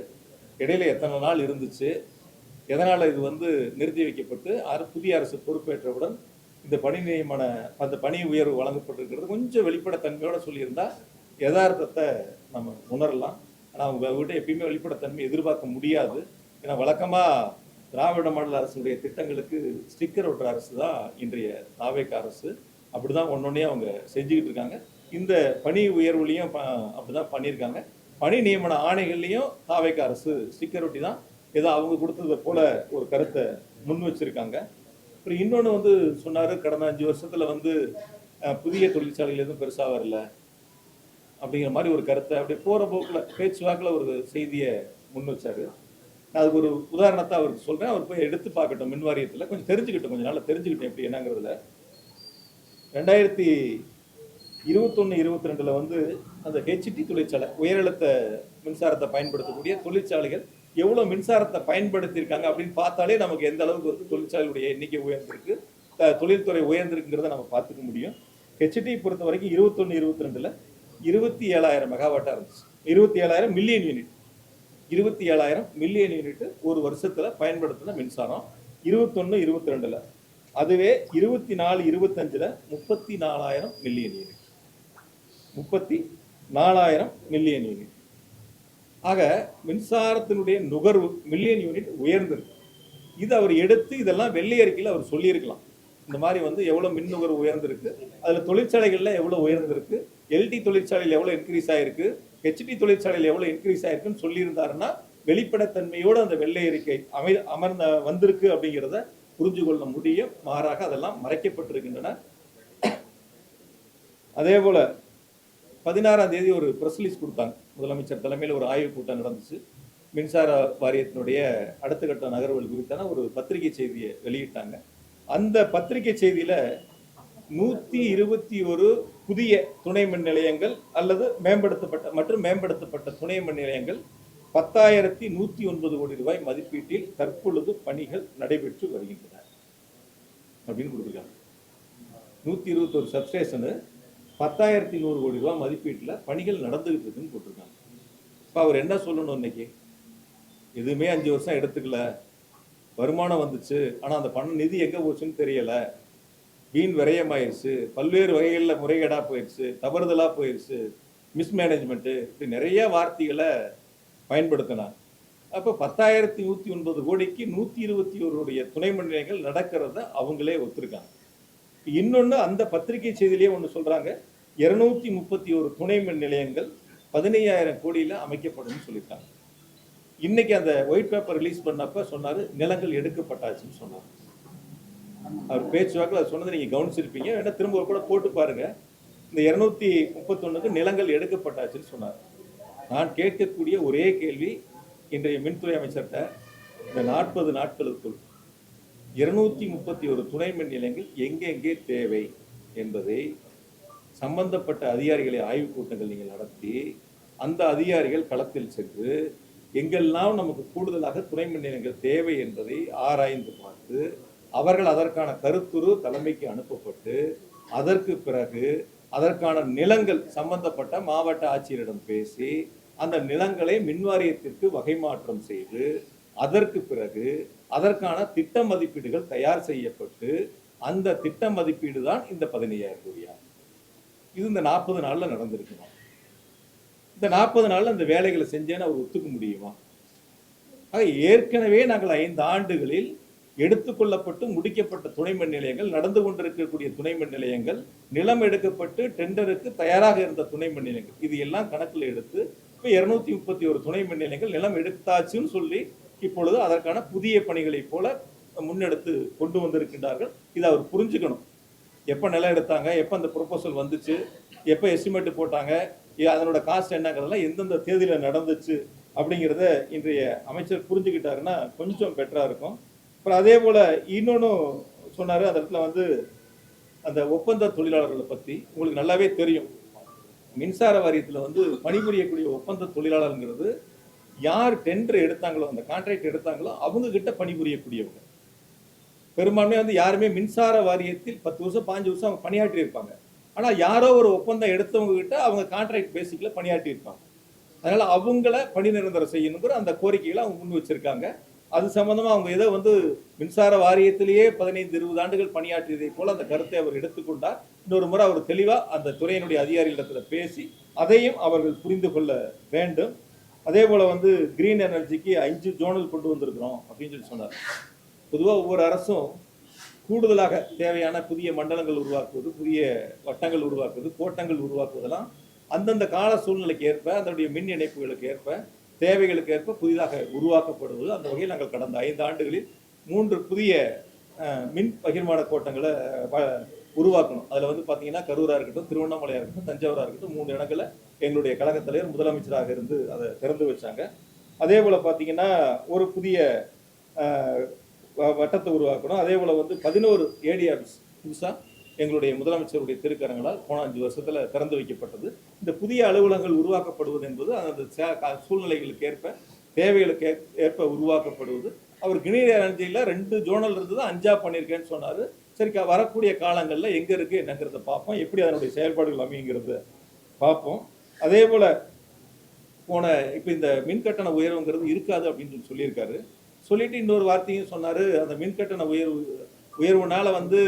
இடையில எத்தனை நாள் இருந்துச்சு, எதனால் இது வந்து நிறுத்தி வைக்கப்பட்டு புதிய அரசு பொறுப்பேற்றவுடன் இந்த பணி நியமன அந்த பணி உயர்வு வழங்கப்பட்டிருக்கிறது கொஞ்சம் வெளிப்படைத்தன்மையோட சொல்லியிருந்தா யதார்த்தத்தை நம்ம உணரலாம். ஆனால் அவங்ககிட்ட எப்பயுமே வெளிப்படைத்தன்மை எதிர்பார்க்க முடியாது. ஏன்னா வழக்கமாக திராவிட மாடல் அரசுடைய திட்டங்களுக்கு ஸ்டிக்கர் ஒட்டுற அரசு தான் இன்றைய தாவேக அரசு. அப்படி தான் ஒன்னொன்னே அவங்க செஞ்சுக்கிட்டு இருக்காங்க. இந்த பணி உயர்வுலையும் அப்படி தான் பண்ணியிருக்காங்க. பணி நியமன ஆணைகள்லையும் தாவேக அரசு ஸ்டிக்கர் ஒட்டி தான் ஏதோ அவங்க கொடுத்ததை போல ஒரு கருத்தை முன் வச்சிருக்காங்க. அப்புறம் இன்னொன்று வந்து சொன்னார், கடந்த 5 வருஷத்தில் வந்து புதிய தொழிற்சாலைகள் எதுவும் பெருசாக வரல அப்படிங்கிற மாதிரி ஒரு கருத்தை அப்படியே போகிற போக்கில் பேச்சுவாக்கில் ஒரு செய்தியை முன் வச்சார். அதுக்கு ஒரு உதாரணத்தை அவருக்கு சொல்கிறேன், அவர் போய் எடுத்து பார்க்கட்டும், மின் வாரியத்தில் கொஞ்சம் தெரிஞ்சுக்கிட்டோம், கொஞ்சம் நாள் தெரிஞ்சுக்கிட்டேன் எப்படி என்னங்கிறதுல. 2021-22 வந்து அந்த ஹெச்டி தொழிற்சாலை உயரழுத்த மின்சாரத்தை பயன்படுத்தக்கூடிய தொழிற்சாலைகள் எவ்வளோ மின்சாரத்தை பயன்படுத்தியிருக்காங்க அப்படின்னு பார்த்தாலே நமக்கு எந்த அளவுக்கு வந்து தொழிற்சாலையுடைய எண்ணிக்கை உயர்ந்திருக்கு, தொழில்துறை உயர்ந்திருக்குங்கிறத நம்ம பார்த்துக்க முடியும். ஹெச்டி பொறுத்த வரைக்கும் 21-22 27,000 மெகாவாட்டாக இருந்துச்சு. 27,000 மில்லியன் யூனிட், 27,000 மில்லியன் யூனிட் ஒரு வருஷத்தில் பயன்படுத்தின மின்சாரம் 21-22. அதுவே 24-25 34,000 மில்லியன் யூனிட், 34,000 மில்லியன் யூனிட். ஆக மின்சாரத்தினுடைய நுகர்வு மில்லியன் யூனிட் உயர்ந்திருக்கு. இது அவர் எடுத்து இதெல்லாம் வெள்ளை அறிக்கையில் அவர் சொல்லியிருக்கலாம். இந்த மாதிரி வந்து எவ்வளோ மின் நுகர்வு உயர்ந்திருக்கு, அதில் தொழிற்சாலைகளில் எவ்வளோ உயர்ந்திருக்கு, எல்டி தொழிற்சாலையில் எவ்வளோ இன்க்ரீஸ் ஆயிருக்கு, ஹெச்டி தொழிற்சாலையில் எவ்வளோ இன்க்ரீஸ் ஆயிருக்குன்னு சொல்லியிருந்தாருன்னா வெளிப்படைத்தன்மையோடு அந்த வெள்ளை அறிக்கை வந்திருக்கு அப்படிங்கிறத புரிஞ்சு கொள்ள முடியும். மாறாக அதெல்லாம் மறைக்கப்பட்டிருக்கின்றன. அதே போல 16ஆம் தேதி ஒரு பிரஸ் ரிலீஸ் கொடுத்தாங்க. முதலமைச்சர் தலைமையில் ஒரு ஆய்வுக் கூட்டம் நடந்துச்சு. மின்சார வாரியத்தினுடைய அடுத்த கட்ட நகர்வுகள் குறித்தான ஒரு பத்திரிகை செய்தியை வெளியிட்டாங்க. அந்த பத்திரிகை செய்தியில 121 புதிய துணை மின் நிலையங்கள் அல்லது மேம்படுத்தப்பட்ட துணை மின் நிலையங்கள் 10,109 கோடி ரூபாய் மதிப்பீட்டில் தற்பொழுது பணிகள் நடைபெற்று வருகின்றன அப்படின்னு கொடுத்துருக்காங்க. 121 சப்ஸ்டேஷனு 10,100 கோடி ரூபாய் மதிப்பீட்டில் பணிகள் நடந்துகிட்டு இருக்குன்னு போட்டிருக்காங்க. இப்போ அவர் என்ன சொல்லணும் இன்னைக்கு? எதுவுமே 5 வருஷம் எடுத்துக்கல, வருமானம் வந்துச்சு, ஆனால் அந்த பணம் நிதி எங்கே போச்சுன்னு தெரியலை, வீண் விரயமாயிருச்சு, பல்வேறு வகைகளில் முறைகேடாக போயிடுச்சு, தவறுதலாக போயிடுச்சு, மிஸ்மேனேஜ்மெண்ட்டு, இப்படி நிறைய வார்த்தைகளை பயன்படுத்தினாங்க. அப்போ 10,109 கோடிக்கு 121 துணை மின் நிலையங்கள் நடக்கிறத அவங்களே ஒத்துருக்காங்க. இன்னொன்று, அந்த பத்திரிகை செய்தியிலேயே ஒன்று சொல்கிறாங்க, 231 துணை மின் நிலையங்கள் 15,000 கோடியில் அமைக்கப்படும் சொல்லியிருக்காங்க. இன்னைக்கு அந்த ஒயிட் பேப்பர் ரிலீஸ் பண்ணப்ப சொன்னார், நிலங்கள் எடுக்கப்பட்டாச்சுன்னு சொன்னார். அவர் பேச்சுவாக்கில் அதை சொன்னதை நீங்கள் கவனிச்சிருப்பீங்க. வேணா திரும்ப கூட போட்டு பாருங்க. இந்த 231க்கு நிலங்கள் எடுக்கப்பட்டாச்சுன்னு சொன்னார். நான் கேட்கக்கூடிய ஒரே கேள்வி இன்றைய மின்துறை அமைச்சர்கிட்ட, இந்த 40 நாட்களுக்குள் 231 துணை மின் நிலையங்கள் எங்கெங்கே தேவை என்பதை சம்பந்தப்பட்ட அதிகாரிகளை ஆய்வுக் கூட்டங்கள் நீங்கள் நடத்தி, அந்த அதிகாரிகள் களத்தில் சென்று எங்கெல்லாம் நமக்கு கூடுதலாக துணை மின் நிலையங்கள் தேவை என்பதை ஆராய்ந்து பார்த்து, அவர்கள் அதற்கான கருத்துரு தலைமைக்கு அனுப்பப்பட்டு, அதற்கு பிறகு அதற்கான நிலங்கள் சம்பந்தப்பட்ட மாவட்ட ஆட்சியரிடம் பேசி அந்த நிலங்களை மின்வாரியத்திற்கு வகை மாற்றம் செய்து, அதற்கு பிறகு அதற்கான திட்ட மதிப்பீடுகள் தயார் செய்யப்பட்டு, அந்த திட்ட மதிப்பீடு தான் இந்த 15,000 கோடியா. இது இந்த 40 நாள்ல நடந்திருக்குமா? இந்த 40 நாள்ல அந்த வேலைகளை செஞ்சேன்னு அவர் ஒத்துக்க முடியுமா? ஆக ஏற்கனவே நாங்கள் 5 ஆண்டுகளில் எடுத்துக்கொள்ளப்பட்டு முடிக்கப்பட்ட துணை மின் நிலையங்கள், நடந்து கொண்டிருக்கக்கூடிய துணை மின் நிலையங்கள், நிலம் எடுக்கப்பட்டு டெண்டருக்கு தயாராக இருந்த துணை மின் நிலையங்கள், இது எல்லாம் கணக்கில் எடுத்து இப்போ 231 துணை மின் நிலையங்கள் நிலம் எடுத்தாச்சுன்னு சொல்லி இப்பொழுது அதற்கான புதிய பணிகளை போல முன்னெடுத்து கொண்டு வந்திருக்கின்றார்கள். இதை அவர் புரிஞ்சுக்கணும். எப்போ நிலம் எடுத்தாங்க, எப்போ அந்த ப்ரொபோசல் வந்துச்சு, எப்போ எஸ்டிமேட் போட்டாங்க, அதனோட காஸ்ட் என்னங்கிறதெல்லாம் எந்தெந்த தேதியில் நடந்துச்சு அப்படிங்கிறத இன்றைய அமைச்சர் புரிஞ்சுக்கிட்டாருன்னா கொஞ்சம் பெட்டராக இருக்கும். அப்புறம் அதே போல் இன்னொன்று சொன்னார். அந்த இடத்துல வந்து அந்த ஒப்பந்த தொழிலாளர்களை பற்றி உங்களுக்கு நல்லாவே தெரியும். மின்சார வாரியத்தில் வந்து பணிபுரியக்கூடிய ஒப்பந்த தொழிலாளருங்கிறது யார் டெண்டர் எடுத்தாங்களோ, அந்த கான்ட்ராக்ட் எடுத்தாங்களோ அவங்க கிட்ட பணிபுரியக்கூடியவங்க. பெரும்பான்மையாக வந்து யாருமே மின்சார வாரியத்தில் 10 வருஷம் 5 வருஷம் அவங்க பணியாற்றி இருப்பாங்க. ஆனால் யாரோ ஒரு ஒப்பந்தம் எடுத்தவங்க கிட்ட அவங்க கான்ட்ராக்ட் பேசிக்கில் பணியாற்றி இருப்பாங்க. அதனால் அவங்கள பணி நிரந்தரம் செய்யணுங்கிற அந்த கோரிக்கைகளை அவங்க முன் வச்சிருக்காங்க. அது சம்பந்தமாக அவங்க ஏதோ வந்து மின்சார வாரியத்திலேயே 15-20 ஆண்டுகள் பணியாற்றியதை போல அந்த கருத்தை அவர் எடுத்துக்கொண்டார். இன்னொரு முறை அவர் தெளிவாக அந்த துறையினுடைய அதிகாரிகளிடத்தில் பேசி அதையும் அவர்கள் புரிந்து கொள்ள வேண்டும். அதே போல் வந்து கிரீன் எனர்ஜிக்கு 5 ஜோனல் கொண்டு வந்திருக்கிறோம் அப்படின்னு சொல்லி சொன்னார். பொதுவாக ஒவ்வொரு அரசும் கூடுதலாக தேவையான புதிய மண்டலங்கள் உருவாக்குவது, புதிய வட்டங்கள் உருவாக்குவது, கோட்டங்கள் உருவாக்குவதெல்லாம் அந்தந்த கால சூழ்நிலைக்கு ஏற்ப, அதனுடைய மின் இணைப்புகளுக்கு ஏற்ப, தேவைகளுக்கு ஏற்ப புதிதாக உருவாக்கப்படுவது. அந்த வகையில் நாங்கள் கடந்த 5 ஆண்டுகளில் 3 புதிய மின் பகிர்மான கோட்டங்களை உருவாக்கணும். அதில் வந்து பார்த்தீங்கன்னா கரூராக இருக்கட்டும், திருவண்ணாமலையாக இருக்கட்டும், தஞ்சாவூராக இருக்கட்டும், 3 இடங்களை எங்களுடைய கழகத் தலைவர் முதலமைச்சராக இருந்து அதை திறந்து வச்சாங்க. அதே போல் பார்த்தீங்கன்னா ஒரு புதிய வட்டத்தை உருவாக்கணும். அதே போல் வந்து 11 ஏடிஆர்ஸ் புதுசாக எங்களுடைய முதலமைச்சருடைய திருக்கரங்களால் போன 5 வருஷத்தில் திறந்து வைக்கப்பட்டது. இந்த புதிய அலுவலகங்கள் உருவாக்கப்படுவது என்பது அந்த சூழ்நிலைகளுக்கு ஏற்ப, தேவைகளுக்கு ஏற்ப உருவாக்கப்படுவது. அவர் கிரீன் எனர்ஜியில் 2 ஜோனல் இருந்தது, 5ஆ பண்ணியிருக்கேன்னு சொன்னார். சரி, வரக்கூடிய காலங்களில் எங்கே இருக்குது என்னங்கிறத பார்ப்போம், எப்படி அதனுடைய செயல்பாடுகள் அமைங்கிறத பார்ப்போம். அதே போல் இப்போ இந்த மின்கட்டண உயர்வுங்கிறது இருக்காது அப்படின்னு சொல்லியிருக்காரு. சொல்லிட்டு இன்னொரு வார்த்தையும் சொன்னார், அந்த மின்கட்டண உயர்வுனால வந்து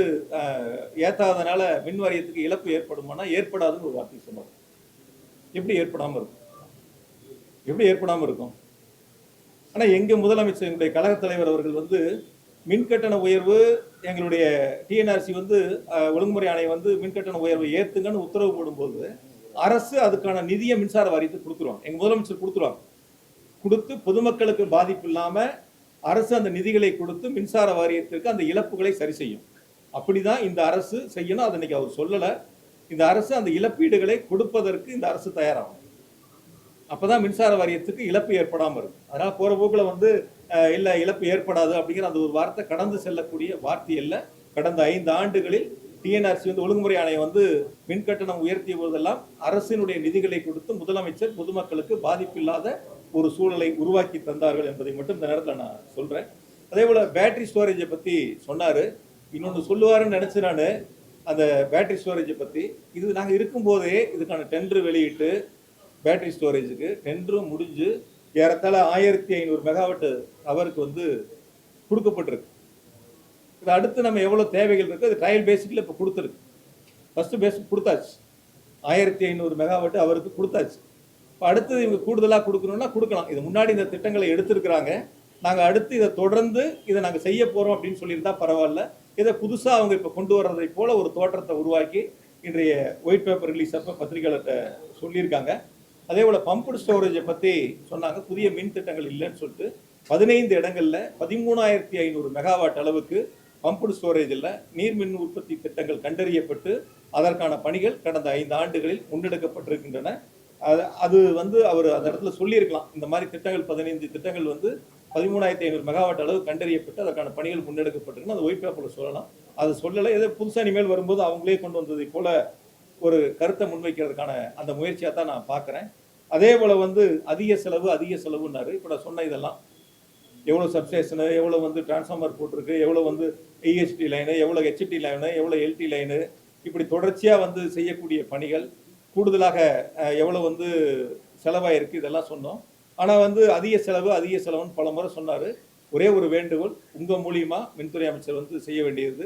ஏற்றாதனால மின் வாரியத்துக்கு இழப்பு ஏற்படுமானா ஏற்படாதுன்னு ஒரு வார்த்தை சொன்னார். எப்படி ஏற்படாமல் இருக்கும்? எப்படி ஏற்படாமல் இருக்கும்? ஆனால் எங்கள் முதலமைச்சர், எங்களுடைய கழகத் தலைவர் அவர்கள் வந்து மின்கட்டண உயர்வு எங்களுடைய டிஎன்ஆர்சி வந்து ஒழுங்குமுறை ஆணையம் வந்து மின்கட்டண உயர்வை ஏற்றுங்கன்னு உத்தரவு போடும்போது அரசு அதுக்கான நிதியை மின்சார வாரியத்துக்கு கொடுத்துருவாங்க. எங்கள் முதலமைச்சர் கொடுத்துருவாங்க. கொடுத்து பொதுமக்களுக்கு பாதிப்பு இல்லாமல் அரசு அந்த நிதிகளை கொடுத்து மின்சார வாரியத்திற்கு அந்த இழப்புகளை சரி செய்யும். அப்படிதான் இந்த அரசு செய்யணும். அதை இன்னைக்கு அவர் சொல்லலை. இந்த அரசு அந்த இழப்பீடுகளை கொடுப்பதற்கு இந்த அரசு தயாராகும். அப்பதான் மின்சார வாரியத்துக்கு இழப்பு ஏற்படாமல் இருக்கும். அதனால போற போக்கில் வந்து இல்லை இழப்பு ஏற்படாது அப்படிங்கிற அந்த ஒரு வார்த்தை கடந்து செல்லக்கூடிய வார்த்தை இல்லை. கடந்த 5 ஆண்டுகளில் டிஎன்ஆர்சி வந்து ஒழுங்குமுறை ஆணையம் வந்து மின்கட்டணம் உயர்த்திய போதெல்லாம் அரசினுடைய நிதிகளை கொடுத்து முதலமைச்சர் பொதுமக்களுக்கு பாதிப்பில்லாத ஒரு சூழலை உருவாக்கி தந்தார்கள் என்பதை மட்டும் இந்த நேரத்தில் நான் சொல்றேன். அதே போல பேட்டரி ஸ்டோரேஜை பத்தி சொன்னாரு. இன்னொன்று சொல்லுவாருன்னு நினைச்சு நான் அந்த பேட்டரி ஸ்டோரேஜை பத்தி இது நாங்கள் இருக்கும்போதே இதுக்கான டெண்டர் வெளியிட்டு பேட்டரி ஸ்டோரேஜுக்கு டெண்டரும் முடிஞ்சு ஏறத்தாழ 1500 மெகாவாட் அவருக்கு வந்து கொடுக்கப்பட்டிருக்கு. இது அடுத்து நம்ம எவ்வளோ தேவைகள் இருக்குது அது ட்ரையல் பேசிக்கில் இப்போ கொடுத்துருக்கு. ஃபஸ்ட்டு பேசிக் கொடுத்தாச்சு, 1500 மெகாவாட் அவருக்கு கொடுத்தாச்சு. இப்போ அடுத்து இவங்க கூடுதலாக கொடுக்கணும்னா கொடுக்கலாம். இது முன்னாடி இந்த திட்டங்களை எடுத்திருக்கிறாங்க. நாங்கள் அடுத்து இதை தொடர்ந்து இதை நாங்கள் செய்ய போகிறோம் அப்படின்னு சொல்லியிருந்தா பரவாயில்ல. இதை புதுசாக அவங்க இப்போ கொண்டு வர்றதை போல ஒரு தோற்றத்தை உருவாக்கி இன்றைய ஒயிட் பேப்பர் ரிலீஸ் அப்போ பத்திரிகையாளர்கிட்ட சொல்லியிருக்காங்க. அதே போல் பம்புடு ஸ்டோரேஜை பற்றி சொன்னாங்க. புதிய மின் திட்டங்கள் இல்லைன்னு சொல்லிட்டு 15 இடங்களில் 13,500 மெகாவாட் அளவுக்கு பம்புடு ஸ்டோரேஜில் நீர் மின் உற்பத்தி திட்டங்கள் கண்டறியப்பட்டு அதற்கான பணிகள் கடந்த 5 ஆண்டுகளில் முன்னெடுக்கப்பட்டிருக்கின்றன. அது வந்து அவர் அந்த இடத்துல சொல்லியிருக்கலாம். இந்த மாதிரி திட்டங்கள் 15 திட்டங்கள் வந்து 13,500 மெகாவாட் அளவு கண்டறியப்பட்டு அதற்கான பணிகள் முன்னெடுக்கப்பட்டிருக்குன்னு அது ஒயிட் பேப்பரில் சொல்லலாம். அது சொல்லலை. ஏதோ புதுசாக இனிமேல் வரும்போது அவங்களே கொண்டு வந்ததை போல ஒரு கருத்தை முன்வைக்கிறதுக்கான அந்த முயற்சியாக தான் நான் பார்க்குறேன். அதே போல் வந்து அதிக செலவுன்னாரு. இப்போ நான் சொன்ன இதெல்லாம் எவ்வளோ சப்ஸ்டேஷனு, எவ்வளோ வந்து டிரான்ஸ்ஃபார்மர் போட்டிருக்கு, எவ்வளோ வந்து இஎஸ்டி லைனு, எவ்வளோ ஹெச்டி லைனு, எவ்வளோ எல்டி லைனு, இப்படி தொடர்ச்சியாக வந்து செய்யக்கூடிய பணிகள் கூடுதலாக எவ்வளோ வந்து செலவாயிருக்கு இதெல்லாம் சொன்னோம். ஆனால் வந்து அதிக செலவுன்னு பல முறை சொன்னார். ஒரே ஒரு வேண்டுகோள், உங்கள் மூலியமாக மின்துறை அமைச்சர் வந்து செய்ய வேண்டியது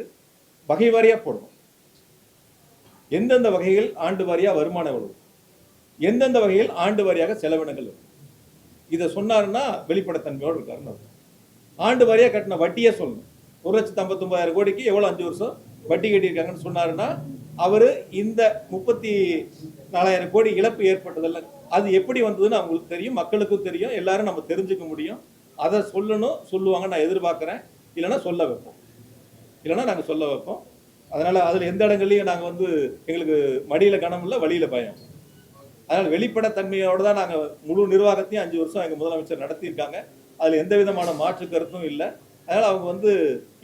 வகை வாரியாக போடணும். எந்தெந்த வகைகள் ஆண்டு வாரியாக வருமானம் எவ்வளவு, எந்தெந்த வகையில் ஆண்டு வாரியாக செலவினங்கள் இருக்கும், இதை சொன்னாருன்னா வெளிப்படைத்தன்மையோடு இருக்காருன்னு அர்த்தம். ஆண்டு வாரியாக கட்டின வட்டியே சொல்லணும். 1,59,000 கோடிக்கு எவ்வளோ 5 வருஷம் வட்டி கட்டியிருக்காங்கன்னு சொன்னாருன்னா அவர் இந்த 34,000 கோடி இழப்பு ஏற்பட்டதில்லை. அது எப்படி வந்ததுன்னு அவங்களுக்கு தெரியும், மக்களுக்கும் தெரியும், எல்லாரும் நம்ம தெரிஞ்சுக்க முடியும். அதை சொல்லுவாங்க நான் எதிர்பார்க்குறேன். இல்லைன்னா நாங்கள் சொல்ல வைப்போம். அதனால் அதில் எந்த இடங்கள்லையும் நாங்கள் வந்து எங்களுக்கு மடியில் கனம் இல்லை, வழியில் பயம். அதனால் வெளிப்படைத்தன்மையோடு தான் நாங்கள் முழு நிர்வாகத்தையும் 5 வருஷம் எங்கள் முதலமைச்சர் நடத்தியிருக்காங்க. அதில் எந்த விதமான மாற்று கருத்தும் இல்லை. அதனால் அவங்க வந்து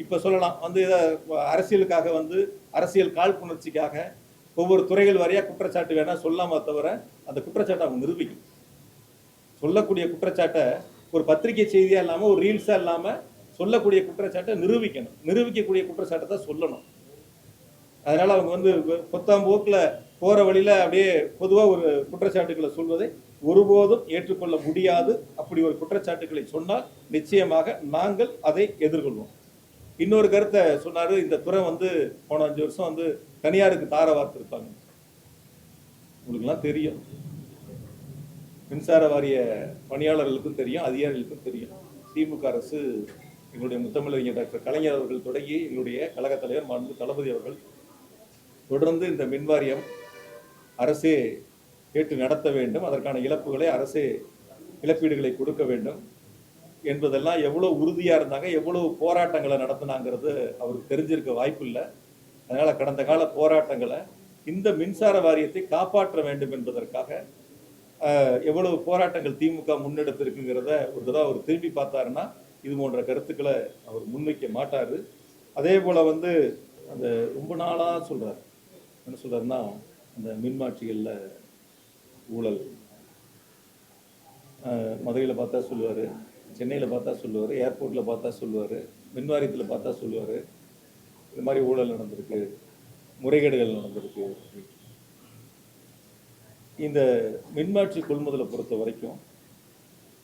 இப்போ சொல்லலாம் வந்து இதை அரசியலுக்காக வந்து அரசியல் காழ்ப்புணர்ச்சிக்காக ஒவ்வொரு துறைகள் வாரியாக குற்றச்சாட்டு வேணால் சொல்லாம தவிர அந்த குற்றச்சாட்டை அவங்க நிரூபிக்கும். சொல்லக்கூடிய குற்றச்சாட்டை ஒரு பத்திரிகை செய்தியாக இல்லாமல் ஒரு ரீல்ஸாக இல்லாமல் சொல்லக்கூடிய குற்றச்சாட்டை நிரூபிக்கணும். நிரூபிக்கக்கூடிய குற்றச்சாட்டை தான் சொல்லணும். அதனால் அவங்க வந்து பொத்தாம் போக்கில் போகிற வழியில் அப்படியே பொதுவாக ஒரு குற்றச்சாட்டுகளை சொல்வதை ஒருபோதும் ஏற்றுக்கொள்ள முடியாது. அப்படி ஒரு குற்றச்சாட்டுகளை சொன்னால் நிச்சயமாக நாங்கள் அதை எதிர்கொள்வோம். இன்னொரு கருத்தை சொன்னார். இந்த துறை வந்து போன 5 வருஷம் வந்து தனியாருக்கு தார வார்த்திருப்பாங்க. உங்களுக்குலாம் தெரியும், மின்சார வாரிய பணியாளர்களுக்கும் தெரியும், அதிகாரிகளுக்கும் தெரியும். திமுக அரசு எங்களுடைய முத்தமிழறிஞர் டாக்டர் கலைஞர் அவர்கள் தொடங்கி எங்களுடைய கழகத் தலைவர் மாண்பு தளபதி அவர்கள் தொடர்ந்து இந்த மின்வாரியம் அரசே கேட்டு நடத்த வேண்டும், அதற்கான இழப்புகளை அரசே இழப்பீடுகளை கொடுக்க வேண்டும் என்பதெல்லாம் எவ்வளோ உறுதியாக இருந்தாங்க, எவ்வளோ போராட்டங்களை நடத்தினாங்கிறது அவருக்கு தெரிஞ்சிருக்க வாய்ப்பு இல்லை. அதனால் கடந்த கால போராட்டங்களை இந்த மின்சார வாரியத்தை காப்பாற்ற வேண்டும் என்பதற்காக எவ்வளவு போராட்டங்கள் திமுக முன்னெடுத்திருக்குங்கிறத ஒரு தடவை அவர் திரும்பி பார்த்தாருன்னா இது போன்ற கருத்துக்களை அவர் முன்வைக்க மாட்டார். அதே போல் வந்து அந்த ரொம்ப நாளாக சொல்கிறார். என்ன சொல்கிறாருன்னா, அந்த மின்மாற்றிகளில் ஊழல் மதுரையில் பார்த்தா சொல்லுவார், சென்னையில் பார்த்தா சொல்லுவார், ஏர்போர்ட்டில் பார்த்தா சொல்லுவார், மின்வாரியத்தில் பார்த்தா சொல்லுவார், இது மாதிரி ஊழல் நடந்திருக்கு, முறைகேடுகள் நடந்திருக்கு. இந்த மின்மாற்றி கொள்முதலை பொறுத்த வரைக்கும்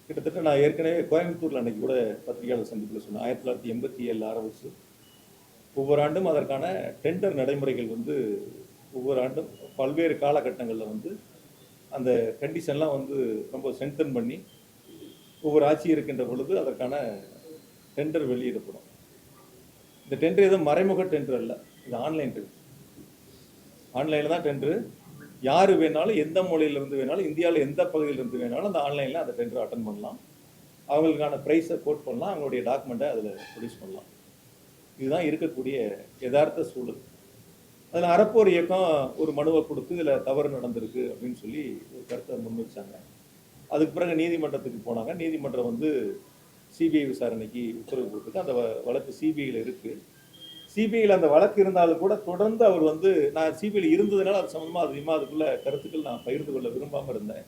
கிட்டத்தட்ட நான் ஏற்கனவே கோயம்புத்தூரில் அன்றைக்கி கூட பத்திரிகையாளர் சந்திப்பில் சொன்னேன். 1987 ஆரம்பிச்சு ஒவ்வொரு ஆண்டும் அதற்கான டெண்டர் நடைமுறைகள் வந்து ஒவ்வொரு ஆண்டும் பல்வேறு காலகட்டங்களில் வந்து அந்த கண்டிஷன்லாம் வந்து ரொம்ப ஸ்ட்ரென்தன் பண்ணி ஒவ்வொரு ஆட்சி இருக்கின்ற பொழுது அதற்கான டெண்டர் வெளியிடப்படும். இந்த டெண்டர் எதுவும் மறைமுக டெண்டர் அல்ல, இது ஆன்லைன் டெண்டர். ஆன்லைனில் தான் டெண்டரு. யார் வேணாலும் எந்த மூலையிலிருந்து வேணாலும் இந்தியாவில் எந்த பகுதியிலிருந்து வேணாலும் அந்த ஆன்லைனில் அந்த டெண்டர் அட்டன் பண்ணலாம். அவங்களுக்கான ப்ரைஸை கோட் பண்ணலாம், அவங்களுடைய டாக்குமெண்ட்டை அதில் ப்ரொடியூஸ் பண்ணலாம். இதுதான் இருக்கக்கூடிய யதார்த்த சூழல். அதில் அறப்போர் இயக்கம் ஒரு மனுவை கொடுத்து இதில் தவறு நடந்திருக்கு அப்படின்னு சொல்லி ஒரு கருத்தை முன் வச்சாங்க. அதுக்கு பிறகு நீதிமன்றத்துக்கு போனாங்க. நீதிமன்றம் வந்து சிபிஐ விசாரணைக்கு உத்தரவு கொடுத்துருக்கு. அந்த வழக்கு சிபிஐயில் இருக்குது. சிபிஐயில் அந்த வழக்கு இருந்தாலும் கூட தொடர்ந்து அவர் வந்து, நான் சிபிஐயில் இருந்ததுனால அது சம்மந்தமாக அதிகமாக அதுக்குள்ள கருத்துக்கள் நான் பகிர்ந்து கொள்ள விரும்பாமல் இருந்தேன்.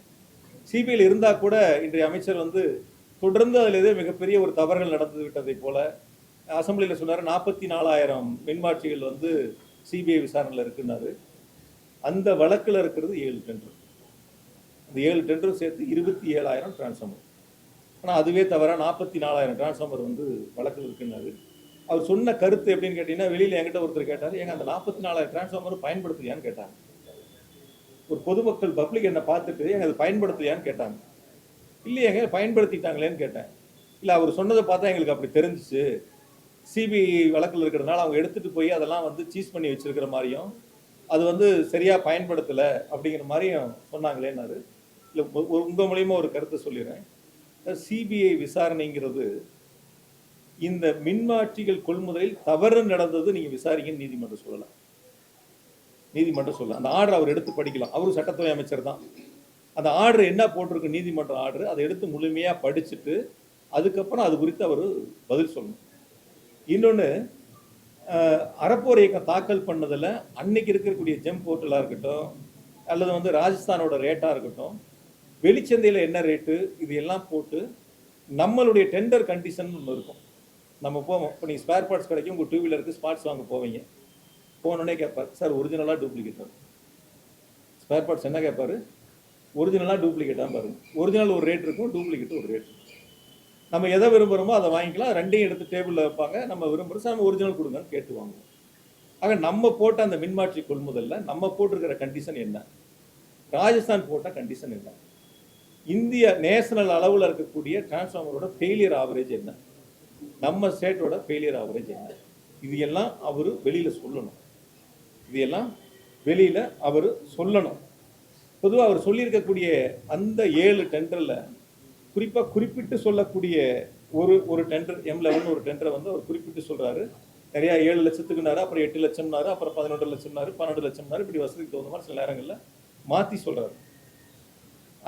சிபிஐயில் இருந்தால் கூட இன்றைய அமைச்சர் வந்து தொடர்ந்து அதில் ஏதோ மிகப்பெரிய ஒரு தவறுகள் நடந்து விட்டதை போல அசம்பிளியில் சொன்னார். 44,000 மின்மாற்றிகள் வந்து சிபிஐ விசாரணையில் இருக்குன்னாரு. அந்த வழக்கில் இருக்கிறது 7 டெண்டர். அந்த 7 டெண்டரும் சேர்த்து 27,000 டிரான்ஸ்ஃபார்மர். ஆனால் அதுவே தவிர 44,000 டிரான்ஸ்ஃபார்மர் வந்து வழக்கில் இருக்குன்னாரு. அவர் சொன்ன கருத்து எப்படின்னு கேட்டீங்கன்னா, வெளியில் என்கிட்ட ஒருத்தர் கேட்டார், ஏங்க அந்த 44,000 டிரான்ஸ்ஃபார்மர் பயன்படுத்தலையான்னு கேட்டாங்க. ஒரு பொதுமக்கள் பப்ளிக் என்னை பார்த்துட்டு எங்க அதை பயன்படுத்தலையான்னு கேட்டாங்க. இல்லையேங்க பயன்படுத்திட்டாங்களேன்னு கேட்டேன். இல்லை அவர் சொன்னதை பார்த்தா எங்களுக்கு அப்படி தெரிஞ்சிச்சு, சிபிஐ வழக்கில் இருக்கிறதுனால அவங்க எடுத்துகிட்டு போய் அதெல்லாம் வந்து சீஸ் பண்ணி வச்சிருக்கிற மாதிரியும் அது வந்து சரியாக பயன்படுத்தலை அப்படிங்கிற மாதிரியும் சொன்னாங்களேன்னாரு. இல்லை உங்கள் மூலியமாக ஒரு கருத்தை சொல்லிடுறேன். சிபிஐ விசாரணைங்கிறது இந்த மின்மாற்றிகள் கொள்முதலில் தவறு நடந்தது நீங்கள் விசாரிங்கன்னு நீதிமன்றம் சொல்லலாம். நீதிமன்றம் சொல்லலாம். அந்த ஆர்டர் அவர் எடுத்து படிக்கலாம். அவரும் சட்டத்துறை அமைச்சர் தான். அந்த ஆர்டர் என்ன போட்டிருக்கு, நீதிமன்ற ஆர்டர், அதை எடுத்து முழுமையாக படிச்சுட்டு அதுக்கப்புறம் அது குறித்து அவர் பதில் சொல்லணும். இன்னொன்று, அறப்போர் இயக்கம் தாக்கல் பண்ணதில் அன்னைக்கு இருக்கக்கூடிய ஜெம் போர்ட்டலாக இருக்கட்டும் அல்லது வந்து ராஜஸ்தானோட ரேட்டாக இருக்கட்டும், வெளிச்சந்தையில் என்ன ரேட்டு, இது எல்லாம் போட்டு நம்மளுடைய டெண்டர் கண்டிஷன் ஒன்று இருக்கும். நம்ம போவோம். இப்போ நீங்கள் ஸ்பேர் பார்ட்ஸ் கிடைக்கும், உங்கள் 2 வீலருக்கு ஸ்பார்ட்ஸ் வாங்க போவீங்க. போனோடனே கேட்பார், சார் ஒரிஜினலாக டூப்ளிகேட்டா? ஸ்பேர் பார்ட்ஸ் என்ன கேட்பார், ஒரிஜினலாக டூப்ளிகேட்டாக பாருங்க. ஒரிஜினல் ஒரு ரேட் இருக்கும், டூப்ளிகேட் ஒரு ரேட் இருக்கும். நம்ம எதை விரும்புகிறோமோ அதை வாங்கிக்கலாம். ரெண்டையும் எடுத்து டேபிளில் வைப்பாங்க. நம்ம விரும்புகிறோம் சார் நம்ம ஒரிஜினல் கொடுங்கன்னு கேட்டு வாங்குவோம். ஆக நம்ம போட்ட அந்த மின்மாற்றி கொள்முதலில் நம்ம போட்டிருக்கிற கண்டிஷன் என்ன, ராஜஸ்தான் போட்ட கண்டிஷன் என்ன, இந்திய நேஷனல் அளவில் இருக்கக்கூடிய டிரான்ஸ்ஃபார்மரோட ஃபெயிலியர் ஆவரேஜ் என்ன, நம்ம ஸ்டேட்டோட ஃபெயிலியர் ஆவரேஜ் என்ன, இது எல்லாம் அவர் வெளியில் சொல்லணும். இது எல்லாம் வெளியில் அவர் சொல்லணும். பொதுவாக அவர் சொல்லியிருக்கக்கூடிய அந்த 7 டெண்டரில் குறிப்பாக குறிப்பிட்டு சொல்லக்கூடிய ஒரு டெண்டர் M11 ஒரு டெண்டரை வந்து அவர் குறிப்பிட்டு சொல்கிறாரு. நிறையா 7 லட்சத்துக்குனாரு, அப்புறம் 8 லட்சம்னாரு, அப்புறம் 11 லட்சம்னாரு, 12 லட்சம்னாரு. இப்படி வசதிக்கு தகுந்த மாதிரி சில நேரங்களில் மாற்றி சொல்கிறாரு.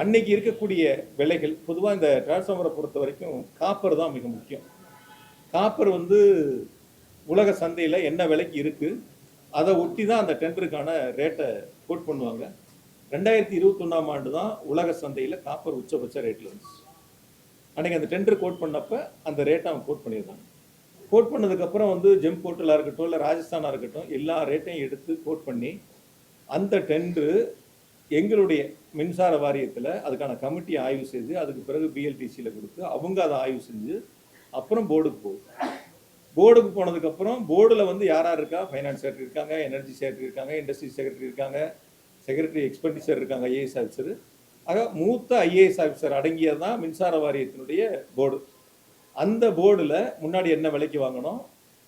அன்னைக்கு இருக்கக்கூடிய விலைகள் பொதுவாக இந்த டிரான்ஸ்ஃபார்மரை பொறுத்த வரைக்கும் காப்பர் தான் மிக முக்கியம். காப்பர் வந்து உலக சந்தையில் என்ன விலைக்கு இருக்குது அதை ஒட்டி தான் அந்த டெண்டருக்கான ரேட்டை கோட் பண்ணுவாங்க. 2021ஆம் ஆண்டு தான் உலக சந்தையில் காப்பர் உச்சபட்ச ரேட்டில் இருந்துச்சு. அன்றைக்கி அந்த டெண்டர் கோட் பண்ணப்போ அந்த ரேட்டை அவங்க கோட் பண்ணியிருந்தாங்க. கோட் பண்ணதுக்கப்புறம் வந்து ஜெம் போர்ட்டலாக இருக்கட்டும் இல்லை ராஜஸ்தானாக இருக்கட்டும் எல்லா ரேட்டையும் எடுத்து கோட் பண்ணி அந்த டெண்டரு எங்களுடைய மின்சார வாரியத்தில் அதுக்கான கமிட்டி ஆய்வு செய்து அதுக்கு பிறகு பிஎல்டிசியில் கொடுத்து அவங்க அதை ஆய்வு செஞ்சு அப்புறம் போர்டுக்கு போகுது. போர்டுக்கு போனதுக்கப்புறம் போர்டில் வந்து யார் யார் இருக்கா, ஃபைனான்ஸ் செக்ரட்டரி இருக்காங்க, எனர்ஜி செக்ரட்டரி இருக்காங்க, இண்டஸ்ட்ரி செக்ரட்டரி இருக்காங்க, செக்ரட்டரி எக்ஸ்பெண்டிச்சர் இருக்காங்க, ஐஏஎஸ் ஆஃபீஸர். ஆக மூத்த ஐஏஎஸ் ஆஃபீஸர் அடங்கியது தான் மின்சார வாரியத்தினுடைய போர்டு. அந்த போர்டில் முன்னாடி என்ன விலைக்கு வாங்கணும்,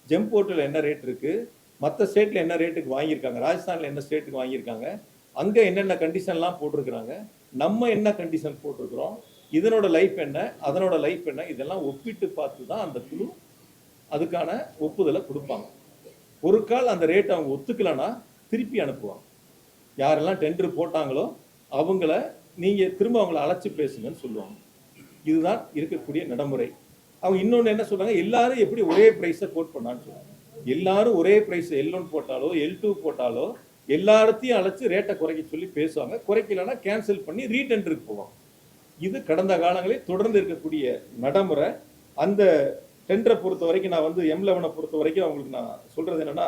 ஜெம் போர்ட்டில் என்ன ரேட் இருக்குது, மற்ற ஸ்டேட்டில் என்ன ரேட்டுக்கு வாங்கியிருக்காங்க, ராஜஸ்தானில் என்ன ஸ்டேட்டுக்கு வாங்கியிருக்காங்க, அங்கே என்னென்ன கண்டிஷன்லாம் போட்டிருக்கிறாங்க, நம்ம என்ன கண்டிஷன் போட்டிருக்கிறோம், இதனோட லைஃப் என்ன, அதனோட லைஃப் என்ன, இதெல்லாம் ஒப்பிட்டு பார்த்து தான் அந்த குழு அதுக்கான ஒப்புதலை கொடுப்பாங்க. ஒரு கால் அந்த ரேட் அவங்க ஒத்துக்கலைன்னா திருப்பி அனுப்புவாங்க. யாரெல்லாம் டெண்டர் போட்டாங்களோ அவங்கள நீங்கள் திரும்ப அவங்கள அழைச்சி பேசுங்கன்னு சொல்லுவாங்க. இதுதான் இருக்கக்கூடிய நடைமுறை. அவங்க இன்னொன்று என்ன சொல்கிறாங்க, எல்லாரும் எப்படி ஒரே ப்ரைஸை கோட் பண்ணான்னு சொல்லுவாங்க. எல்லாரும் ஒரே ப்ரைஸ் L1 போட்டாலோ L2 போட்டாலோ எல்லாத்தையும் அழைச்சி ரேட்டை குறைக்க சொல்லி பேசுவாங்க. குறைக்கலன்னா கேன்சல் பண்ணி ரீடெண்டருக்கு போவாங்க. இது கடந்த காலங்களில் தொடர்ந்து இருக்கக்கூடிய நடைமுறை. அந்த டெண்டரை பொறுத்த வரைக்கும் நான் வந்து M11 பொறுத்த வரைக்கும் அவங்களுக்கு நான் சொல்கிறது என்னென்னா,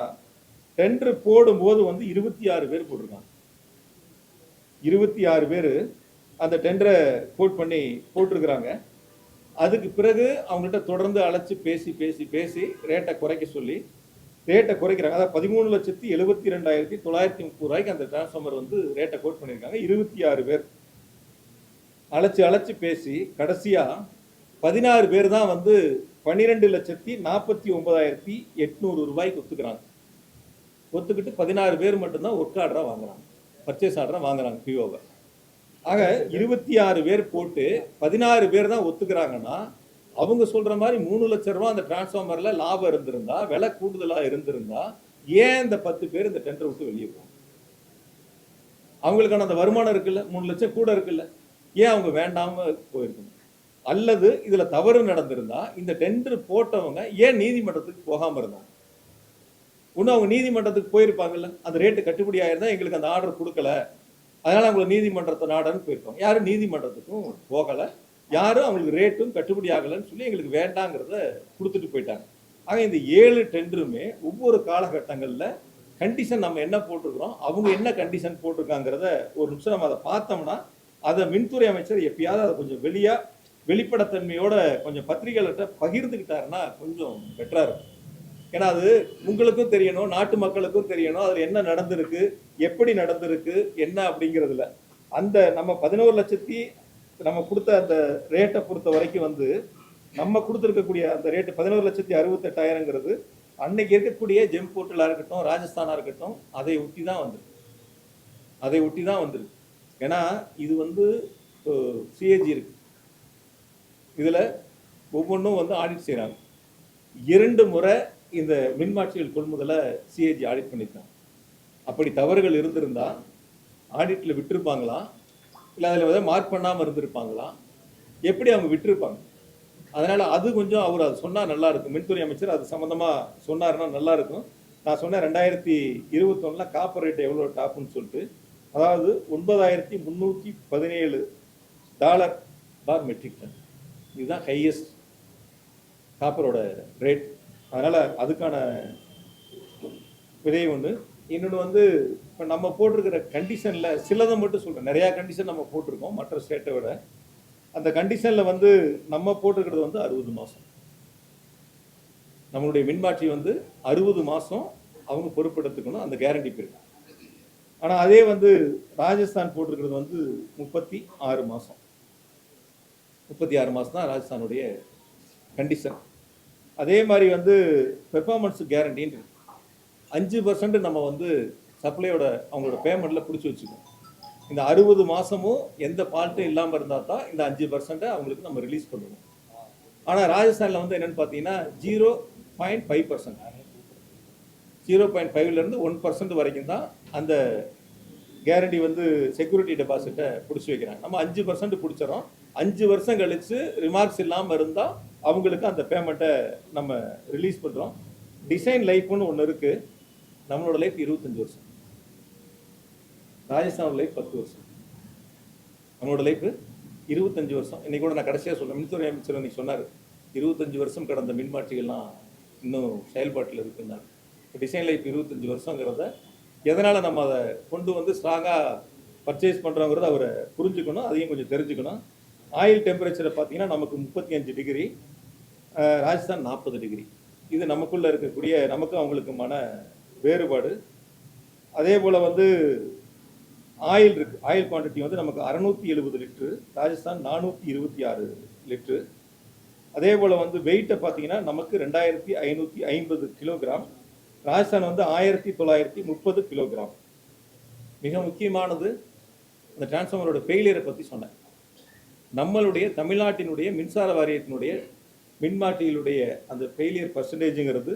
டெண்டர் போடும்போது வந்து 26 பேர் போட்டிருக்காங்க. 26 பேர் அந்த டெண்டரை கோட் பண்ணி போட்டிருக்கிறாங்க. அதுக்கு பிறகு அவங்கள்ட்ட தொடர்ந்து அழைச்சி பேசி பேசி பேசி ரேட்டை குறைக்க சொல்லி ரேட்டை குறைக்கிறாங்க. அதாவது 13,72,930 ரூபாய்க்கு அந்த டிரான்ஸ்ஃபார்மர் வந்து ரேட்டை கோட் பண்ணியிருக்காங்க. 26 பேர் அழைச்சி பேசி கடைசியாக 16 பேர் தான் வந்து 12,49,800 ரூபாய்க்கு ஒத்துக்கிறாங்க. ஒத்துக்கிட்டு 16 பேர் மட்டும்தான் ஒர்க் ஆர்டரா வாங்குறாங்க, பர்ச்சேஸ் ஆர்டரா வாங்குறாங்க பிஓவை. ஆக 26 பேர் போட்டு 16 பேர் தான் ஒத்துக்கிறாங்கன்னா அவங்க சொல்ற மாதிரி 3 லட்சம் ரூபாய் அந்த டிரான்ஸ்ஃபார்மர்ல லாபம் இருந்திருந்தா, விலை கூடுதலா இருந்திருந்தா ஏன் இந்த 10 பேர் இந்த டெண்டர் விட்டு வெளியே போகும்? அவங்களுக்கான அந்த வருமானம் இருக்குல்ல, 3 லட்சம் கூட இருக்குல்ல, ஏன் அவங்க வேண்டாம போயிருக்கணும்? அல்லது இதுல தவறு நடந்திருந்தா இந்த டெண்டர் போட்டவங்க ஏன் நீதிமன்றத்துக்கு போகாம இருந்தாங்க? இன்னும் அவங்க நீதிமன்றத்துக்கு போயிருப்பாங்கல்ல, அந்த ரேட்டு கட்டுப்படி ஆயிருந்தா எங்களுக்கு அந்த ஆர்டர் கொடுக்கல, அதனால அவங்களை நீதிமன்றத்தை நாடன்னு போயிருப்பாங்க. யாரும் நீதிமன்றத்துக்கும் போகல, யாரும் அவங்களுக்கு ரேட்டும் கட்டுப்படி ஆகலைன்னு சொல்லி எங்களுக்கு வேண்டாங்கிறத கொடுத்துட்டு போயிட்டாங்க. ஆக இந்த 7 டெண்டருமே ஒவ்வொரு காலகட்டங்கள்ல கண்டிஷன் நம்ம என்ன போட்டிருக்கிறோம், அவங்க என்ன கண்டிஷன் போட்டிருக்காங்கிறத ஒரு நிமிஷம் நம்ம அதை பார்த்தோம்னா அதை மின்துறை அமைச்சர் எப்பயாவது அதை கொஞ்சம் வெளிப்படைத்தன்மையோட கொஞ்சம் பத்திரிகைகள்கிட்ட பகிர்ந்துக்கிட்டாருன்னா கொஞ்சம் பெட்டரா இருக்கும். ஏன்னா அது உங்களுக்கும் தெரியணும், நாட்டு மக்களுக்கும் தெரியணும் அதில் என்ன நடந்திருக்கு, எப்படி நடந்திருக்கு, என்ன அப்படிங்கிறதுல அந்த நம்ம 11 லட்சத்தி நம்ம கொடுத்த அந்த ரேட்டை பொறுத்த வரைக்கும் வந்து நம்ம கொடுத்துருக்கக்கூடிய அந்த ரேட்டு 11,68,000ங்கிறது அன்னைக்கு இருக்கக்கூடிய ஜெம் போர்ட்டலாக இருக்கட்டும், ராஜஸ்தானாக இருக்கட்டும், அதை ஒட்டி தான் வந்திருக்கு. ஏன்னா இது வந்து சிஏஜி இருக்கு, இதில் ஒவ்வொன்றும் வந்து ஆடிட் செய்கிறாங்க. 2 முறை இந்த மின்மாற்றிகள் கொள்முதலை சிஏஜி ஆடிட் பண்ணியிருக்காங்க. அப்படி தவறுகள் இருந்திருந்தா ஆடிட்டில் விட்டுருப்பாங்களா, இல்லை அதில் ஏதாவது மார்க் பண்ணாமல் இருந்திருப்பாங்களா, எப்படி அவங்க விட்டுருப்பாங்க? அதனால் அது கொஞ்சம் அவர் அது சொன்னால் நல்லா இருக்கும், மின்துறை அமைச்சர் அது சம்மந்தமாக சொன்னாருன்னா நல்லா இருக்கும். நான் சொன்னேன் 2021 காப்பர் ரேட் எவ்வளோ டாப்னு சொல்லிட்டு, அதாவது $9,317 மெட்ரிக் டன், இதுதான் ஹையஸ்ட் காப்பரோட ரேட். அதனால் அதுக்கான விதை ஒன்று. இன்னொன்று வந்து இப்போ நம்ம போட்டிருக்கிற கண்டிஷனில் சிலதை மட்டும் சொல்கிறேன், நிறையா கண்டிஷன் நம்ம போட்டிருக்கோம் மற்ற ஸ்டேட்டை விட. அந்த கண்டிஷனில் வந்து நம்ம போட்டிருக்கிறது வந்து 60 மாதம், நம்மளுடைய மின்மாற்றி வந்து 60 மாதம் அவங்க பொறுப்பெடுத்துக்கணும், அந்த கேரண்டி பீரியட். ஆனால் அதே வந்து ராஜஸ்தான் போட்டிருக்கிறது வந்து 36 மாதம், 36 மாதம் தான் ராஜஸ்தானுடைய கண்டிஷன். அதே மாதிரி வந்து பெர்ஃபார்மன்ஸ் கேரண்டின்னு 5% நம்ம வந்து சப்ளையோட அவங்களோட பேமெண்ட்டில் பிடிச்சி வச்சுக்கணும். இந்த 60 மாதமும் எந்த ஃபால்ட்டும் இல்லாமல் இருந்தால் தான் இந்த 5% அவங்களுக்கு நம்ம ரிலீஸ் பண்ணுவோம். ஆனால் ராஜஸ்தானில் வந்து என்னென்னு பார்த்தீங்கன்னா 0.5%, 0.5லேருந்து 1% வரைக்கும் தான் அந்த கேரண்டி வந்து செக்யூரிட்டி டெபாசிட்டை பிடிச்சி வைக்கிறாங்க. நம்ம 5% பிடிச்சிடறோம். 5 வருஷம் கழித்து ரிமார்க்ஸ் இல்லாமல் இருந்தால் அவங்களுக்கு அந்த பேமெண்ட்டை நம்ம ரிலீஸ் பண்ணுறோம். டிசைன் லைஃப்னு ஒன்று இருக்குது, நம்மளோட லைஃப் 25 வருஷம், ராஜஸ்தானோட லைஃப் 10 வருஷம், நம்மளோட லைஃப் 25 வருஷம். இன்னைக்கு கூட நான் கடைசியாக சொல்கிறேன், மின்துறை அமைச்சர் இன்னைக்கு சொன்னார் 25 வருஷம் கடந்த மின்மாற்றிகள்லாம் இன்னும் செயல்பாட்டில் இருக்குன்னாரு. இப்போ டிசைன் லைஃப் 25 வருஷங்கிறத எதனால் நம்ம அதை கொண்டு வந்து ஸ்ட்ராங்காக பர்ச்சேஸ் பண்ணுறோங்கிறத அவரை புரிஞ்சுக்கணும், அதையும் கொஞ்சம் தெரிஞ்சுக்கணும். ஆயில் டெம்பரேச்சரை பார்த்தீங்கன்னா நமக்கு 35 டிகிரி, ராஜஸ்தான் 40 டிகிரி. இது நமக்குள்ளே இருக்கக்கூடிய நமக்கு அவங்களுக்குமான வேறுபாடு. அதே போல் வந்து ஆயில் இருக்குது, ஆயில் குவான்டிட்டி வந்து நமக்கு 670 லிட்ரு, ராஜஸ்தான் 426 லிட்ரு. அதே போல் வந்து வெயிட்டை பார்த்தீங்கன்னா நமக்கு 2550 கிலோகிராம், ராஜஸ்தான் வந்து 1930 கிலோகிராம். மிக முக்கியமானது அந்த டிரான்ஸ்ஃபார்மரோட ஃபெயிலியரை பற்றி சொன்னேன். நம்மளுடைய தமிழ்நாட்டினுடைய மின்சார வாரியத்தினுடைய மின்மாற்றிகளுடைய அந்த ஃபெயிலியர் பர்சன்டேஜுங்கிறது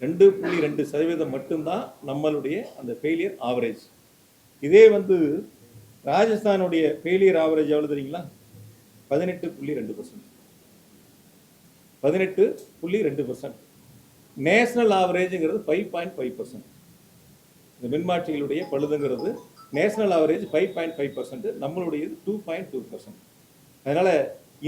2.2% மட்டும்தான் நம்மளுடைய அந்த ஃபெயிலியர் ஆவரேஜ். இதே வந்து ராஜஸ்தானுடைய ஃபெயிலியர் ஆவரேஜ் எவ்வளோ தெரியுங்களா? 18.2%, 18.2%. நேஷனல் ஆவரேஜுங்கிறது 5.5%. இந்த மின்மாற்றிகளுடைய பழுதுங்கிறது நேஷனல் ஆவரேஜ் 5.5%, நம்மளுடையது 2.2%. அதனால்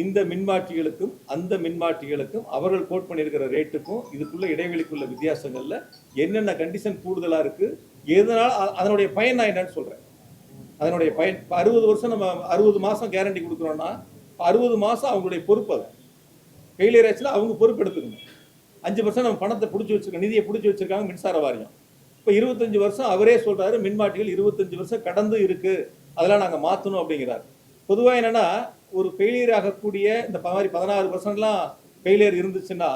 இந்த மின்மாற்றிகளுக்கும் அந்த மின்மாற்றிகளுக்கும் அவர்கள் கோட் பண்ணியிருக்கிற ரேட்டுக்கும் இதுக்குள்ள இடைவெளிக்குள்ள வித்தியாசங்களில் என்னென்ன கண்டிஷன் கூடுதலாக இருக்குது, எதனால் அதனுடைய பயன் நான் என்னன்னு சொல்கிறேன். அதனுடைய பயன் இப்போ 60 வருஷம் நம்ம 60 மாதம் கேரண்டி கொடுக்குறோன்னா 60 மாதம் அவங்களுடைய பொறுப்பு. அதை ஃபெயிலியர் ஆச்சுன்னா அவங்க பொறுப்பு எடுத்துக்கணும். 5% நம்ம பணத்தை பிடிச்சி வச்சிருக்கோம், நிதியை பிடிச்சி வச்சிருக்காங்க மின்சார வாரியம். இப்போ 25 வருஷம் அவரே சொல்கிறாரு மின்மாற்றிகள் 25 வருஷம் கடந்து இருக்குது, அதெல்லாம் நாங்கள் மாற்றணும் அப்படிங்கிறார். பொதுவாக என்னென்னா ஒரு ஃபெயிலியர் ஆகக்கூடிய இந்த மாதிரி 16%லாம் ஃபெயிலியர் இருந்துச்சுன்னா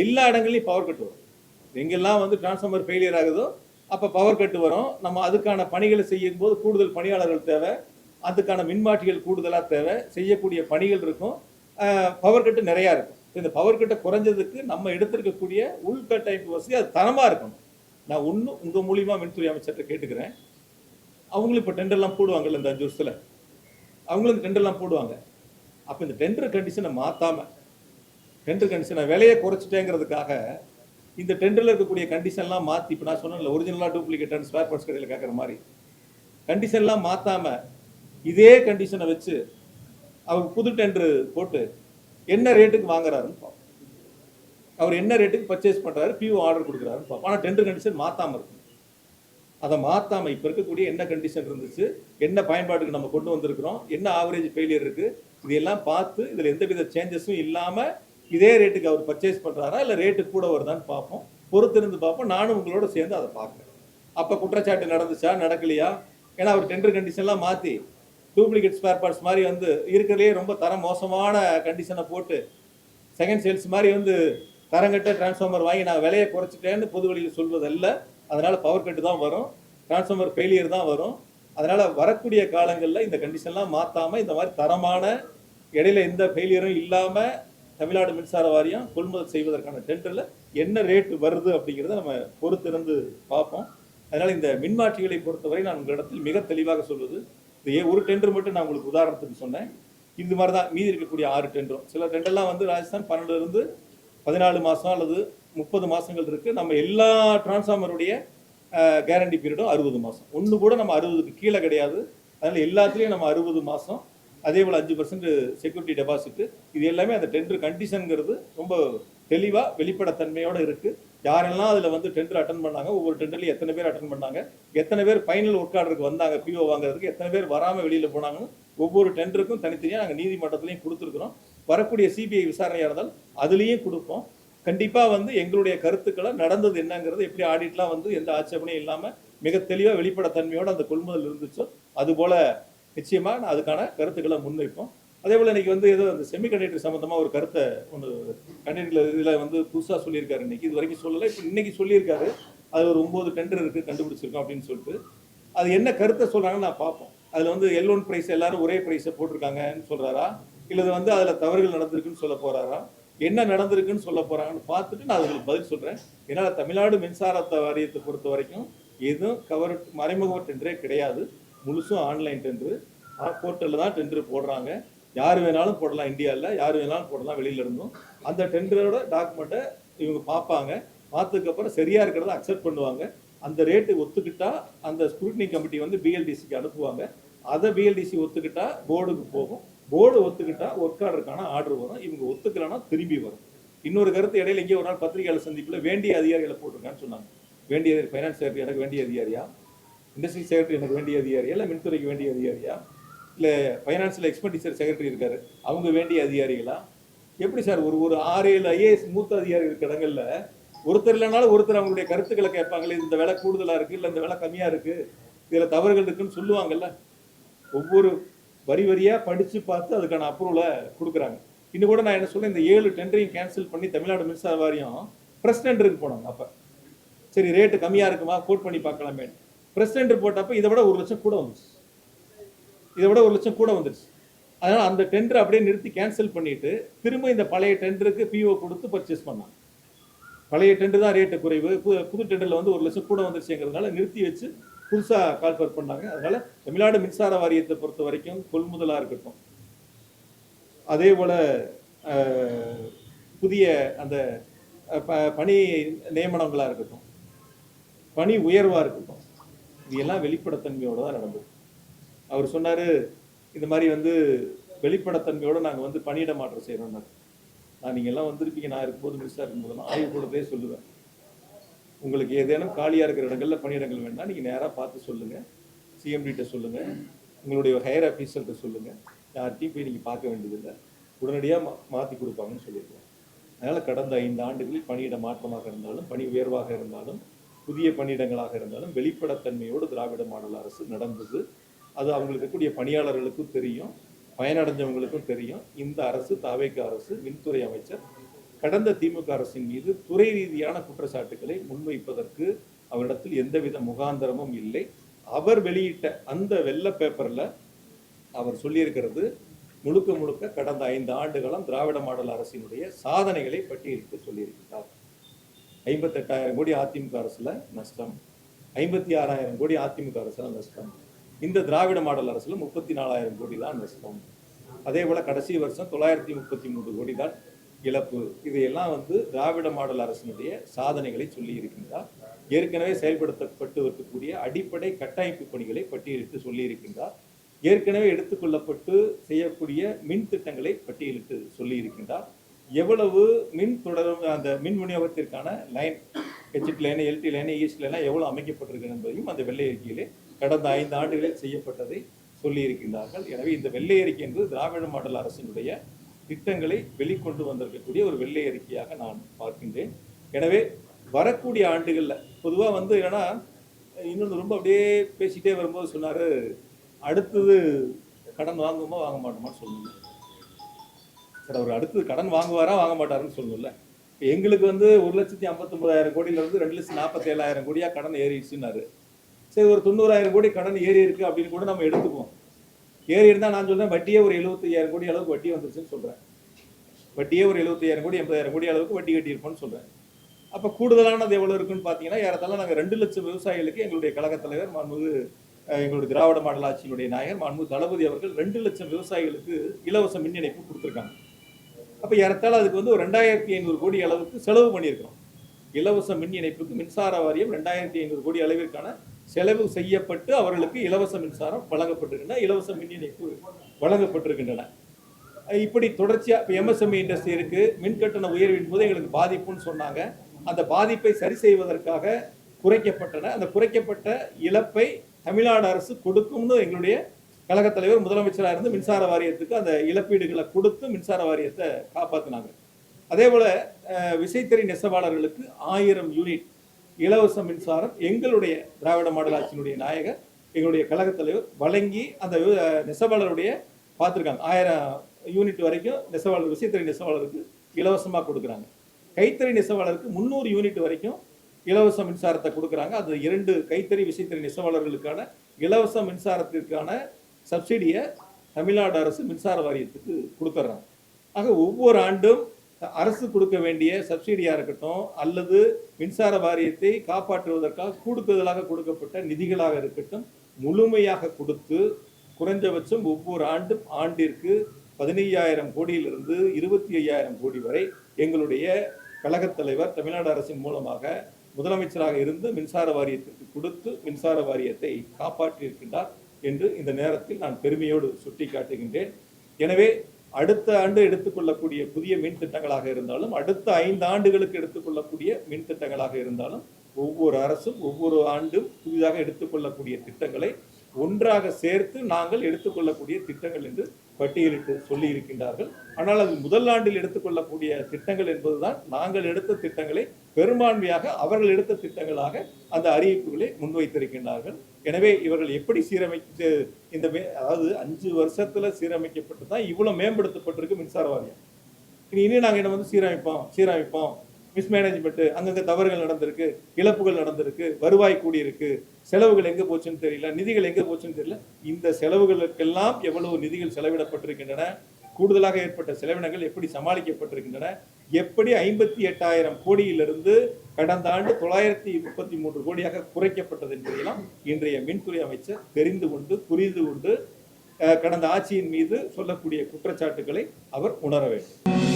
எல்லா இடங்கள்லையும் பவர் கட் வரும். எங்கெல்லாம் வந்து டிரான்ஸ்ஃபார்மர் ஃபெயிலியர் ஆகுதோ அப்போ பவர் கட் வரும். நம்ம அதுக்கான பணிகளை செய்யும் போது கூடுதல் பணியாளர்கள் தேவை, அதுக்கான மின்மாற்றிகள் கூடுதலாக தேவை, செய்யக்கூடிய பணிகள் இருக்கும், பவர் கட்டு நிறையா இருக்கும். இந்த பவர் கட்டை குறைஞ்சதுக்கு நம்ம எடுத்திருக்கக்கூடிய உள்கட்டமைப்பு வசதி அது தரமாக இருக்கணும். நான் ஒன்றும் உங்கள் மூலியமா மின்துறை அமைச்சர்கிட்ட கேட்டுக்கிறேன், அவங்களும் இப்போ டெண்டர்லாம் போடுவாங்கல்ல இந்த 5 வருஷத்தில், அவங்களும் இந்த டெண்டர்லாம் போடுவாங்க. அப்போ இந்த டெண்டர் கண்டிஷனை மாற்றாமல், டெண்டர் கண்டிஷனை விலையை குறைச்சிட்டேங்கிறதுக்காக இந்த டெண்டரில் இருக்கக்கூடிய கண்டிஷன்லாம் மாற்றி, இப்போ நான் சொன்னேன்ல ஒரிஜினலாக டூப்ளிகேட் ஸ்பேர் பார்ட்ஸ் கடையில் கேட்குற மாதிரி கண்டிஷன்லாம் மாற்றாமல் இதே கண்டிஷனை வச்சு அவர் புது டெண்டர் போட்டு என்ன ரேட்டுக்கு வாங்குறாருன்னு பார்ப்போம். அவர் என்ன ரேட்டுக்கு பர்ச்சேஸ் பண்ணுறாரு, பியூ ஆர்டர் கொடுக்குறாருன்னு பார்ப்போம். ஆனால் டெண்டர் கண்டிஷன் மாற்றாமல் இருக்கும். அதை மாற்றாமல் இப்போ இருக்கக்கூடிய என்ன கண்டிஷன் இருந்துச்சு, என்ன பயன்பாட்டுக்கு நம்ம கொண்டு வந்திருக்கிறோம், என்ன ஆவரேஜ் ஃபெயிலியர் இருக்குது, இதையெல்லாம் பார்த்து இதில் எந்தவித சேஞ்சஸும் இல்லாமல் இதே ரேட்டுக்கு அவர் பர்ச்சேஸ் பண்ணுறாரா இல்லை ரேட்டு கூட வருதான்னு பார்ப்போம். பொறுத்திருந்து பார்ப்போம். நானும் உங்களோட சேர்ந்து அதை பார்க்குறேன். அப்போ குற்றச்சாட்டு நடந்துச்சா நடக்கலையா, ஏன்னா அவர் டெண்டர் கண்டிஷன்லாம் மாற்றி டூப்ளிகேட் ஸ்பேர் பார்ட்ஸ் மாதிரி வந்து இருக்கிறதுலே ரொம்ப தரம் மோசமான கண்டிஷனை போட்டு செகண்ட் சேல்ஸ் மாதிரி வந்து தரங்கட்ட டிரான்ஸ்ஃபார்மர் வாங்கி நான் விலையை குறைச்சிட்டேன்னு பொது வழியில் சொல்வதல்ல. அதனால் பவர் கட்டு தான் வரும், டிரான்ஸ்ஃபார்மர் ஃபெயிலியர் தான் வரும். அதனால் வரக்கூடிய காலங்களில் இந்த கண்டிஷன்லாம் மாற்றாமல் இந்த மாதிரி தரமான இடையில எந்த ஃபெயிலியரும் இல்லாமல் தமிழ்நாடு மின்சார வாரியம் கொள்முதல் செய்வதற்கான டெண்டரில் என்ன ரேட்டு வருது அப்படிங்கிறத நம்ம பொறுத்திருந்து பார்ப்போம். அதனால் இந்த மின்மாற்றிகளை பொறுத்தவரை நான் உங்களிடத்தில் மிக தெளிவாக சொல்வது, இது ஒரு டெண்டர் மட்டும் நான் உங்களுக்கு உதாரணத்துக்கு சொன்னேன். இது மாதிரி தான் மீதி இருக்கக்கூடிய 6 டெண்டரும். சில டெண்டர்லாம் வந்து ராஜஸ்தான் 12 14 மாதம் அல்லது 30 மாதங்கள் இருக்குது. நம்ம எல்லா டிரான்ஸ்ஃபார்மருடைய கேரண்டி பீரியடும் 60 மாதம். ஒன்று கூட நம்ம 60க்கு கீழே கிடையாது. அதனால் எல்லாத்துலேயும் நம்ம 60 மாதம், அதே போல் 5% செக்யூரிட்டி டெபாசிட்டு, இது எல்லாமே அந்த டெண்டர் கண்டிஷனுங்கிறது ரொம்ப தெளிவாக வெளிப்படைத்தன்மையோடு இருக்குது. யாரெல்லாம் அதில் வந்து டெண்டர் அட்டன் பண்ணாங்க, ஒவ்வொரு டெண்டர்லையும் எத்தனை பேர் அட்டன் பண்ணாங்க, எத்தனை பேர் ஃபைனல் ஒர்க் ஆர்டருக்கு வந்தாங்க பிஓ வாங்குறதுக்கு, எத்தனை பேர் வராமல் வெளியில் போனாங்கன்னு ஒவ்வொரு டெண்டருக்கும் தனித்தனியாக நாங்கள் நீதிமன்றத்துலையும் கொடுத்துருக்குறோம். வரக்கூடிய சிபிஐ விசாரணையாக இருந்தால் அதுலேயும் கொடுப்போம். கண்டிப்பாக வந்து எங்களுடைய கருத்துக்களை நடந்தது என்னங்கிறது, எப்படி ஆடிட்லாம் வந்து எந்த ஆட்சேபனையும் இல்லாமல் மிக தெளிவாக வெளிப்படைத்தன்மையோடு அந்த கொள்முதல் இருந்துச்சோ அதுபோல் நிச்சயமாக நான் அதுக்கான கருத்துக்களை முன்வைப்போம். அதே போல் இன்றைக்கி வந்து ஏதோ அந்த செமிகண்டக்டர் சம்மந்தமாக ஒரு கருத்தை ஒன்று கண்டக்டர் இதில் வந்து புதுசாக சொல்லியிருக்காரு. இன்றைக்கி இது வரைக்கும் சொல்லலை, இப்போ இன்றைக்கி சொல்லியிருக்காரு. அது ஒரு 9 டெண்டர் இருக்குது கண்டுபிடிச்சிருக்கோம் அப்படின்னு சொல்லிட்டு. அது என்ன கருத்தை சொல்கிறாங்கன்னு நான் பார்ப்போம். அதில் வந்து L1 ப்ரைஸ் எல்லாரும் ஒரே ப்ரைஸை போட்டிருக்காங்கன்னு சொல்கிறாரா, இல்லை வந்து அதில் தவறுகள் நடந்திருக்குன்னு சொல்ல போகிறாரா, என்ன நடந்திருக்குன்னு சொல்ல போகிறாங்கன்னு பார்த்துட்டு நான் அதுக்கு பதில் சொல்கிறேன். ஏன்னா தமிழ்நாடு மின்சார வாரியத்தை பொறுத்த வரைக்கும் எதுவும் மறைமுக டெண்டரே கிடையாது. முழுசும் ஆன்லைன் டெண்டரு, போர்ட்டலில் தான் டெண்டர் போடுறாங்க. யார் வேணாலும் போடலாம், இந்தியாவில் யார் வேணாலும் போடலாம் வெளியில இருந்தும். அந்த டெண்டரோட டாக்குமெண்ட்டை இவங்க பார்ப்பாங்க, பார்த்ததுக்கப்புறம் சரியாக இருக்கிறத அக்செப்ட் பண்ணுவாங்க. அந்த ரேட்டு ஒத்துக்கிட்டா அந்த ஸ்க்ரூட்டினி கமிட்டி வந்து பிஎல்டிசிக்கு அனுப்புவாங்க. அதை பிஎல்டிசி ஒத்துக்கிட்டா போர்டுக்கு போகும், போர்டு ஒத்துக்கிட்டா ஒர்க் ஆர்டருக்கான ஆர்டர் வரும். இவங்க ஒத்துக்கலைன்னா திரும்பி வரும். இன்னொரு கருத்து இடையில இங்கே ஒரு நாள் பத்திரிகையாளர் சந்திப்பில் வேண்டிய அதிகாரிகளை போட்டிருக்கான்னு சொன்னாங்க. வேண்டிய ஃபைனான்ஸ் செக்ரட்டரி எனக்கு வேண்டிய அதிகாரியா, இண்டஸ்ட்ரி செக்ரட்டரி எனக்கு வேண்டிய அதிகாரியா, இல்லை மின்துறைக்கு வேண்டிய அதிகாரியா, இல்லை ஃபைனான்சியல் எக்ஸ்பெண்டிச்சர் செக்ரட்டரி இருக்காரு அவங்க வேண்டிய அதிகாரிகளா? எப்படி சார் ஒரு 6-7 ஐஏஎஸ் மூத்த அதிகாரி இருக்க இடங்கள்ல ஒருத்தர் இல்லைனாலும் ஒருத்தர் அவங்களுடைய கருத்துக்களை கேட்பாங்களே, இந்த விலை கூடுதலாக இருக்குது, இல்லை இந்த விலை கம்மியாக இருக்குது, இதில் தவறுகள் இருக்குன்னு சொல்லுவாங்கல்ல. ஒவ்வொரு வரி வரியாக படித்து பார்த்து அதுக்கான அப்ரூவலை கொடுக்குறாங்க. இன்னும் கூட நான் என்ன சொல்கிறேன், இந்த 7 டெண்டரையும் கேன்சல் பண்ணி தமிழ்நாடு மின்சார வாரியம் ப்ரெஸ் டெண்டருக்கு போனாங்க. அப்போ சரி ரேட்டு கம்மியாக இருக்குமா கோட் பண்ணி பார்க்கலாமே, ப்ரெஸ் டெண்டர் போட்டப்போ இதை விட 1 லட்சம் கூட வந்துச்சு, இதை விட 1 லட்சம் கூட வந்துடுச்சு. அதனால் அந்த டெண்டரை அப்படியே நிறுத்தி கேன்சல் பண்ணிவிட்டு திரும்ப இந்த பழைய டெண்டருக்கு பிஓ கொடுத்து பர்ச்சேஸ் பண்ணாங்க. பழைய டெண்டர் தான் ரேட்டு குறைவு, புது டெண்டரில் வந்து 1 லட்சம் கூட வந்துருச்சுங்கிறதுனால நிறுத்தி வச்சு புதுசாக கால்ஃபர் பண்ணாங்க. அதனால் தமிழ்நாடு மின்சார வாரியத்தை பொறுத்த வரைக்கும் கொள்முதலாக இருக்கட்டும், அதே போல் புதிய அந்த பணி நியமனங்களாக இருக்கட்டும், பணி உயர்வாக இருக்கட்டும், இது எல்லாம் வெளிப்படைத்தன்மையோடு தான் நடந்தது. அவர் சொன்னார் இந்த மாதிரி வந்து வெளிப்படைத்தன்மையோடு நாங்கள் வந்து பணியிட மாற்றம் செய்கிறோம்னாரு. நீங்கள் எல்லாம் வந்திருப்பீங்க, நான் இருக்கும்போது மினிஸ்டர் இருக்கும்போதெல்லாம் ஆய்வு கூடவே சொல்லுவேன், உங்களுக்கு ஏதேனும் காலியாக இருக்கிற இடங்களில் பணியிடங்கள் வேணால் நீங்கள் நேராக பார்த்து சொல்லுங்கள், சிஎம்டிகிட்ட சொல்லுங்கள், உங்களுடைய ஹையர் ஆஃபீஸர்கிட்ட சொல்லுங்கள், யார்கிட்டையும் போய் நீங்கள் பார்க்க வேண்டியதில்லை, உடனடியாக மாற்றி கொடுப்பாங்கன்னு சொல்லியிருக்கோம். அதனால் கடந்த 5 ஆண்டுகளில் பணியிட மாற்றமாக இருந்தாலும், பணி உயர்வாக இருந்தாலும், புதிய பணியிடங்களாக இருந்தாலும் வெளிப்படைத்தன்மையோடு திராவிட மாடல் அரசு நடந்தது. அது அவங்களுக்கு இருக்கக்கூடிய பணியாளர்களுக்கும் தெரியும். பயனடைஞ்சவங்களுக்கும் தெரியும். இந்த அரசு, தாவேக அரசு, மின்துறை அமைச்சர் கடந்த திமுக அரசின் மீது துறை ரீதியான குற்றச்சாட்டுகளை முன்வைப்பதற்கு அவரிடத்தில் எந்தவித முகாந்தரமும் இல்லை. அவர் வெளியிட்ட அந்த வெள்ளை பேப்பர்ல அவர் சொல்லியிருக்கிறது முழுக்க முழுக்க கடந்த 5 ஆண்டுகளும் திராவிட மாடல் அரசினுடைய சாதனைகளை பட்டியலிட்டு சொல்லியிருக்கிறார். 58,000 கோடி அதிமுக அரசுல நஷ்டம், 56,000 கோடி அதிமுக அரசுல நஷ்டம், இந்த திராவிட மாடல் அரசுல 34,000 கோடி தான் நஷ்டம். அதே போல கடைசி வருஷம் 933 கோடி தான் இழப்பு. இதையெல்லாம் திராவிட மாடல் அரசினுடைய சாதனைகளை சொல்லி இருக்கின்றார். ஏற்கனவே செயல்படுத்தப்பட்டு இருக்கக்கூடிய அடிப்படை கட்டமைப்பு பணிகளை பட்டியலிட்டு சொல்லி இருக்கின்றார். ஏற்கனவே எடுத்துக்கொள்ளப்பட்டு செய்யக்கூடிய மின் திட்டங்களை பட்டியலிட்டு சொல்லி இருக்கின்றார். எவ்வளவு மின் தொடரும் அந்த மின் விநியோகத்திற்கான line, HT line, LT line, east line எவ்வளவு அமைக்கப்பட்டிருக்கு என்பதையும் அந்த வெள்ளை அறிக்கையிலே கடந்த 5 ஆண்டுகளில் செய்யப்பட்டதை சொல்லி இருக்கின்றார்கள். எனவே இந்த வெள்ளை அறிக்கை என்பது திராவிட மாடல் அரசினுடைய திட்டங்களை வெளிக்கொண்டு வந்திருக்கக்கூடிய ஒரு வெள்ளை அறிக்கையாக நான் பார்க்கின்றேன். எனவே வரக்கூடிய ஆண்டுகளில் பொதுவாக என்னன்னா இன்னொன்று ரொம்ப அப்படியே பேசிட்டே வரும்போது சொன்னார், அடுத்தது கடன் வாங்குமா வாங்க மாட்டோமான்னு சொல்லணும். சார் அவர் அடுத்தது கடன் வாங்குவாரா வாங்க மாட்டாருன்னு சொல்லணும்ல. இப்போ எங்களுக்கு 1,59,000 கோடியிலிருந்து 2,47,000 கோடியாக கடன் ஏறிடுச்சுன்னாரு. சரி, ஒரு 90,000 கோடி கடன் ஏறி இருக்கு அப்படின்னு கூட நம்ம எடுத்துக்குவோம். ஏறி இருந்தால் நான் சொல்றேன் வட்டியே ஒரு 75,000 கோடி அளவுக்கு வட்டி வந்துருச்சுன்னு சொல்றேன். வட்டியே ஒரு 75,000 கோடி 80,000 கோடி அளவுக்கு வட்டி கட்டியிருப்போம்னு சொல்றேன். அப்போ கூடுதலானது எவ்வளவு இருக்குன்னு பார்த்தீங்கன்னா ஏறத்தாழ நாங்கள் 2 லட்சம் விவசாயிகளுக்கு எங்களுடைய கழகத் தலைவர் மாண்புமிகு எங்களுடைய திராவிட மாடல் ஆட்சியினுடைய நாயகர் மாண்புமிகு தளபதி அவர்கள் 2 லட்சம் விவசாயிகளுக்கு இலவச மின் இணைப்பு கொடுத்துருக்காங்க. அப்போ ஏறத்தாழ அதுக்கு ஒரு 2,500 கோடி அளவுக்கு செலவு பண்ணியிருக்கிறோம். இலவச மின் இணைப்புக்கு மின்சார வாரியம் 2,500 கோடி அளவிற்கான செலவு செய்யப்பட்டு அவர்களுக்கு இலவச மின்சாரம் வழங்கப்பட்டிருக்கின்றன, இலவச மின் இணைப்பு வழங்கப்பட்டிருக்கின்றன. இப்படி தொடர்ச்சியாக இப்போ எம்எஸ்எம்இ இண்டஸ்ட்ரி இருக்கு, மின் கட்டண உயர்வின் போது எங்களுக்கு பாதிப்புன்னு சொன்னாங்க. அந்த பாதிப்பை சரி செய்வதற்காக குறைக்கப்பட்டன. அந்த குறைக்கப்பட்ட இழப்பை தமிழ்நாடு அரசு கொடுக்கும்னு எங்களுடைய கழகத் தலைவர் முதலமைச்சராக இருந்து மின்சார வாரியத்துக்கு அந்த இழப்பீடுகளை கொடுத்து மின்சார வாரியத்தை காப்பாற்றினாங்க. அதே போல விசைத்தறி நெசவாளர்களுக்கு 1000 யூனிட் இலவச மின்சாரம் எங்களுடைய திராவிட மாடல் ஆட்சியினுடைய நாயகர் எங்களுடைய கழகத் தலைவர் வழங்கி அந்த நெசவாளருடைய பார்த்துருக்காங்க. 1000 யூனிட் வரைக்கும் நெசவாளர் விசைத்தறி நெசவாளருக்கு இலவசமாக கொடுக்குறாங்க. கைத்தறி நெசவாளருக்கு 300 யூனிட் வரைக்கும் இலவச மின்சாரத்தை கொடுக்குறாங்க. அது 2 கைத்தறி விசைத்தறி நெசவாளர்களுக்கான இலவச மின்சாரத்திற்கான சப்சிடியை தமிழ்நாடு அரசு மின்சார வாரியத்துக்கு கொடுத்துட்றாங்க. ஆக ஒவ்வொரு ஆண்டும் அரசு கொடுக்க வேண்டிய சப்சிடியாக இருக்கட்டும் அல்லது மின்சார வாரியத்தை காப்பாற்றுவதற்காக கூடுதலாக கொடுக்கப்பட்ட நிதிகளாக இருக்கட்டும் முழுமையாக கொடுத்து குறைஞ்சபட்சம் ஒவ்வொரு ஆண்டிற்கு 15,000 கோடியிலிருந்து 25,000 கோடி வரை எங்களுடைய கழகத் தலைவர் தமிழ்நாடு அரசின் மூலமாக முதலமைச்சராக இருந்து மின்சார வாரியத்திற்கு கொடுத்து மின்சார வாரியத்தை காப்பாற்றியிருக்கின்றார் என்று இந்த நேரத்தில் நான் பெருமையோடு சுட்டிக்காட்டுகின்றேன். எனவே அடுத்த ஆண்டு எடுத்துக்கொள்ளக்கூடிய புதிய மின் திட்டங்களாக இருந்தாலும் அடுத்த 5 ஆண்டுகளுக்கு எடுத்துக்கொள்ளக்கூடிய மின் திட்டங்களாக இருந்தாலும் ஒவ்வொரு அரசும் ஒவ்வொரு ஆண்டும் புதிதாக எடுத்துக்கொள்ளக்கூடிய திட்டங்களை ஒன்றாக சேர்த்து நாங்கள் எடுத்துக்கொள்ளக்கூடிய திட்டங்கள் என்று பட்டியலிட்டு சொல்லி இருக்கின்றார்கள். ஆனால் அது முதல் ஆண்டில் எடுத்துக்கொள்ளக்கூடிய திட்டங்கள் என்பதுதான் நாங்கள் எடுத்த திட்டங்களை பெரும்பான்மையாக அவர்கள் எடுத்த திட்டங்களாக அந்த அறிவிப்புகளை முன்வைத்திருக்கின்றார்கள். எனவே இவர்கள் எப்படி சீரமைத்து அதாவது 5 வருஷத்துல சீரமைக்கப்பட்டு தான் இவ்வளவு மேம்படுத்தப்பட்டிருக்கு மின்சார வாரியம். இனி நாங்கள் என்ன சீரமைப்போம் மிஸ்மேனேஜ்மெண்ட், அங்கங்க தவறுகள் நடந்திருக்கு, இழப்புகள் நடந்திருக்கு, வருவாய் கூடியிருக்கு, செலவுகள் எங்க போச்சுன்னு தெரியல, நிதிகள் எங்க போச்சுன்னு தெரியல. இந்த செலவுகளுக்கெல்லாம் எவ்வளவு நிதிகள் செலவிடப்பட்டிருக்கின்றன, கூடுதலாக ஏற்பட்ட செலவினங்கள் எப்படி சமாளிக்கப்பட்டிருக்கின்றன, எப்படி 58,000 கோடியிலிருந்து கடந்த ஆண்டு 933 கோடியாக குறைக்கப்பட்டது என்பதையெல்லாம் இன்றைய மின்துறை அமைச்சர் தெரிந்து கொண்டு புரிந்து கொண்டு கடந்த ஆட்சியின் மீது சொல்லக்கூடிய குற்றச்சாட்டுகளை அவர் உணர வேண்டும்.